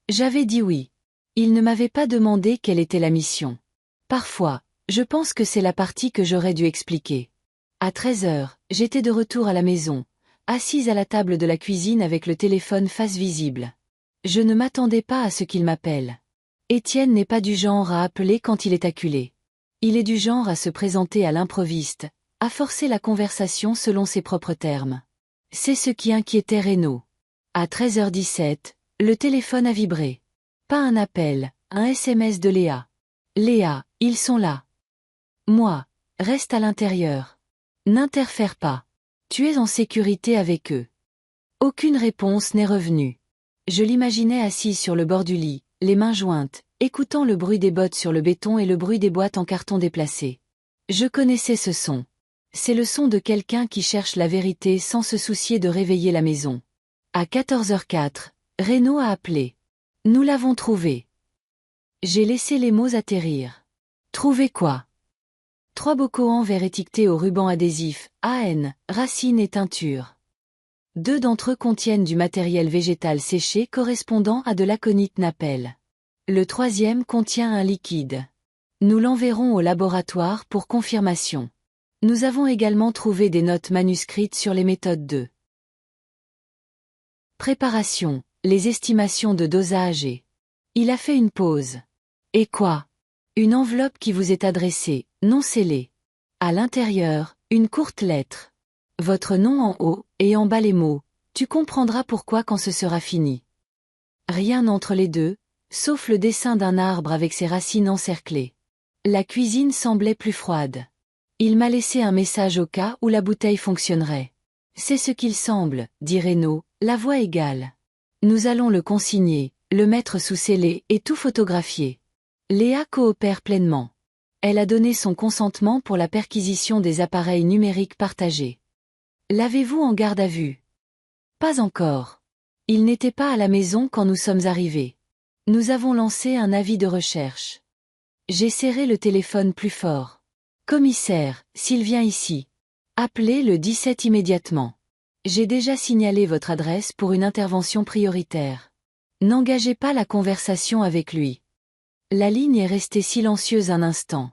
J'avais dit oui. Il ne m'avait pas demandé quelle était la mission. Parfois, je pense que c'est la partie que j'aurais dû expliquer. À 13h, j'étais de retour à la maison, assise à la table de la cuisine avec le téléphone face visible. Je ne m'attendais pas à ce qu'il m'appelle. Étienne n'est pas du genre à appeler quand il est acculé. Il est du genre à se présenter à l'improviste, à forcer la conversation selon ses propres termes. C'est ce qui inquiétait Renaud. À 13h17, le téléphone a vibré. Pas un appel, un SMS de Léa. Léa, ils sont là. Moi, reste à l'intérieur. N'interfère pas. Tu es en sécurité avec eux. Aucune réponse n'est revenue. Je l'imaginais assis sur le bord du lit, les mains jointes, écoutant le bruit des bottes sur le béton et le bruit des boîtes en carton déplacées. Je connaissais ce son. C'est le son de quelqu'un qui cherche la vérité sans se soucier de réveiller la maison. À 14h04, Renaud a appelé. Nous l'avons trouvé. J'ai laissé les mots atterrir. Trouvé quoi? 3 bocaux en verre étiquetés au ruban adhésif, AN, racines et teinture. 2 d'entre eux contiennent du matériel végétal séché correspondant à de l'aconite napelle. Le 3e contient un liquide. Nous l'enverrons au laboratoire pour confirmation. Nous avons également trouvé des notes manuscrites sur les méthodes de préparation, les estimations de dosage et... Il a fait une pause. Et quoi? Une enveloppe qui vous est adressée, non scellée. À l'intérieur, une courte lettre. Votre nom en haut, et en bas les mots. Tu comprendras pourquoi quand ce sera fini. Rien entre les deux, sauf le dessin d'un arbre avec ses racines encerclées. La cuisine semblait plus froide. Il m'a laissé un message au cas où la bouteille fonctionnerait. C'est ce qu'il semble, dit Renaud, la voix égale. Nous allons le consigner, le mettre sous scellé et tout photographier. Léa coopère pleinement. Elle a donné son consentement pour la perquisition des appareils numériques partagés. L'avez-vous en garde à vue? Pas encore. Il n'était pas à la maison quand nous sommes arrivés. Nous avons lancé un avis de recherche. J'ai serré le téléphone plus fort. Commissaire, s'il vient ici, appelez le 17 immédiatement. J'ai déjà signalé votre adresse pour une intervention prioritaire. N'engagez pas la conversation avec lui. La ligne est restée silencieuse un instant.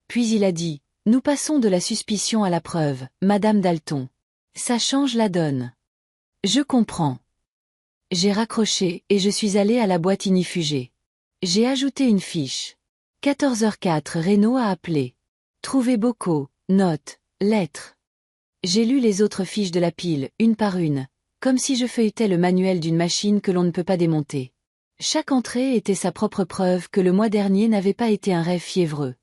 Puis il a dit, nous passons de la suspicion à la preuve, Madame Dalton. Ça change la donne. Je comprends. J'ai raccroché et je suis allé à la boîte ignifugée. J'ai ajouté une fiche. 14h04 Renaud a appelé. Trouvé bocaux, notes, lettres. J'ai lu les autres fiches de la pile, une par une, comme si je feuilletais le manuel d'une machine que l'on ne peut pas démonter. Chaque entrée était sa propre preuve que le mois dernier n'avait pas été un rêve fiévreux.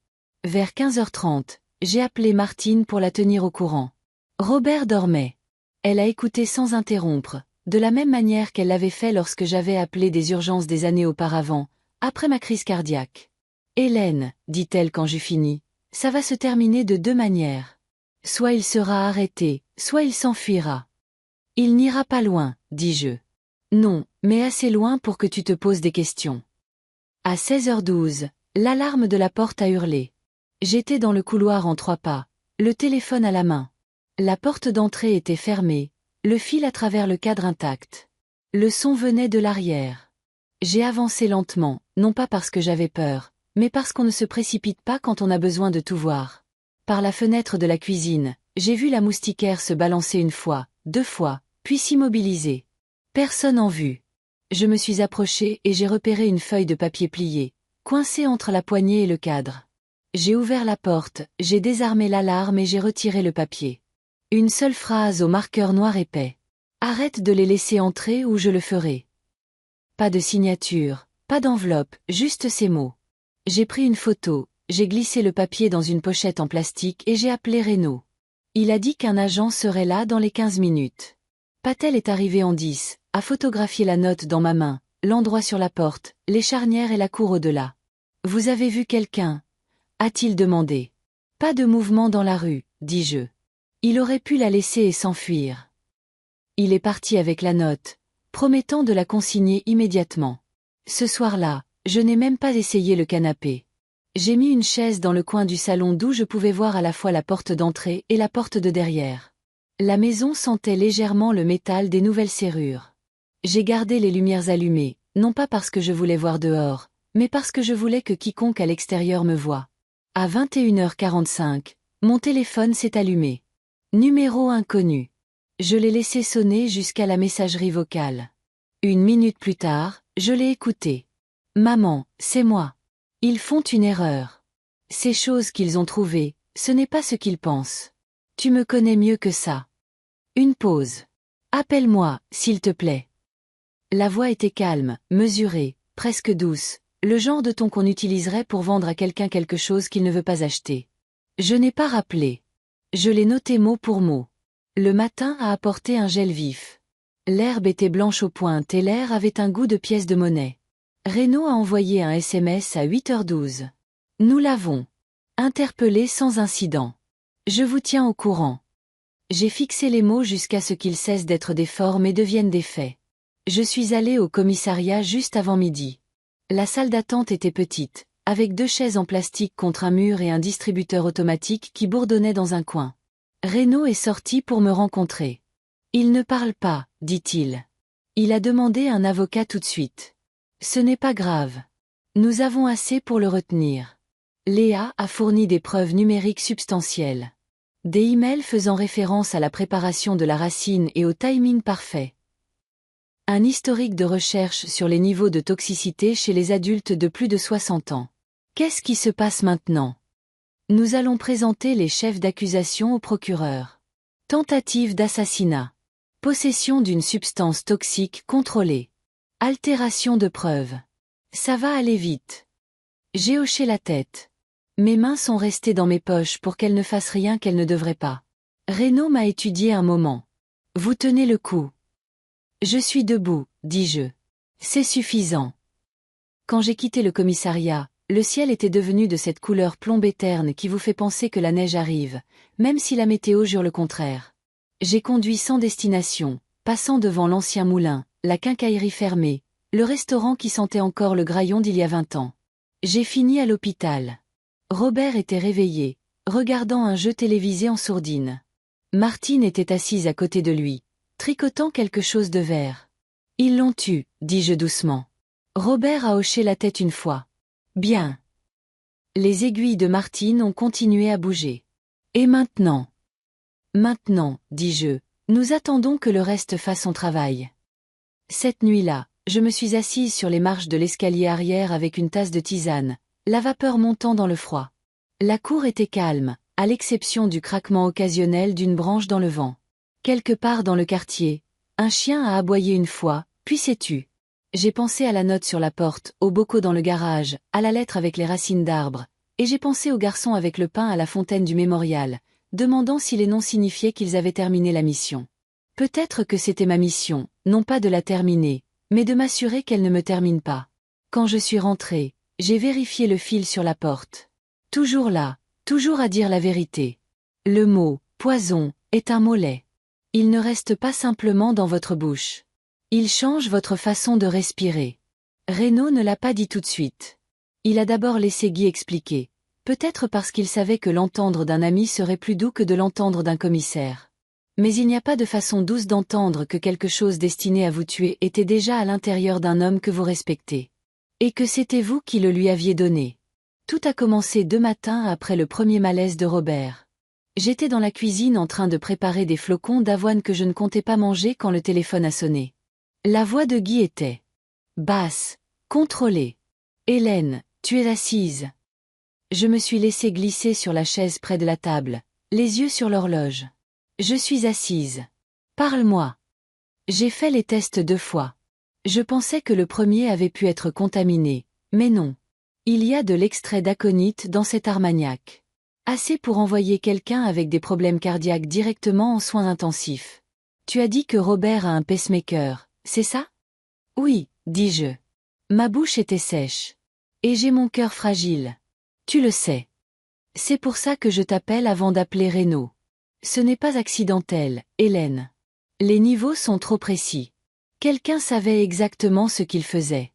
Vers 15h30, j'ai appelé Martine pour la tenir au courant. Robert dormait. Elle a écouté sans interrompre, de la même manière qu'elle l'avait fait lorsque j'avais appelé des urgences des années auparavant, après ma crise cardiaque. Hélène, dit-elle quand j'eus fini, ça va se terminer de 2 manières. Soit il sera arrêté, soit il s'enfuira. Il n'ira pas loin, dis-je. Non, mais assez loin pour que tu te poses des questions. À 16h12, l'alarme de la porte a hurlé. J'étais dans le couloir en 3 pas, le téléphone à la main. La porte d'entrée était fermée, le fil à travers le cadre intact. Le son venait de l'arrière. J'ai avancé lentement, non pas parce que j'avais peur, mais parce qu'on ne se précipite pas quand on a besoin de tout voir. Par la fenêtre de la cuisine, j'ai vu la moustiquaire se balancer 1 fois, 2 fois, puis s'immobiliser. Personne en vue. Je me suis approché et j'ai repéré une feuille de papier pliée, coincée entre la poignée et le cadre. J'ai ouvert la porte, j'ai désarmé l'alarme et j'ai retiré le papier. Une seule phrase au marqueur noir épais. Arrête de les laisser entrer ou je le ferai. Pas de signature, pas d'enveloppe, juste ces mots. J'ai pris une photo, j'ai glissé le papier dans une pochette en plastique et j'ai appelé Renaud. Il a dit qu'un agent serait là dans les 15 minutes. Patel est arrivé en 10, a photographié la note dans ma main, l'endroit sur la porte, les charnières et la cour au-delà. Vous avez vu quelqu'un? A-t-il demandé. Pas de mouvement dans la rue, dis-je. Il aurait pu la laisser et s'enfuir. Il est parti avec la note, promettant de la consigner immédiatement. Ce soir-là, je n'ai même pas essayé le canapé. J'ai mis une chaise dans le coin du salon d'où je pouvais voir à la fois la porte d'entrée et la porte de derrière. La maison sentait légèrement le métal des nouvelles serrures. J'ai gardé les lumières allumées, non pas parce que je voulais voir dehors, mais parce que je voulais que quiconque à l'extérieur me voie. À 21h45, mon téléphone s'est allumé. Numéro inconnu. Je l'ai laissé sonner jusqu'à la messagerie vocale. 1 minute plus tard, je l'ai écouté. Maman, c'est moi. Ils font une erreur. Ces choses qu'ils ont trouvées, ce n'est pas ce qu'ils pensent. Tu me connais mieux que ça. Une pause. Appelle-moi, s'il te plaît. La voix était calme, mesurée, presque douce, le genre de ton qu'on utiliserait pour vendre à quelqu'un quelque chose qu'il ne veut pas acheter. Je n'ai pas rappelé. Je l'ai noté mot pour mot. Le matin a apporté un gel vif. L'herbe était blanche aux pointes et l'air avait un goût de pièce de monnaie. Renaud a envoyé un SMS à 8h12. Nous l'avons interpellé sans incident. Je vous tiens au courant. J'ai fixé les mots jusqu'à ce qu'ils cessent d'être des formes et deviennent des faits. Je suis allé au commissariat juste avant midi. La salle d'attente était petite, avec 2 chaises en plastique contre un mur et un distributeur automatique qui bourdonnait dans un coin. Renaud est sorti pour me rencontrer. Il ne parle pas, dit-il. Il a demandé un avocat tout de suite. Ce n'est pas grave. Nous avons assez pour le retenir. Léa a fourni des preuves numériques substantielles. Des emails faisant référence à la préparation de la racine et au timing parfait. Un historique de recherche sur les niveaux de toxicité chez les adultes de plus de 60 ans. Qu'est-ce qui se passe maintenant? Nous allons présenter les chefs d'accusation au procureur. Tentative d'assassinat. Possession d'une substance toxique contrôlée. Altération de preuves. Ça va aller vite. J'ai hoché la tête. Mes mains sont restées dans mes poches pour qu'elles ne fassent rien qu'elles ne devraient pas. Renaud m'a étudié un moment. Vous tenez le coup. Je suis debout, dis-je. C'est suffisant. Quand j'ai quitté le commissariat, le ciel était devenu de cette couleur plombée terne qui vous fait penser que la neige arrive, même si la météo jure le contraire. J'ai conduit sans destination, passant devant l'ancien moulin, la quincaillerie fermée, le restaurant qui sentait encore le graillon d'il y a 20 ans. J'ai fini à l'hôpital. Robert était réveillé, regardant un jeu télévisé en sourdine. Martine était assise à côté de lui, tricotant quelque chose de vert. Ils l'ont tué, dis-je doucement. Robert a hoché la tête une fois. Bien. Les aiguilles de Martine ont continué à bouger. Et maintenant? Maintenant, dis-je, nous attendons que le reste fasse son travail. Cette nuit-là, je me suis assise sur les marches de l'escalier arrière avec une tasse de tisane, la vapeur montant dans le froid. La cour était calme, à l'exception du craquement occasionnel d'une branche dans le vent. Quelque part dans le quartier, un chien a aboyé une fois, puis s'est tu. J'ai pensé à la note sur la porte, aux bocaux dans le garage, à la lettre avec les racines d'arbres, et j'ai pensé au garçon avec le pain à la fontaine du mémorial, demandant si les noms signifiaient qu'ils avaient terminé la mission. Peut-être que c'était ma mission, non pas de la terminer, mais de m'assurer qu'elle ne me termine pas. Quand je suis rentrée, j'ai vérifié le fil sur la porte. Toujours là, toujours à dire la vérité. Le mot « poison » est un mollet. Il ne reste pas simplement dans votre bouche. Il change votre façon de respirer. Renaud ne l'a pas dit tout de suite. Il a d'abord laissé Guy expliquer, peut-être parce qu'il savait que l'entendre d'un ami serait plus doux que de l'entendre d'un commissaire. Mais il n'y a pas de façon douce d'entendre que quelque chose destiné à vous tuer était déjà à l'intérieur d'un homme que vous respectez. Et que c'était vous qui le lui aviez donné. Tout a commencé 2 matins après le premier malaise de Robert. J'étais dans la cuisine en train de préparer des flocons d'avoine que je ne comptais pas manger quand le téléphone a sonné. La voix de Guy était basse, contrôlée. « Hélène, tu es assise. » Je me suis laissé glisser sur la chaise près de la table, les yeux sur l'horloge. Je suis assise. Parle-moi. J'ai fait les tests 2 fois. Je pensais que le premier avait pu être contaminé, mais non. Il y a de l'extrait d'aconite dans cet armagnac. Assez pour envoyer quelqu'un avec des problèmes cardiaques directement en soins intensifs. Tu as dit que Robert a un pacemaker, c'est ça? Oui, dis-je. Ma bouche était sèche. Et j'ai mon cœur fragile. Tu le sais. C'est pour ça que je t'appelle avant d'appeler Renaud. Ce n'est pas accidentel, Hélène. Les niveaux sont trop précis. Quelqu'un savait exactement ce qu'il faisait.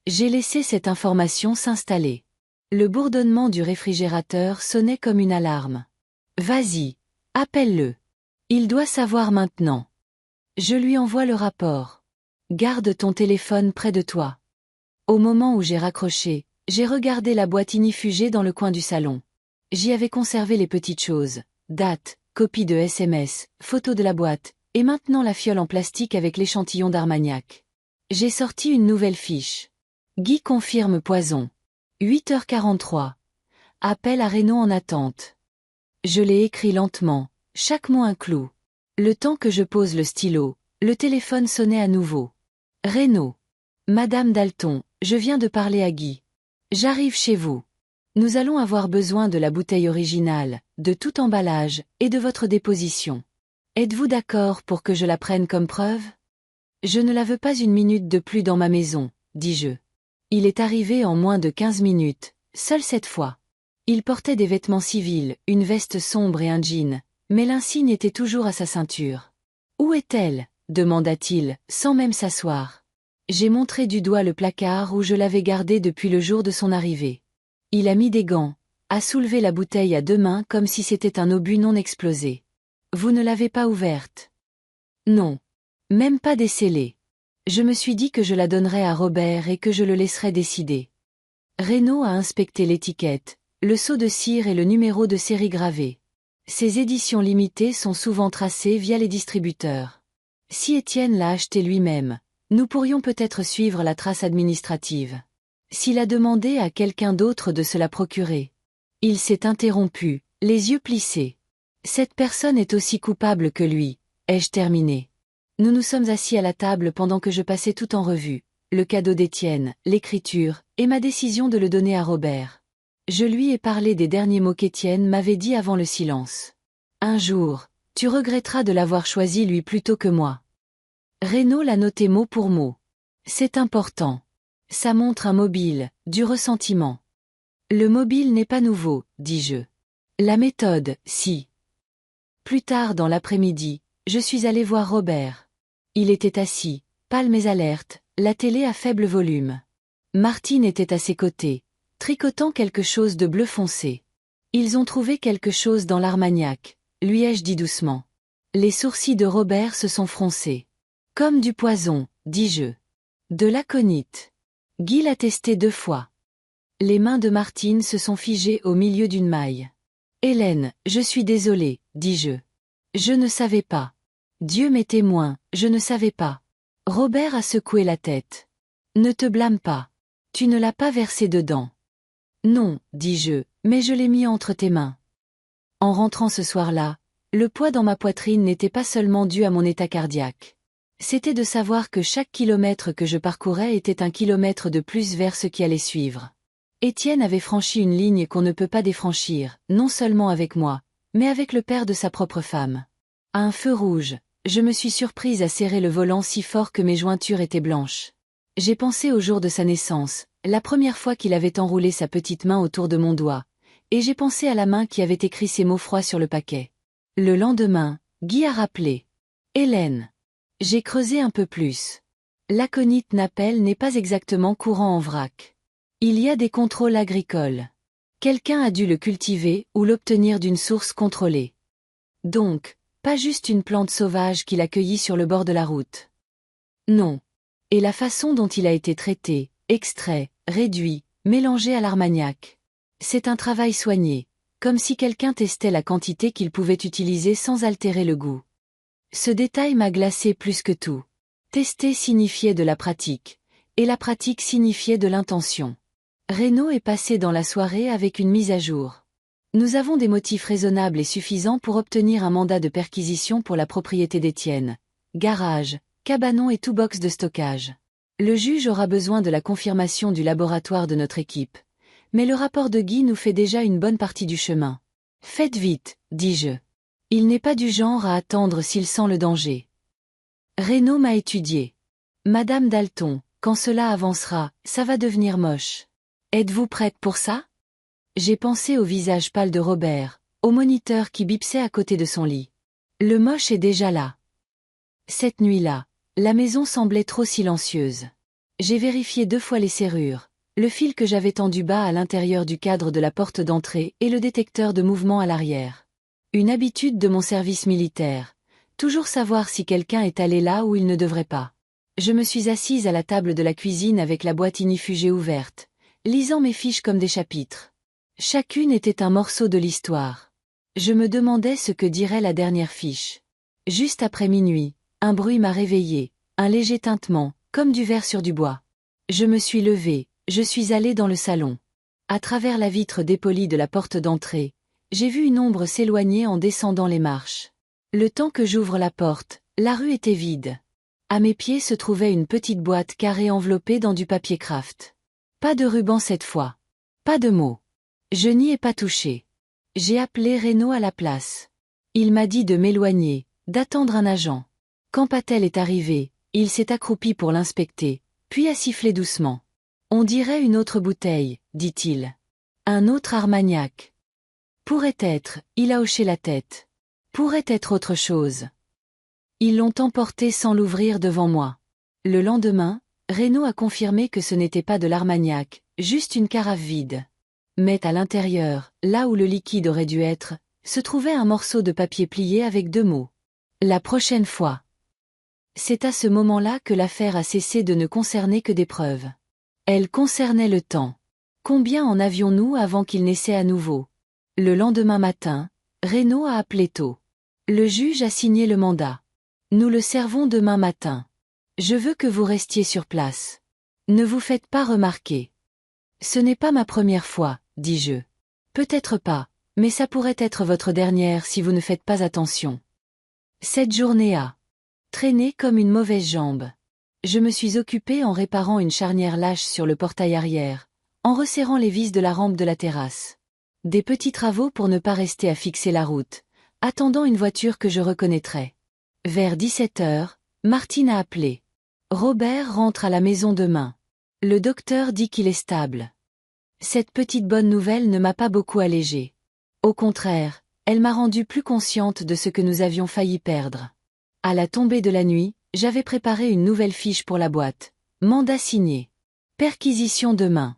J'ai laissé cette information s'installer. Le bourdonnement du réfrigérateur sonnait comme une alarme. Vas-y, appelle-le. Il doit savoir maintenant. Je lui envoie le rapport. Garde ton téléphone près de toi. Au moment où j'ai raccroché, j'ai regardé la boîte ignifugée dans le coin du salon. J'y avais conservé les petites choses, date, copie de SMS, photo de la boîte, et maintenant la fiole en plastique avec l'échantillon d'armagnac. J'ai sorti une nouvelle fiche. Guy confirme poison. 8h43. Appel à Renaud en attente. Je l'ai écrit lentement, chaque mot un clou. Le temps que je pose le stylo, le téléphone sonnait à nouveau. Renaud. Madame Dalton, je viens de parler à Guy. J'arrive chez vous. Nous allons avoir besoin de la bouteille originale, de tout emballage, et de votre déposition. Êtes-vous d'accord pour que je la prenne comme preuve? Je ne la veux pas une minute de plus dans ma maison, dis-je. Il est arrivé en moins de 15 minutes, seul cette fois. Il portait des vêtements civils, une veste sombre et un jean, mais l'insigne était toujours à sa ceinture. Où est-elle? Demanda-t-il, sans même s'asseoir. J'ai montré du doigt le placard où je l'avais gardé depuis le jour de son arrivée. Il a mis des gants, a soulevé la bouteille à 2 mains comme si c'était un obus non explosé. Vous ne l'avez pas ouverte? Non. Même pas décellée. Je me suis dit que je la donnerais à Robert et que je le laisserais décider. Renaud a inspecté l'étiquette, le seau de cire et le numéro de série gravé. Ces éditions limitées sont souvent tracées via les distributeurs. Si Étienne l'a acheté lui-même, nous pourrions peut-être suivre la trace administrative. S'il a demandé à quelqu'un d'autre de se la procurer. Il s'est interrompu, les yeux plissés. Cette personne est aussi coupable que lui, ai-je terminé. Nous nous sommes assis à la table pendant que je passais tout en revue, le cadeau d'Étienne, l'écriture, et ma décision de le donner à Robert. Je lui ai parlé des derniers mots qu'Étienne m'avait dit avant le silence. Un jour, tu regretteras de l'avoir choisi lui plutôt que moi. Renaud l'a noté mot pour mot. C'est important. Ça montre un mobile, du ressentiment. Le mobile n'est pas nouveau, dis-je. La méthode, si. Plus tard dans l'après-midi, je suis allé voir Robert. Il était assis, pâle mais alerte, la télé à faible volume. Martine était à ses côtés, tricotant quelque chose de bleu foncé. Ils ont trouvé quelque chose dans l'Armagnac, lui ai-je dit doucement. Les sourcils de Robert se sont froncés. Comme du poison, dis-je. De l'aconite. Guy l'a testé 2 fois. Les mains de Martine se sont figées au milieu d'une maille. Hélène, je suis désolée, dis-je. Je ne savais pas. Dieu m'est témoin, je ne savais pas. Robert a secoué la tête. Ne te blâme pas. Tu ne l'as pas versé dedans. Non, dis-je, mais je l'ai mis entre tes mains. En rentrant ce soir-là, le poids dans ma poitrine n'était pas seulement dû à mon état cardiaque. C'était de savoir que chaque kilomètre que je parcourais était un kilomètre de plus vers ce qui allait suivre. Étienne avait franchi une ligne qu'on ne peut pas défranchir, non seulement avec moi, mais avec le père de sa propre femme. À un feu rouge, je me suis surprise à serrer le volant si fort que mes jointures étaient blanches. J'ai pensé au jour de sa naissance, la première fois qu'il avait enroulé sa petite main autour de mon doigt, et j'ai pensé à la main qui avait écrit ces mots froids sur le paquet. Le lendemain, Guy a rappelé. Hélène. J'ai creusé un peu plus. L'aconite Napel n'est pas exactement courant en vrac. Il y a des contrôles agricoles. Quelqu'un a dû le cultiver ou l'obtenir d'une source contrôlée. Donc, pas juste une plante sauvage qu'il a cueillie sur le bord de la route. Non. Et la façon dont il a été traité, extrait, réduit, mélangé à l'armagnac. C'est un travail soigné, comme si quelqu'un testait la quantité qu'il pouvait utiliser sans altérer le goût. Ce détail m'a glacé plus que tout. Tester signifiait de la pratique, et la pratique signifiait de l'intention. Renaud est passé dans la soirée avec une mise à jour. Nous avons des motifs raisonnables et suffisants pour obtenir un mandat de perquisition pour la propriété d'Étienne. Garage, cabanon et tout box de stockage. Le juge aura besoin de la confirmation du laboratoire de notre équipe. Mais le rapport de Guy nous fait déjà une bonne partie du chemin. Faites vite, dis-je. Il n'est pas du genre à attendre s'il sent le danger. Renaud m'a étudié. Madame Dalton, quand cela avancera, ça va devenir moche. Êtes-vous prête pour ça? J'ai pensé au visage pâle de Robert, au moniteur qui bipsait à côté de son lit. Le moche est déjà là. Cette nuit-là, la maison semblait trop silencieuse. J'ai vérifié 2 fois les serrures, le fil que j'avais tendu bas à l'intérieur du cadre de la porte d'entrée et le détecteur de mouvement à l'arrière. Une habitude de mon service militaire. Toujours savoir si quelqu'un est allé là où il ne devrait pas. Je me suis assise à la table de la cuisine avec la boîte inifugée ouverte, lisant mes fiches comme des chapitres. Chacune était un morceau de l'histoire. Je me demandais ce que dirait la dernière fiche. Juste après minuit, un bruit m'a réveillé, un léger tintement, comme du verre sur du bois. Je me suis levée, je suis allée dans le salon. À travers la vitre dépolie de la porte d'entrée, j'ai vu une ombre s'éloigner en descendant les marches. Le temps que j'ouvre la porte, la rue était vide. À mes pieds se trouvait une petite boîte carrée enveloppée dans du papier craft. Pas de ruban cette fois. Pas de mots. Je n'y ai pas touché. J'ai appelé Renaud à la place. Il m'a dit de m'éloigner, d'attendre un agent. Quand Patel est arrivé, il s'est accroupi pour l'inspecter, puis a sifflé doucement. On dirait une autre bouteille, dit-il. Un autre armagnac. Pourrait être, il a hoché la tête. Pourrait être autre chose. Ils l'ont emporté sans l'ouvrir devant moi. Le lendemain, Renaud a confirmé que ce n'était pas de l'armagnac, juste une carafe vide. Mais à l'intérieur, là où le liquide aurait dû être, se trouvait un morceau de papier plié avec 2 mots. La prochaine fois. C'est à ce moment-là que l'affaire a cessé de ne concerner que des preuves. Elle concernait le temps. Combien en avions-nous avant qu'il n'essaie à nouveau? Le lendemain matin, Renaud a appelé tôt. Le juge a signé le mandat. Nous le servons demain matin. Je veux que vous restiez sur place. Ne vous faites pas remarquer. Ce n'est pas ma première fois, dis-je. Peut-être pas, mais ça pourrait être votre dernière si vous ne faites pas attention. Cette journée a traîné comme une mauvaise jambe. Je me suis occupé en réparant une charnière lâche sur le portail arrière, en resserrant les vis de la rampe de la terrasse. Des petits travaux pour ne pas rester à fixer la route, attendant une voiture que je reconnaîtrais. Vers 17 heures, Martine a appelé. Robert rentre à la maison demain. Le docteur dit qu'il est stable. Cette petite bonne nouvelle ne m'a pas beaucoup allégée. Au contraire, elle m'a rendue plus consciente de ce que nous avions failli perdre. À la tombée de la nuit, j'avais préparé une nouvelle fiche pour la boîte. Mandat signé. Perquisition demain.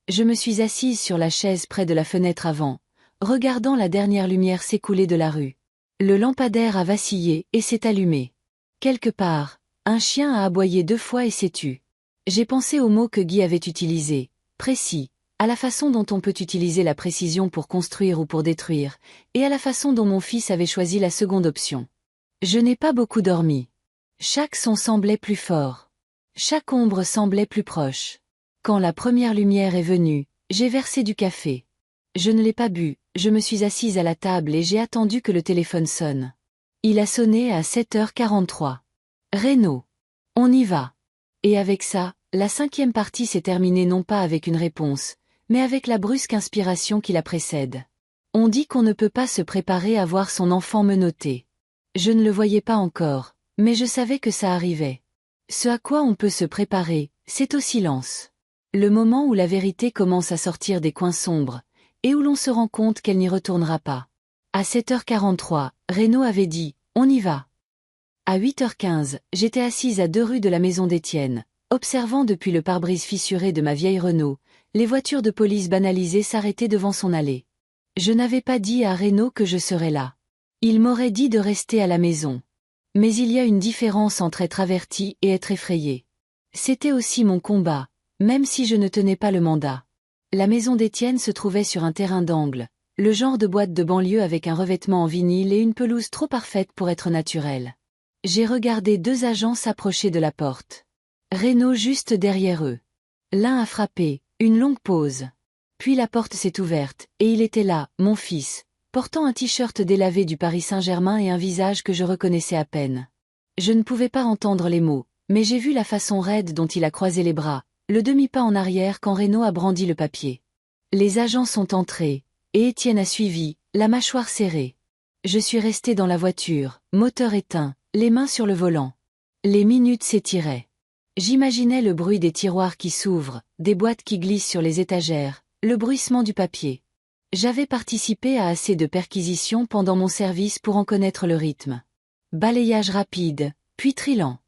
Je me suis assise sur la chaise près de la fenêtre avant, regardant la dernière lumière s'écouler de la rue. Le lampadaire a vacillé et s'est allumé. Quelque part, un chien a aboyé 2 fois et s'est tu. J'ai pensé au mot que Guy avait utilisé, précis, à la façon dont on peut utiliser la précision pour construire ou pour détruire, et à la façon dont mon fils avait choisi la seconde option. Je n'ai pas beaucoup dormi. Chaque son semblait plus fort. Chaque ombre semblait plus proche. Quand la première lumière est venue, j'ai versé du café. Je ne l'ai pas bu, je me suis assise à la table et j'ai attendu que le téléphone sonne. Il a sonné à 7h43. Renaud. On y va. Et avec ça, la 5e partie s'est terminée non pas avec une réponse, mais avec la brusque inspiration qui la précède. On dit qu'on ne peut pas se préparer à voir son enfant menotté. Je ne le voyais pas encore, mais je savais que ça arrivait. Ce à quoi on peut se préparer, c'est au silence. Le moment où la vérité commence à sortir des coins sombres, et où l'on se rend compte qu'elle n'y retournera pas. À 7h43, Renaud avait dit « On y va ». À 8h15, j'étais assise à 2 rues de la maison d'Étienne, observant depuis le pare-brise fissuré de ma vieille Renault, les voitures de police banalisées s'arrêter devant son allée. Je n'avais pas dit à Renaud que je serais là. Il m'aurait dit de rester à la maison. Mais il y a une différence entre être averti et être effrayé. C'était aussi mon combat, même si je ne tenais pas le mandat. La maison d'Étienne se trouvait sur un terrain d'angle, le genre de boîte de banlieue avec un revêtement en vinyle et une pelouse trop parfaite pour être naturelle. J'ai regardé 2 agents s'approcher de la porte. Renaud juste derrière eux. L'un a frappé, une longue pause. Puis la porte s'est ouverte, et il était là, mon fils, portant un t-shirt délavé du Paris Saint-Germain et un visage que je reconnaissais à peine. Je ne pouvais pas entendre les mots, mais j'ai vu la façon raide dont il a croisé les bras, le demi-pas en arrière quand Renaud a brandi le papier. Les agents sont entrés, et Étienne a suivi, la mâchoire serrée. Je suis resté dans la voiture, moteur éteint, les mains sur le volant. Les minutes s'étiraient. J'imaginais le bruit des tiroirs qui s'ouvrent, des boîtes qui glissent sur les étagères, le bruissement du papier. J'avais participé à assez de perquisitions pendant mon service pour en connaître le rythme. Balayage rapide, puis trilant.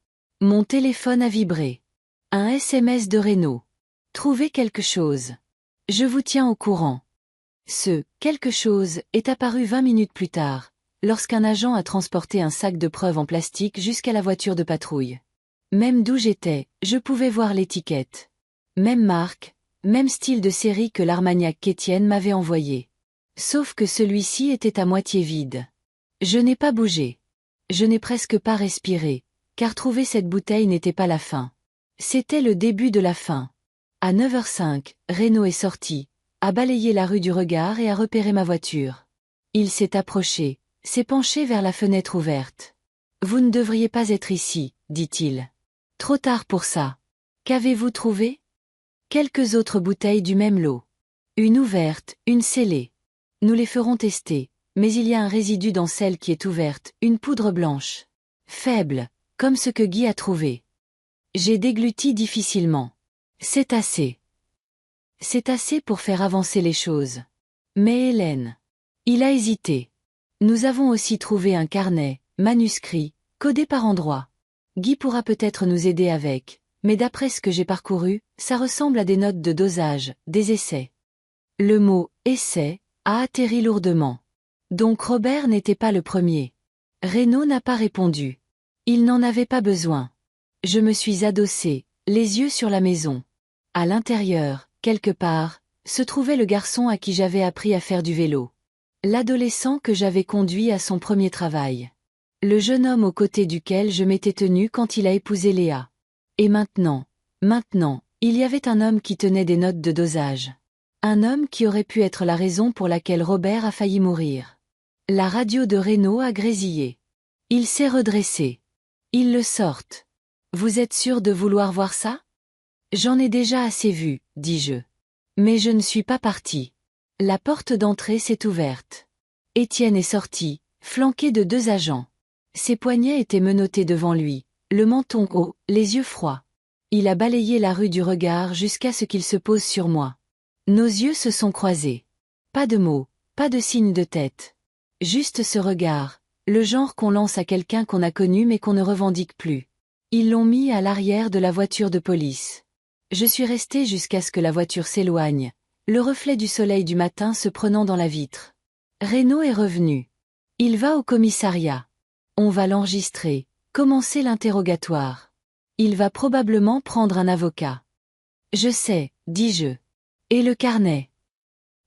Mon téléphone a vibré. Un SMS de Renaud. Trouvez quelque chose. Je vous tiens au courant. Ce « quelque chose » est apparu 20 minutes plus tard, lorsqu'un agent a transporté un sac de preuves en plastique jusqu'à la voiture de patrouille. Même d'où j'étais, je pouvais voir l'étiquette. Même marque, même style de série que l'armagnac qu'Étienne m'avait envoyé. Sauf que celui-ci était à moitié vide. Je n'ai pas bougé. Je n'ai presque pas respiré, car trouver cette bouteille n'était pas la fin. C'était le début de la fin. À 9h05, Renaud est sorti, a balayé la rue du regard et a repéré ma voiture. Il s'est approché, s'est penché vers la fenêtre ouverte. « Vous ne devriez pas être ici, dit-il. Trop tard pour ça. Qu'avez-vous trouvé ? Quelques autres bouteilles du même lot. Une ouverte, une scellée. Nous les ferons tester, mais il y a un résidu dans celle qui est ouverte, une poudre blanche. Faible, comme ce que Guy a trouvé. J'ai dégluti difficilement. C'est assez. C'est assez pour faire avancer les choses. Mais Hélène. Il a hésité. Nous avons aussi trouvé un carnet, manuscrit, codé par endroits. Guy pourra peut-être nous aider avec, Mais d'après ce que j'ai parcouru, ça ressemble à des notes de dosage, des essais. Le mot « essai » a atterri lourdement. Donc Robert n'était pas le premier. Renaud n'a pas répondu. Il n'en avait pas besoin. Je me suis adossée, les yeux sur la maison. À l'intérieur, quelque part, se trouvait le garçon à qui j'avais appris à faire du vélo. L'adolescent que j'avais conduit à son premier travail. Le jeune homme aux côtés duquel je m'étais tenue quand il a épousé Léa. Et maintenant, il y avait un homme qui tenait des notes de dosage. Un homme qui aurait pu être la raison pour laquelle Robert a failli mourir. La radio de Renaud a grésillé. Il s'est redressé. Ils le sortent. Vous êtes sûr de vouloir voir ça? J'en ai déjà assez vu, dis-je. Mais je ne suis pas parti. La porte d'entrée s'est ouverte. Étienne est sorti, flanqué de 2 agents. Ses poignets étaient menottés devant lui, le menton haut, les yeux froids. Il a balayé la rue du regard jusqu'à ce qu'il se pose sur moi. Nos yeux se sont croisés. Pas de mots, pas de signe de tête. Juste ce regard, le genre qu'on lance à quelqu'un qu'on a connu mais qu'on ne revendique plus. Ils l'ont mis à l'arrière de la voiture de police. Je suis restée jusqu'à ce que la voiture s'éloigne, le reflet du soleil du matin se prenant dans la vitre. Renaud est revenu. Il va au commissariat. On va l'enregistrer, commencer l'interrogatoire. Il va probablement prendre un avocat. Je sais, dis-je. Et le carnet?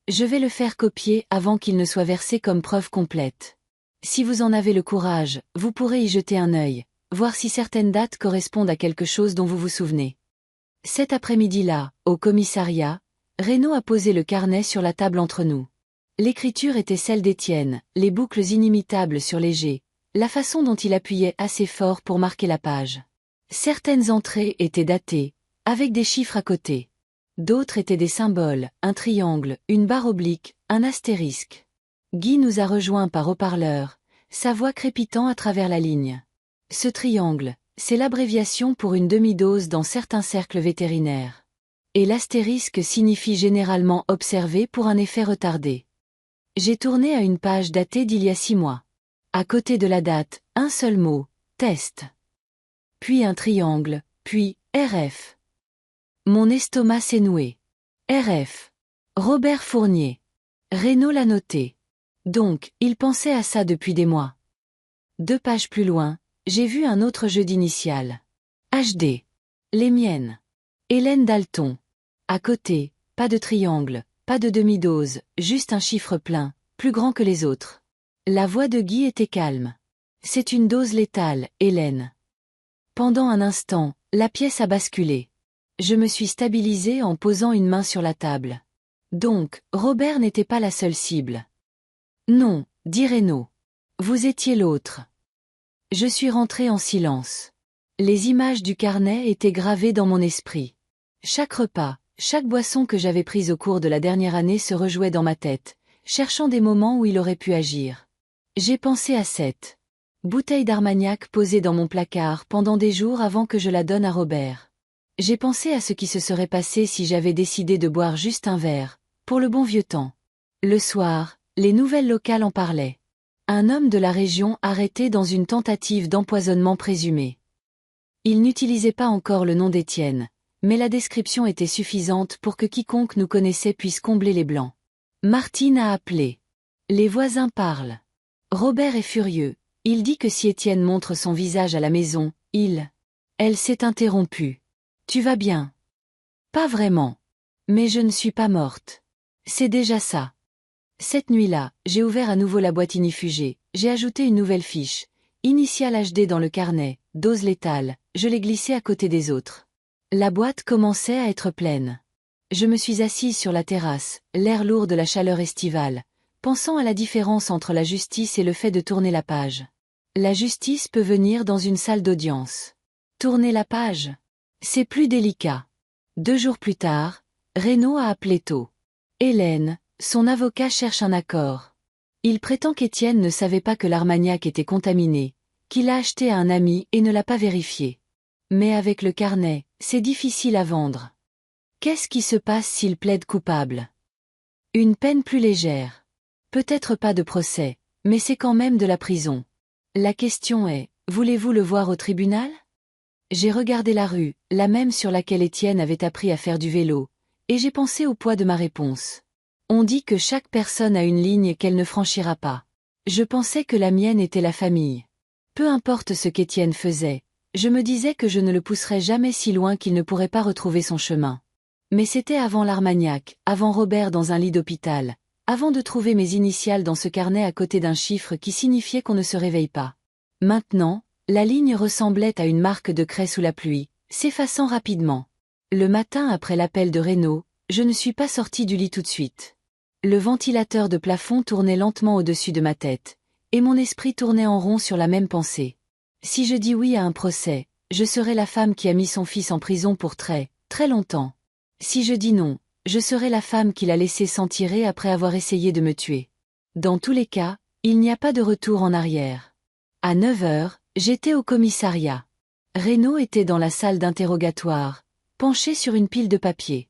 Je vais le faire copier avant qu'il ne soit versé comme preuve complète. Si vous en avez le courage, vous pourrez y jeter un œil, voir si certaines dates correspondent à quelque chose dont vous vous souvenez. Cet après-midi-là, au commissariat, Renaud a posé le carnet sur la table entre nous. L'écriture était celle d'Étienne, les boucles inimitables sur les G, la façon dont il appuyait assez fort pour marquer la page. Certaines entrées étaient datées, avec des chiffres à côté. D'autres étaient des symboles, un triangle, une barre oblique, un astérisque. Guy nous a rejoints par haut-parleur, sa voix crépitant à travers la ligne. Ce triangle, c'est l'abréviation pour une demi-dose dans certains cercles vétérinaires. Et l'astérisque signifie généralement observé pour un effet retardé. J'ai tourné à une page datée d'il y a 6 mois. À côté de la date, un seul mot, test. Puis un triangle, puis RF. Mon estomac s'est noué. RF. Robert Fournier. Renaud l'a noté. Donc, il pensait à ça depuis des mois. 2 pages plus loin, j'ai vu un autre jeu d'initiales. HD. Les miennes. Hélène Dalton. À côté, pas de triangle, pas de demi-dose, juste un chiffre plein, plus grand que les autres. La voix de Guy était calme. C'est une dose létale, Hélène. Pendant un instant, la pièce a basculé. Je me suis stabilisée en posant une main sur la table. Donc, Robert n'était pas la seule cible. Non, dit Renaud. Vous étiez l'autre. Je suis rentrée en silence. Les images du carnet étaient gravées dans mon esprit. Chaque repas, chaque boisson que j'avais prise au cours de la dernière année se rejouait dans ma tête, cherchant des moments où il aurait pu agir. J'ai pensé à cette bouteille d'Armagnac posée dans mon placard pendant des jours avant que je la donne à Robert. J'ai pensé à ce qui se serait passé si j'avais décidé de boire juste un verre, pour le bon vieux temps. Le soir, les nouvelles locales en parlaient. Un homme de la région arrêté dans une tentative d'empoisonnement présumé. Il n'utilisait pas encore le nom d'Étienne, mais la description était suffisante pour que quiconque nous connaissait puisse combler les blancs. Martine a appelé. Les voisins parlent. Robert est furieux, il dit que si Étienne montre son visage à la maison, Elle s'est interrompue. Tu vas bien? Pas vraiment. Mais je ne suis pas morte. C'est déjà ça. Cette nuit-là, j'ai ouvert à nouveau la boîte inifugée, j'ai ajouté une nouvelle fiche, initiale HD dans le carnet, dose létale, je l'ai glissée à côté des autres. La boîte commençait à être pleine. Je me suis assise sur la terrasse, l'air lourd de la chaleur estivale, pensant à la différence entre la justice et le fait de tourner la page. La justice peut venir dans une salle d'audience. Tourner la page, c'est plus délicat. 2 jours plus tard, Renaud a appelé tôt. Hélène, son avocat cherche un accord. Il prétend qu'Étienne ne savait pas que l'Armagnac était contaminé, qu'il l'a acheté à un ami et ne l'a pas vérifié. Mais avec le carnet, c'est difficile à vendre. Qu'est-ce qui se passe s'il plaide coupable? Une peine plus légère. Peut-être pas de procès, mais c'est quand même de la prison. La question est, voulez-vous le voir au tribunal? J'ai regardé la rue, la même sur laquelle Étienne avait appris à faire du vélo, et j'ai pensé au poids de ma réponse. On dit que chaque personne a une ligne qu'elle ne franchira pas. Je pensais que la mienne était la famille. Peu importe ce qu'Étienne faisait, je me disais que je ne le pousserais jamais si loin qu'il ne pourrait pas retrouver son chemin. Mais c'était avant l'Armagnac, avant Robert dans un lit d'hôpital, avant de trouver mes initiales dans ce carnet à côté d'un chiffre qui signifiait qu'on ne se réveille pas. Maintenant, la ligne ressemblait à une marque de craie sous la pluie, s'effaçant rapidement. Le matin après l'appel de Renaud, je ne suis pas sortie du lit tout de suite. Le ventilateur de plafond tournait lentement au-dessus de ma tête, et mon esprit tournait en rond sur la même pensée. Si je dis oui à un procès, je serai la femme qui a mis son fils en prison pour très, très longtemps. Si je dis non, je serai la femme qui l'a laissé s'en tirer après avoir essayé de me tuer. Dans tous les cas, il n'y a pas de retour en arrière. À 9 heures, j'étais au commissariat. Renaud était dans la salle d'interrogatoire, penché sur une pile de papier.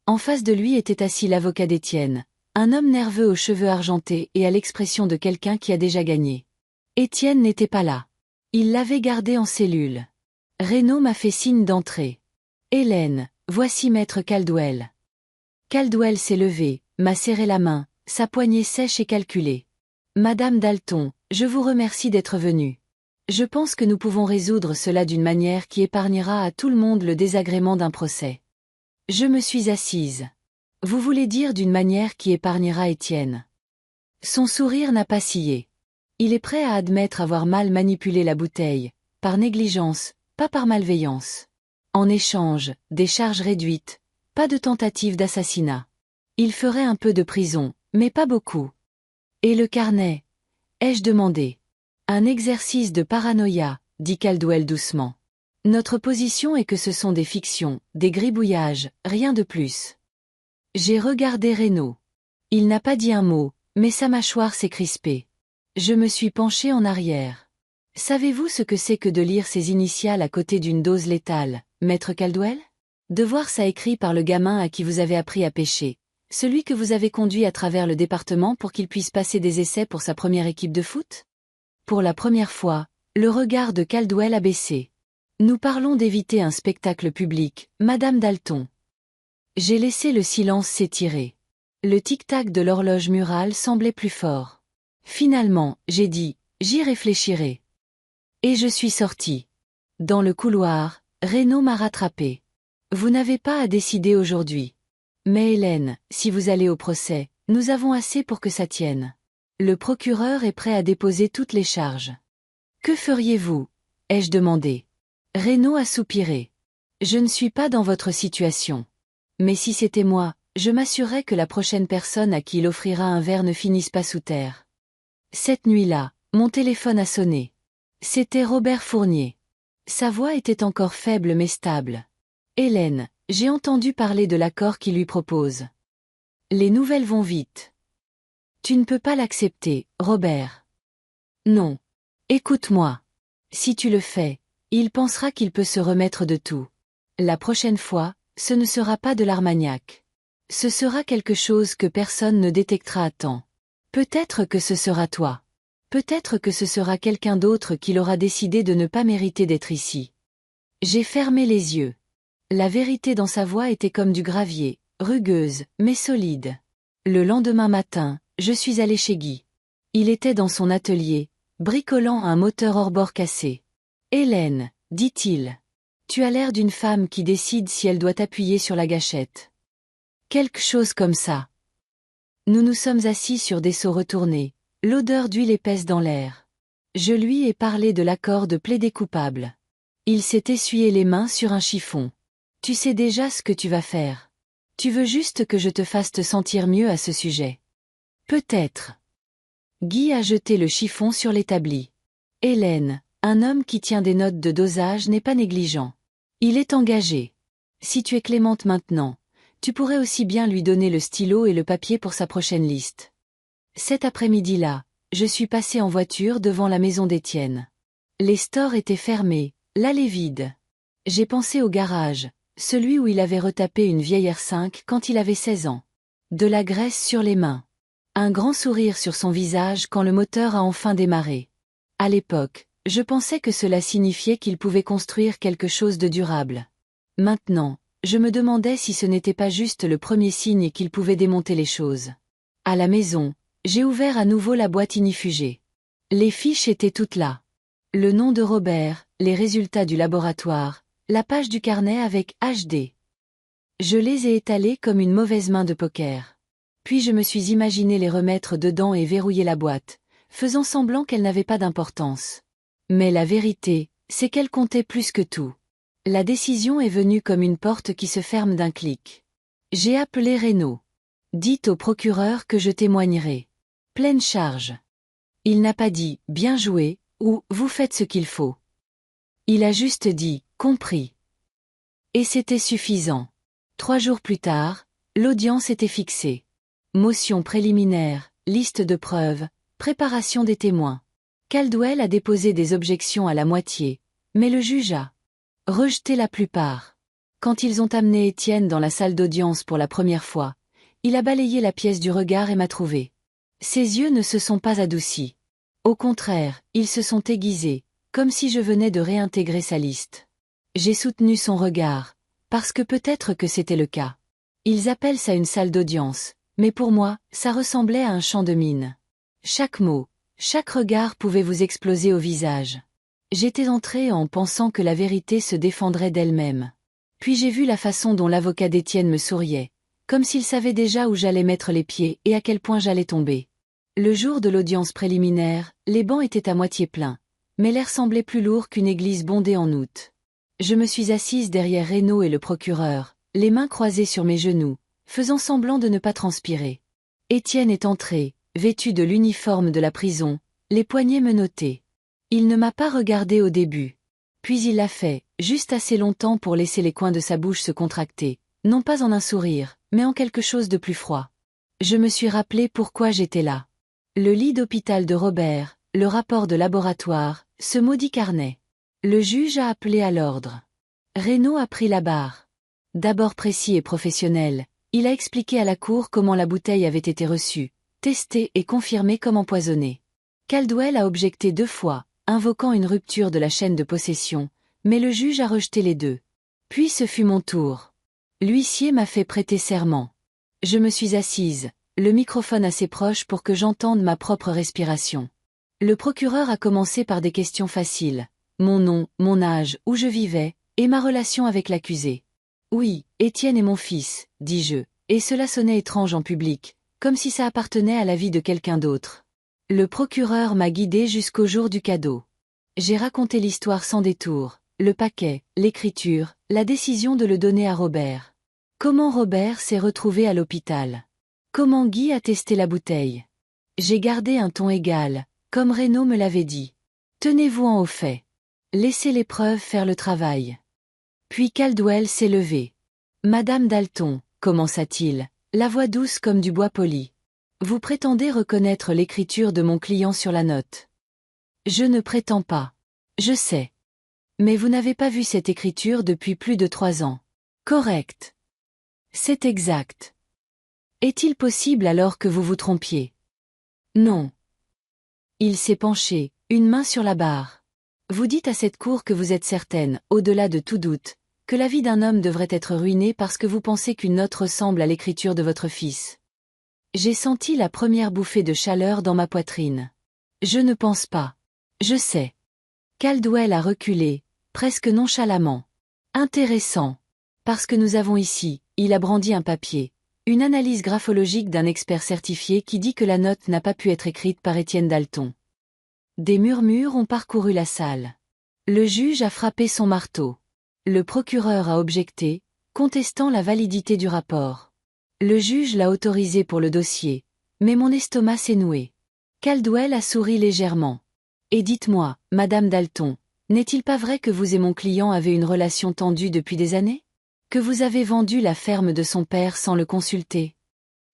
En face de lui était assis l'avocat d'Étienne, un homme nerveux aux cheveux argentés et à l'expression de quelqu'un qui a déjà gagné. Étienne n'était pas là. Il l'avait gardé en cellule. Renaud m'a fait signe d'entrer. « Hélène, voici maître Caldwell. » Caldwell s'est levé, m'a serré la main, sa poignée sèche et calculée. « Madame Dalton, je vous remercie d'être venue. Je pense que nous pouvons résoudre cela d'une manière qui épargnera à tout le monde le désagrément d'un procès. » Je me suis assise. « Vous voulez dire d'une manière qui épargnera Étienne ?» Son sourire n'a pas scié. Il est prêt à admettre avoir mal manipulé la bouteille, par négligence, pas par malveillance. En échange, des charges réduites, pas de tentative d'assassinat. Il ferait un peu de prison, mais pas beaucoup. Et le carnet? Ai-je demandé. Un exercice de paranoïa, dit Caldwell doucement. Notre position est que ce sont des fictions, des gribouillages, rien de plus. J'ai regardé Renaud. Il n'a pas dit un mot, mais sa mâchoire s'est crispée. Je me suis penchée en arrière. Savez-vous ce que c'est que de lire ces initiales à côté d'une dose létale, maître Caldwell? De voir ça écrit par le gamin à qui vous avez appris à pêcher, celui que vous avez conduit à travers le département pour qu'il puisse passer des essais pour sa première équipe de foot? Pour la première fois, le regard de Caldwell a baissé. Nous parlons d'éviter un spectacle public, Madame Dalton. J'ai laissé le silence s'étirer. Le tic-tac de l'horloge murale semblait plus fort. Finalement, j'ai dit, j'y réfléchirai. Et je suis sortie. Dans le couloir, Renaud m'a rattrapé. Vous n'avez pas à décider aujourd'hui. Mais Hélène, si vous allez au procès, nous avons assez pour que ça tienne. Le procureur est prêt à déposer toutes les charges. Que feriez-vous? Ai-je demandé. Renaud a soupiré. Je ne suis pas dans votre situation. Mais si c'était moi, je m'assurerais que la prochaine personne à qui il offrira un verre ne finisse pas sous terre. Cette nuit-là, mon téléphone a sonné. C'était Robert Fournier. Sa voix était encore faible mais stable. Hélène, j'ai entendu parler de l'accord qu'il lui propose. Les nouvelles vont vite. Tu ne peux pas l'accepter, Robert. Non. Écoute-moi. Si tu le fais, il pensera qu'il peut se remettre de tout. La prochaine fois, ce ne sera pas de l'Armagnac. Ce sera quelque chose que personne ne détectera à temps. Peut-être que ce sera toi. Peut-être que ce sera quelqu'un d'autre qui l'aura décidé de ne pas mériter d'être ici. J'ai fermé les yeux. La vérité dans sa voix était comme du gravier, rugueuse, mais solide. Le lendemain matin, je suis allée chez Guy. Il était dans son atelier, bricolant un moteur hors-bord cassé. « Hélène, dit-il. Tu as l'air d'une femme qui décide si elle doit appuyer sur la gâchette. Quelque chose comme ça. » Nous nous sommes assis sur des seaux retournés, l'odeur d'huile épaisse dans l'air. Je lui ai parlé de l'accord de plaider coupable. Il s'est essuyé les mains sur un chiffon. « Tu sais déjà ce que tu vas faire. Tu veux juste que je te fasse te sentir mieux à ce sujet. » Peut-être. Guy a jeté le chiffon sur l'établi. « Hélène, un homme qui tient des notes de dosage n'est pas négligent. Il est engagé. Si tu es clémente maintenant, tu pourrais aussi bien lui donner le stylo et le papier pour sa prochaine liste. » Cet après-midi-là, je suis passée en voiture devant la maison d'Étienne. Les stores étaient fermés, l'allée vide. J'ai pensé au garage, celui où il avait retapé une vieille R5 quand il avait 16 ans. De la graisse sur les mains. Un grand sourire sur son visage quand le moteur a enfin démarré. À l'époque, Je pensais que cela signifiait qu'il pouvait construire quelque chose de durable. Maintenant, je me demandais si ce n'était pas juste le premier signe qu'il pouvait démonter les choses. À la maison, j'ai ouvert à nouveau la boîte ignifugée. Les fiches étaient toutes là. Le nom de Robert, les résultats du laboratoire, la page du carnet avec HD. Je les ai étalées comme une mauvaise main de poker. Puis je me suis imaginé les remettre dedans et verrouiller la boîte, faisant semblant qu'elle n'avait pas d'importance. Mais la vérité, c'est qu'elle comptait plus que tout. La décision est venue comme une porte qui se ferme d'un clic. J'ai appelé Renaud. Dites au procureur que je témoignerai. Pleine charge. Il n'a pas dit « bien joué » ou « vous faites ce qu'il faut ». Il a juste dit « compris ». Et c'était suffisant. 3 jours plus tard, l'audience était fixée. Motion préliminaire, liste de preuves, préparation des témoins. Caldwell a déposé des objections à la moitié, mais le juge a rejeté la plupart. Quand ils ont amené Étienne dans la salle d'audience pour la première fois, il a balayé la pièce du regard et m'a trouvé. Ses yeux ne se sont pas adoucis. Au contraire, ils se sont aiguisés, comme si je venais de réintégrer sa liste. J'ai soutenu son regard, parce que peut-être que c'était le cas. Ils appellent ça une salle d'audience, mais pour moi, ça ressemblait à un champ de mine. Chaque mot, chaque regard pouvait vous exploser au visage. J'étais entrée en pensant que la vérité se défendrait d'elle-même. Puis j'ai vu la façon dont l'avocat d'Étienne me souriait, comme s'il savait déjà où j'allais mettre les pieds et à quel point j'allais tomber. Le jour de l'audience préliminaire, les bancs étaient à moitié pleins, mais l'air semblait plus lourd qu'une église bondée en août. Je me suis assise derrière Renaud et le procureur, les mains croisées sur mes genoux, faisant semblant de ne pas transpirer. Étienne est entré, vêtu de l'uniforme de la prison, les poignets menottés. Il ne m'a pas regardé au début. Puis il l'a fait, juste assez longtemps pour laisser les coins de sa bouche se contracter, non pas en un sourire, mais en quelque chose de plus froid. Je me suis rappelé pourquoi j'étais là. Le lit d'hôpital de Robert, le rapport de laboratoire, ce maudit carnet. Le juge a appelé à l'ordre. Renaud a pris la barre. D'abord précis et professionnel, il a expliqué à la cour comment la bouteille avait été reçue, testée et confirmée comme empoisonnée. Caldwell a objecté 2 fois, invoquant une rupture de la chaîne de possession, mais le juge a rejeté les 2. Puis ce fut mon tour. L'huissier m'a fait prêter serment. Je me suis assise, le microphone assez proche pour que j'entende ma propre respiration. Le procureur a commencé par des questions faciles. Mon nom, mon âge, où je vivais, et ma relation avec l'accusé. Oui, Étienne est mon fils, dis-je, et cela sonnait étrange en public, comme si ça appartenait à la vie de quelqu'un d'autre. Le procureur m'a guidé jusqu'au jour du cadeau. J'ai raconté l'histoire sans détour, le paquet, l'écriture, la décision de le donner à Robert. Comment Robert s'est retrouvé à l'hôpital. Comment Guy a testé la bouteille. J'ai gardé un ton égal, comme Renaud me l'avait dit. Tenez-vous-en au fait. Laissez les preuves faire le travail. Puis Caldwell s'est levé. Madame Dalton, commença-t-il, la voix douce comme du bois poli. Vous prétendez reconnaître l'écriture de mon client sur la note. Je ne prétends pas. Je sais. Mais vous n'avez pas vu cette écriture depuis plus de 3 ans. Correct. C'est exact. Est-il possible alors que vous vous trompiez? Non. Il s'est penché, une main sur la barre. Vous dites à cette cour que vous êtes certaine, au-delà de tout doute, que la vie d'un homme devrait être ruinée parce que vous pensez qu'une note ressemble à l'écriture de votre fils. J'ai senti la première bouffée de chaleur dans ma poitrine. Je ne pense pas. Je sais. Caldwell a reculé, presque nonchalamment. Intéressant. Parce que nous avons ici, il a brandi un papier, une analyse graphologique d'un expert certifié qui dit que la note n'a pas pu être écrite par Étienne Dalton. Des murmures ont parcouru la salle. Le juge a frappé son marteau. Le procureur a objecté, contestant la validité du rapport. Le juge l'a autorisé pour le dossier, mais mon estomac s'est noué. Caldwell a souri légèrement. Et dites-moi, Madame Dalton, n'est-il pas vrai que vous et mon client avez une relation tendue depuis des années? Que vous avez vendu la ferme de son père sans le consulter?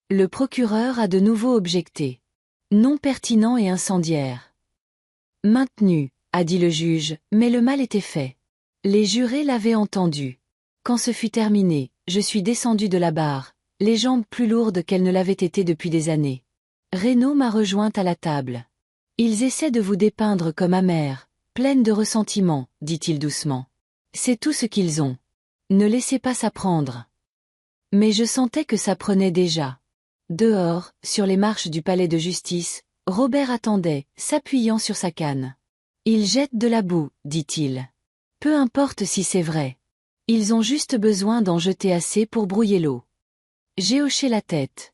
Le procureur a de nouveau objecté. Non pertinent et incendiaire. Maintenu, a dit le juge, mais le mal était fait. Les jurés l'avaient entendu. Quand ce fut terminé, je suis descendue de la barre, les jambes plus lourdes qu'elles ne l'avaient été depuis des années. Renaud m'a rejointe à la table. Ils essaient de vous dépeindre comme amère, Pleine de ressentiment, dit-il doucement. C'est tout ce qu'ils ont. Ne laissez pas ça prendre. Mais je sentais que ça prenait déjà. Dehors, sur les marches du palais de justice, Robert attendait, s'appuyant sur sa canne. Ils jettent de la boue, dit-il. Peu importe si c'est vrai. Ils ont juste besoin d'en jeter assez pour brouiller l'eau. J'ai hoché la tête.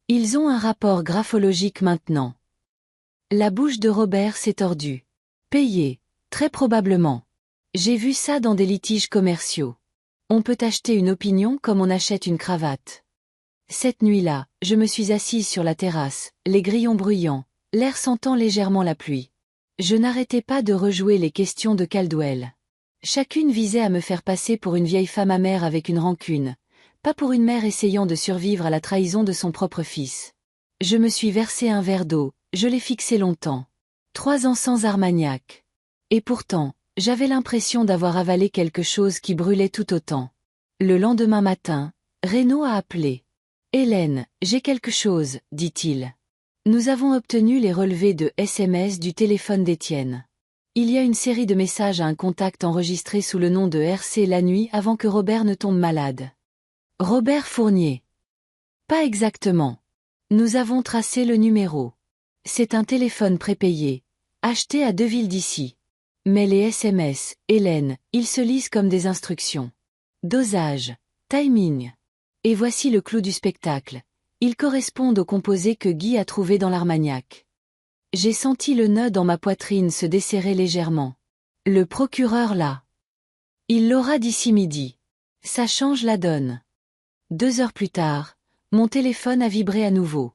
Ils ont un rapport graphologique maintenant. La bouche de Robert s'est tordue. Payé, très probablement. J'ai vu ça dans des litiges commerciaux. On peut acheter une opinion comme on achète une cravate. Cette nuit-là, je me suis assise sur la terrasse, les grillons bruyants, l'air sentant légèrement la pluie. Je n'arrêtais pas de rejouer les questions de Caldwell. Chacune visait à me faire passer pour une vieille femme amère avec une rancune, pas pour une mère essayant de survivre à la trahison de son propre fils. Je me suis versé un verre d'eau, je l'ai fixé longtemps. 3 ans sans Armagnac. Et pourtant, j'avais l'impression d'avoir avalé quelque chose qui brûlait tout autant. Le lendemain matin, Renaud a appelé. « Hélène, j'ai quelque chose, dit-il. Nous avons obtenu les relevés de SMS du téléphone d'Étienne. Il y a une série de messages à un contact enregistrés sous le nom de RC la nuit avant que Robert ne tombe malade. Robert Fournier. Pas exactement. Nous avons tracé le numéro. C'est un téléphone prépayé, acheté à 2 villes d'ici. Mais les SMS, Hélène, ils se lisent comme des instructions. Dosage, timing. Et voici le clou du spectacle. Ils correspondent aux composés que Guy a trouvés dans l'Armagnac. J'ai senti le nœud dans ma poitrine se desserrer légèrement. Le procureur là. Il l'aura d'ici midi. Ça change la donne. 2 heures plus tard, mon téléphone a vibré à nouveau.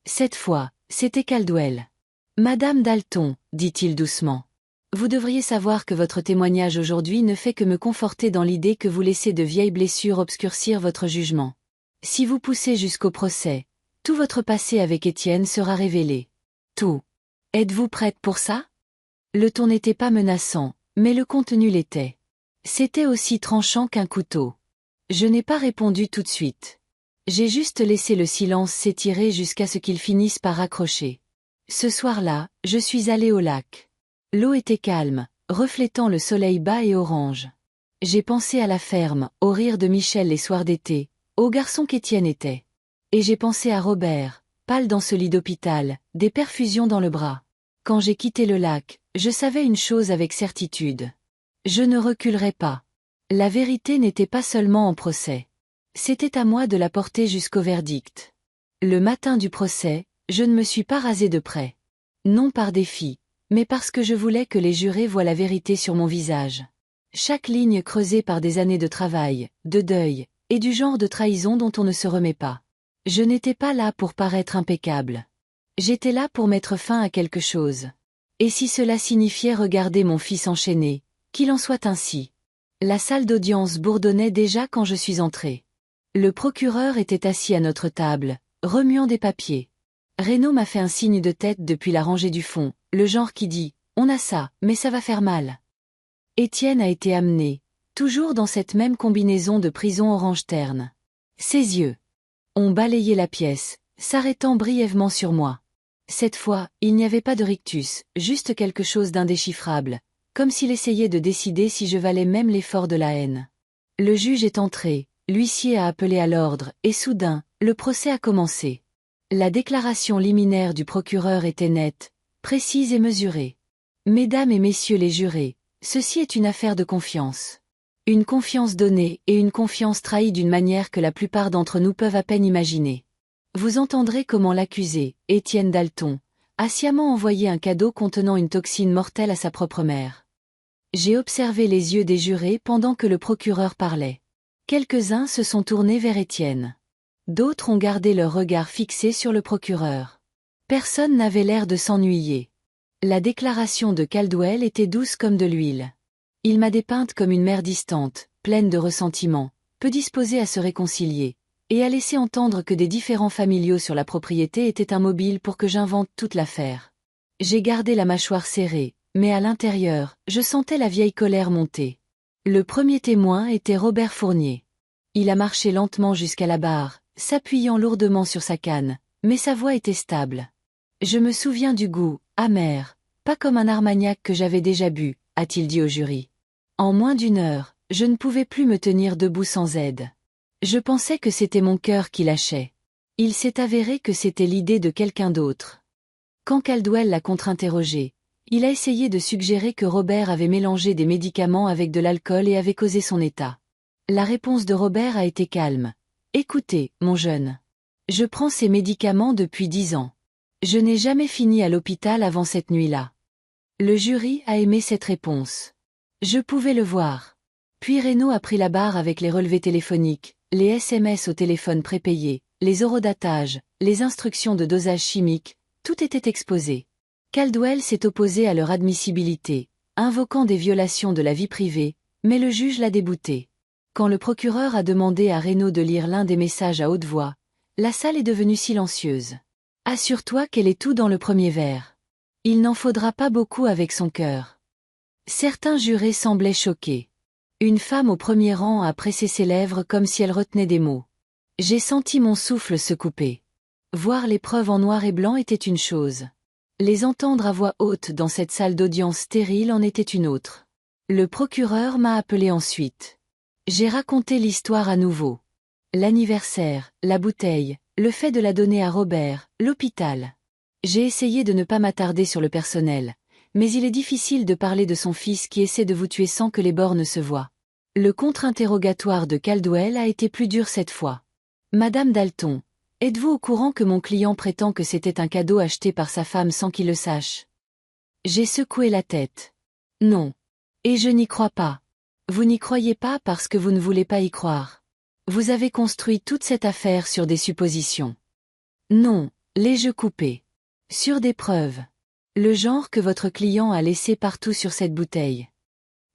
Cette fois, c'était Caldwell. « Madame Dalton, dit-il doucement. Vous devriez savoir que votre témoignage aujourd'hui ne fait que me conforter dans l'idée que vous laissez de vieilles blessures obscurcir votre jugement. Si vous poussez jusqu'au procès, tout votre passé avec Étienne sera révélé. Tout. Êtes-vous prête pour ça ? » Le ton n'était pas menaçant, mais le contenu l'était. C'était aussi tranchant qu'un couteau. Je n'ai pas répondu tout de suite. J'ai juste laissé le silence s'étirer jusqu'à ce qu'il finisse par raccrocher. Ce soir-là, je suis allée au lac. L'eau était calme, reflétant le soleil bas et orange. J'ai pensé à la ferme, au rire de Michel les soirs d'été, au garçon qu'Étienne était. Et j'ai pensé à Robert, pâle dans ce lit d'hôpital, des perfusions dans le bras. Quand j'ai quitté le lac, je savais une chose avec certitude. Je ne reculerais pas. La vérité n'était pas seulement en procès. C'était à moi de la porter jusqu'au verdict. Le matin du procès, je ne me suis pas rasé de près. Non par défi, mais parce que je voulais que les jurés voient la vérité sur mon visage. Chaque ligne creusée par des années de travail, de deuil, et du genre de trahison dont on ne se remet pas. Je n'étais pas là pour paraître impeccable. J'étais là pour mettre fin à quelque chose. Et si cela signifiait regarder mon fils enchaîné, qu'il en soit ainsi. La salle d'audience bourdonnait déjà quand je suis entrée. Le procureur était assis à notre table, remuant des papiers. Renaud m'a fait un signe de tête depuis la rangée du fond, le genre qui dit « On a ça, mais ça va faire mal ». Étienne a été amené, toujours dans cette même combinaison de prison orange terne. Ses yeux ont balayé la pièce, s'arrêtant brièvement sur moi. Cette fois, il n'y avait pas de rictus, juste quelque chose d'indéchiffrable, comme s'il essayait de décider si je valais même l'effort de la haine. Le juge est entré, l'huissier a appelé à l'ordre, et soudain, le procès a commencé. La déclaration liminaire du procureur était nette, précise et mesurée. Mesdames et messieurs les jurés, ceci est une affaire de confiance. Une confiance donnée et une confiance trahie d'une manière que la plupart d'entre nous peuvent à peine imaginer. Vous entendrez comment l'accusé, Étienne Dalton, a sciemment envoyé un cadeau contenant une toxine mortelle à sa propre mère. J'ai observé les yeux des jurés pendant que le procureur parlait. Quelques-uns se sont tournés vers Étienne. D'autres ont gardé leur regard fixé sur le procureur. Personne n'avait l'air de s'ennuyer. La déclaration de Caldwell était douce comme de l'huile. Il m'a dépeinte comme une mère distante, pleine de ressentiment, peu disposée à se réconcilier, et à laisser entendre que des différends familiaux sur la propriété étaient un mobile pour que j'invente toute l'affaire. J'ai gardé la mâchoire serrée, mais à l'intérieur, je sentais la vieille colère monter. Le premier témoin était Robert Fournier. Il a marché lentement jusqu'à la barre, s'appuyant lourdement sur sa canne, mais sa voix était stable. Je me souviens du goût, amer, pas comme un Armagnac que j'avais déjà bu, a-t-il dit au jury. En moins d'une heure, je ne pouvais plus me tenir debout sans aide. Je pensais que c'était mon cœur qui lâchait. Il s'est avéré que c'était l'idée de quelqu'un d'autre. Quand Caldwell l'a contre-interrogé, il a essayé de suggérer que Robert avait mélangé des médicaments avec de l'alcool et avait causé son état. La réponse de Robert a été calme. « Écoutez, mon jeune. Je prends ces médicaments depuis 10 ans. Je n'ai jamais fini à l'hôpital avant cette nuit-là. » Le jury a aimé cette réponse. Je pouvais le voir. Puis Reno a pris la barre avec les relevés téléphoniques, les SMS au téléphone prépayé, les horodatages, les instructions de dosage chimique, tout était exposé. Caldwell s'est opposé à leur admissibilité, invoquant des violations de la vie privée, mais le juge l'a débouté. Quand le procureur a demandé à Reno de lire l'un des messages à haute voix, la salle est devenue silencieuse. Assure-toi qu'elle est tout dans le premier vers. Il n'en faudra pas beaucoup avec son cœur. Certains jurés semblaient choqués. Une femme au premier rang a pressé ses lèvres comme si elle retenait des mots. J'ai senti mon souffle se couper. Voir les preuves en noir et blanc était une chose. Les entendre à voix haute dans cette salle d'audience stérile en était une autre. Le procureur m'a appelé ensuite. J'ai raconté l'histoire à nouveau. L'anniversaire, la bouteille, le fait de la donner à Robert, l'hôpital. J'ai essayé de ne pas m'attarder sur le personnel, mais il est difficile de parler de son fils qui essaie de vous tuer sans que les bords ne se voient. Le contre-interrogatoire de Caldwell a été plus dur cette fois. Madame Dalton, êtes-vous au courant que mon client prétend que c'était un cadeau acheté par sa femme sans qu'il le sache? J'ai secoué la tête. Non. Et je n'y crois pas. Vous n'y croyez pas parce que vous ne voulez pas y croire. Vous avez construit toute cette affaire sur des suppositions. Non, l'ai-je coupé. Sur des preuves. Le genre que votre client a laissé partout sur cette bouteille.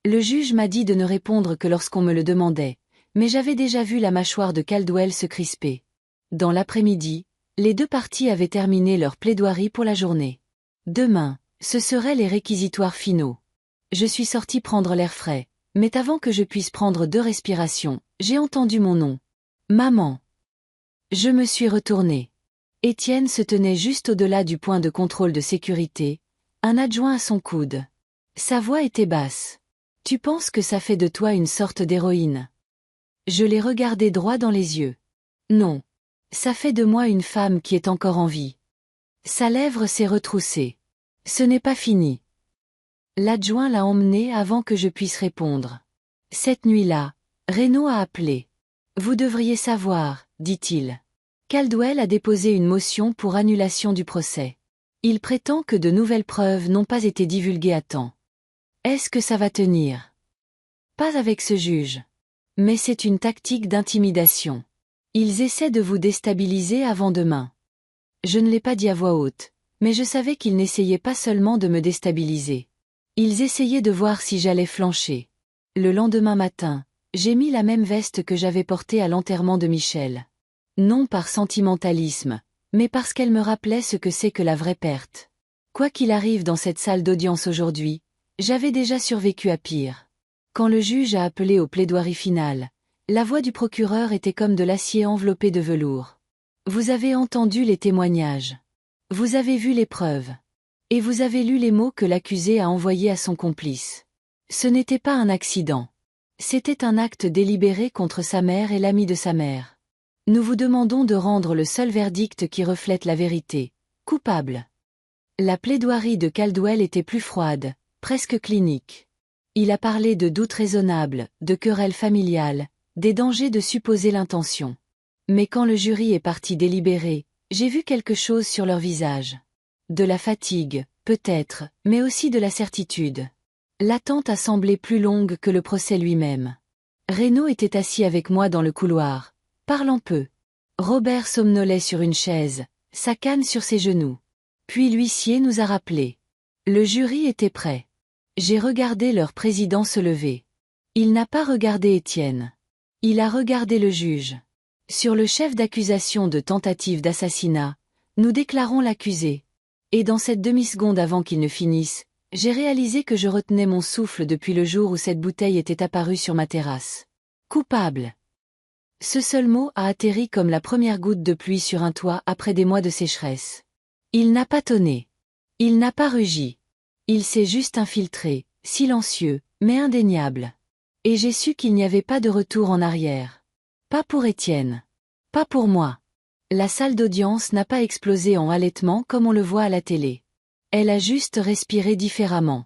Le juge m'a dit de ne répondre que lorsqu'on me le demandait, mais j'avais déjà vu la mâchoire de Caldwell se crisper. Dans l'après-midi, les deux parties avaient terminé leur plaidoirie pour la journée. Demain, ce seraient les réquisitoires finaux. Je suis sorti prendre l'air frais, mais avant que je puisse prendre 2 respirations, j'ai entendu mon nom. Maman. Je me suis retourné. Étienne se tenait juste au-delà du point de contrôle de sécurité, un adjoint à son coude. Sa voix était basse. Tu penses que ça fait de toi une sorte d'héroïne? Je l'ai regardé droit dans les yeux. Non. Ça fait de moi une femme qui est encore en vie. Sa lèvre s'est retroussée. Ce n'est pas fini. L'adjoint l'a emmené avant que je puisse répondre. Cette nuit-là, Reno a appelé. Vous devriez savoir, dit-il. Caldwell a déposé une motion pour annulation du procès. Il prétend que de nouvelles preuves n'ont pas été divulguées à temps. Est-ce que ça va tenir? Pas avec ce juge. Mais c'est une tactique d'intimidation. Ils essaient de vous déstabiliser avant demain. Je ne l'ai pas dit à voix haute, mais je savais qu'ils n'essayaient pas seulement de me déstabiliser. Ils essayaient de voir si j'allais flancher. Le lendemain matin, j'ai mis la même veste que j'avais portée à l'enterrement de Michel. Non par sentimentalisme, mais parce qu'elle me rappelait ce que c'est que la vraie perte. Quoi qu'il arrive dans cette salle d'audience aujourd'hui, j'avais déjà survécu à pire. Quand le juge a appelé au plaidoirie finale, la voix du procureur était comme de l'acier enveloppé de velours. Vous avez entendu les témoignages. Vous avez vu les preuves. Et vous avez lu les mots que l'accusé a envoyés à son complice. Ce n'était pas un accident. C'était un acte délibéré contre sa mère et l'ami de sa mère. Nous vous demandons de rendre le seul verdict qui reflète la vérité. Coupable. La plaidoirie de Caldwell était plus froide, presque clinique. Il a parlé de doutes raisonnables, de querelles familiales, des dangers de supposer l'intention. Mais quand le jury est parti délibérer, j'ai vu quelque chose sur leur visage. De la fatigue, peut-être, mais aussi de la certitude. L'attente a semblé plus longue que le procès lui-même. Reno était assis avec moi dans le couloir, parlant peu. Robert somnolait sur une chaise, sa canne sur ses genoux. Puis l'huissier nous a rappelé. Le jury était prêt. J'ai regardé leur président se lever. Il n'a pas regardé Étienne. Il a regardé le juge. Sur le chef d'accusation de tentative d'assassinat, nous déclarons l'accusé. Et dans cette demi-seconde avant qu'il ne finisse, j'ai réalisé que je retenais mon souffle depuis le jour où cette bouteille était apparue sur ma terrasse. Coupable. Ce seul mot a atterri comme la première goutte de pluie sur un toit après des mois de sécheresse. Il n'a pas tonné. Il n'a pas rugi. Il s'est juste infiltré, Silencieux, mais indéniable. Et j'ai su qu'il n'y avait pas de retour en arrière. Pas pour Étienne. Pas pour moi. La salle d'audience n'a pas explosé en halètement comme on le voit à la télé. Elle a juste respiré différemment.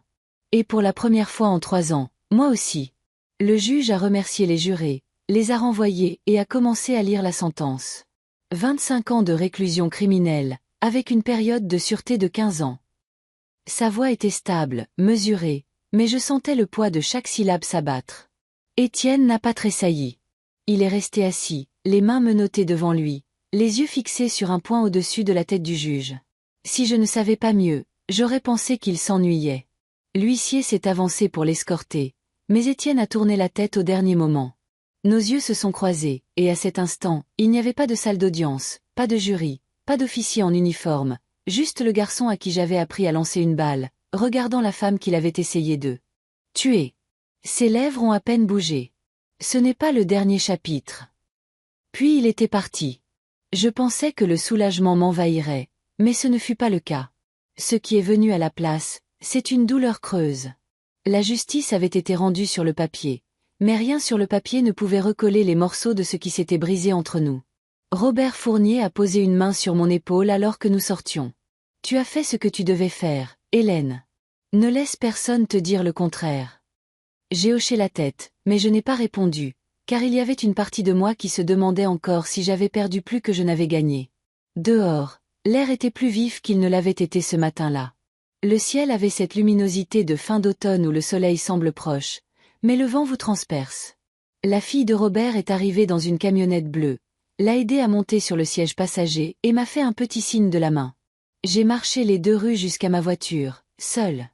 Et pour la première fois en 3 ans, moi aussi. Le juge a remercié les jurés, les a renvoyés et a commencé à lire la sentence. 25 ans de réclusion criminelle, avec une période de sûreté de 15 ans. Sa voix était stable, mesurée, mais je sentais le poids de chaque syllabe s'abattre. Étienne n'a pas tressailli. Il est resté assis, les mains menottées devant lui, les yeux fixés sur un point au-dessus de la tête du juge. Si je ne savais pas mieux, j'aurais pensé qu'il s'ennuyait. L'huissier s'est avancé pour l'escorter, mais Étienne a tourné la tête au dernier moment. Nos yeux se sont croisés, et à cet instant, il n'y avait pas de salle d'audience, pas de jury, pas d'officier en uniforme, juste le garçon à qui j'avais appris à lancer une balle, regardant la femme qu'il avait essayé de tuer. Ses lèvres ont à peine bougé. Ce n'est pas le dernier chapitre. Puis il était parti. Je pensais que le soulagement m'envahirait, mais ce ne fut pas le cas. Ce qui est venu à la place, c'est une douleur creuse. La justice avait été rendue sur le papier, mais rien sur le papier ne pouvait recoller les morceaux de ce qui s'était brisé entre nous. Robert Fournier a posé une main sur mon épaule alors que nous sortions. « Tu as fait ce que tu devais faire, Hélène. Ne laisse personne te dire le contraire. » J'ai hoché la tête, mais je n'ai pas répondu, car il y avait une partie de moi qui se demandait encore si j'avais perdu plus que je n'avais gagné. Dehors, l'air était plus vif qu'il ne l'avait été ce matin-là. Le ciel avait cette luminosité de fin d'automne où le soleil semble proche, mais le vent vous transperce. La fille de Robert est arrivée dans une camionnette bleue, l'a aidé à monter sur le siège passager et m'a fait un petit signe de la main. J'ai marché les 2 rues jusqu'à ma voiture, seule.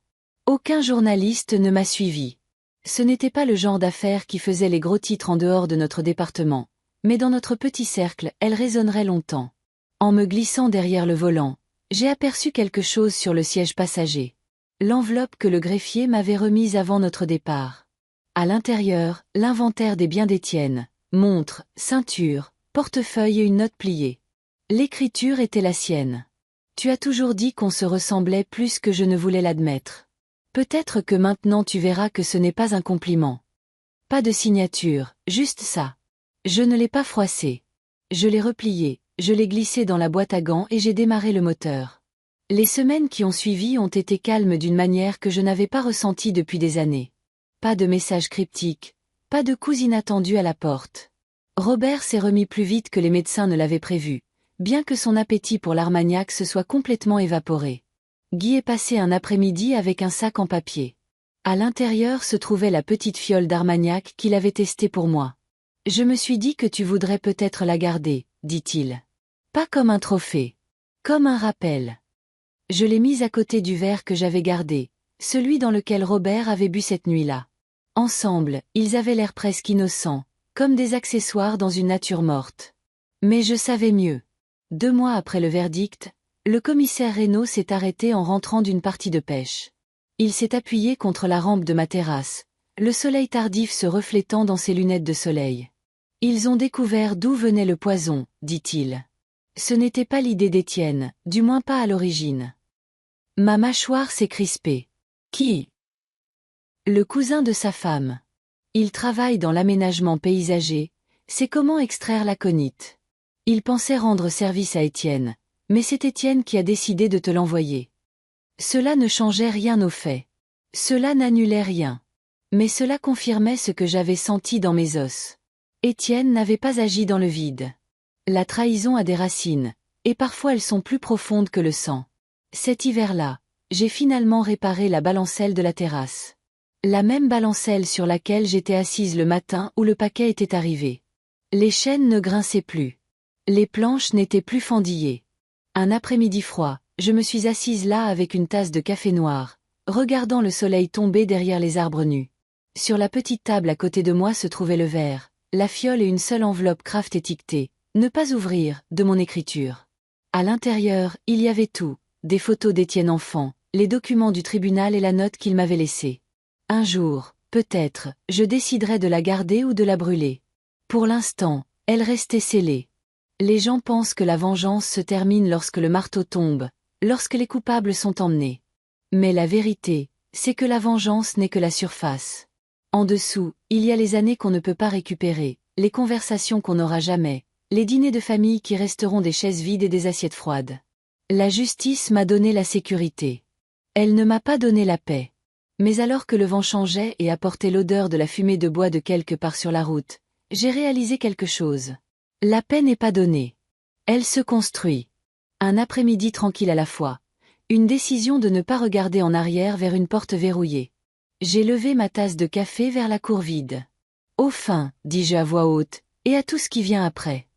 Aucun journaliste ne m'a suivi. Ce n'était pas le genre d'affaire qui faisait les gros titres en dehors de notre département, mais dans notre petit cercle, elle résonnerait longtemps. En me glissant derrière le volant, j'ai aperçu quelque chose sur le siège passager. L'enveloppe que le greffier m'avait remise avant notre départ. À l'intérieur, l'inventaire des biens d'Étienne, montre, ceinture, portefeuille et une note pliée. L'écriture était la sienne. Tu as toujours dit qu'on se ressemblait plus que je ne voulais l'admettre. Peut-être que maintenant tu verras que ce n'est pas un compliment. Pas de signature, juste ça. Je ne l'ai pas froissé. Je l'ai replié, je l'ai glissé dans la boîte à gants et j'ai démarré le moteur. Les semaines qui ont suivi ont été calmes d'une manière que je n'avais pas ressentie depuis des années. Pas de messages cryptiques, pas de coups inattendus à la porte. Robert s'est remis plus vite que les médecins ne l'avaient prévu, bien que son appétit pour l'armagnac se soit complètement évaporé. Guy est passé un après-midi avec un sac en papier. À l'intérieur se trouvait la petite fiole d'armagnac qu'il avait testée pour moi. Je me suis dit que tu voudrais peut-être la garder, dit-il. Pas comme un trophée. Comme un rappel. Je l'ai mise à côté du verre que j'avais gardé, celui dans lequel Robert avait bu cette nuit-là. Ensemble, ils avaient l'air presque innocents, comme des accessoires dans une nature morte. Mais je savais mieux. 2 mois après le verdict, le commissaire Reynaud s'est arrêté en rentrant d'une partie de pêche. Il s'est appuyé contre la rampe de ma terrasse, le soleil tardif se reflétant dans ses lunettes de soleil. Ils ont découvert d'où venait le poison, dit-il. Ce n'était pas l'idée d'Étienne, du moins pas à l'origine. Ma mâchoire s'est crispée. Qui? Le cousin de sa femme. Il travaille dans l'aménagement paysager, c'est comment extraire l'aconite. Il pensait rendre service à Étienne, mais c'est Étienne qui a décidé de te l'envoyer. Cela ne changeait rien au fait. Cela n'annulait rien. Mais cela confirmait ce que j'avais senti dans mes os. Étienne n'avait pas agi dans le vide. La trahison a des racines, et parfois elles sont plus profondes que le sang. Cet hiver-là, j'ai finalement réparé la balancelle de la terrasse. La même balancelle sur laquelle j'étais assise le matin où le paquet était arrivé. Les chaînes ne grinçaient plus. Les planches n'étaient plus fendillées. Un après-midi froid, je me suis assise là avec une tasse de café noir, regardant le soleil tomber derrière les arbres nus. Sur la petite table à côté de moi se trouvait le verre, la fiole et une seule enveloppe Kraft étiquetée « Ne pas ouvrir » de mon écriture. À l'intérieur, il y avait tout, des photos d'Étienne enfant, les documents du tribunal et la note qu'il m'avait laissée. Un jour, peut-être, je déciderai de la garder ou de la brûler. Pour l'instant, elle restait scellée. Les gens pensent que la vengeance se termine lorsque le marteau tombe, lorsque les coupables sont emmenés. Mais la vérité, c'est que la vengeance n'est que la surface. En dessous, il y a les années qu'on ne peut pas récupérer, les conversations qu'on n'aura jamais, les dîners de famille qui resteront des chaises vides et des assiettes froides. La justice m'a donné la sécurité. Elle ne m'a pas donné la paix. Mais alors que le vent changeait et apportait l'odeur de la fumée de bois de quelque part sur la route, j'ai réalisé quelque chose. La paix n'est pas donnée. Elle se construit. Un après-midi tranquille à la fois. Une décision de ne pas regarder en arrière vers une porte verrouillée. J'ai levé ma tasse de café vers la cour vide. Au fin, dis-je à voix haute, et à tout ce qui vient après.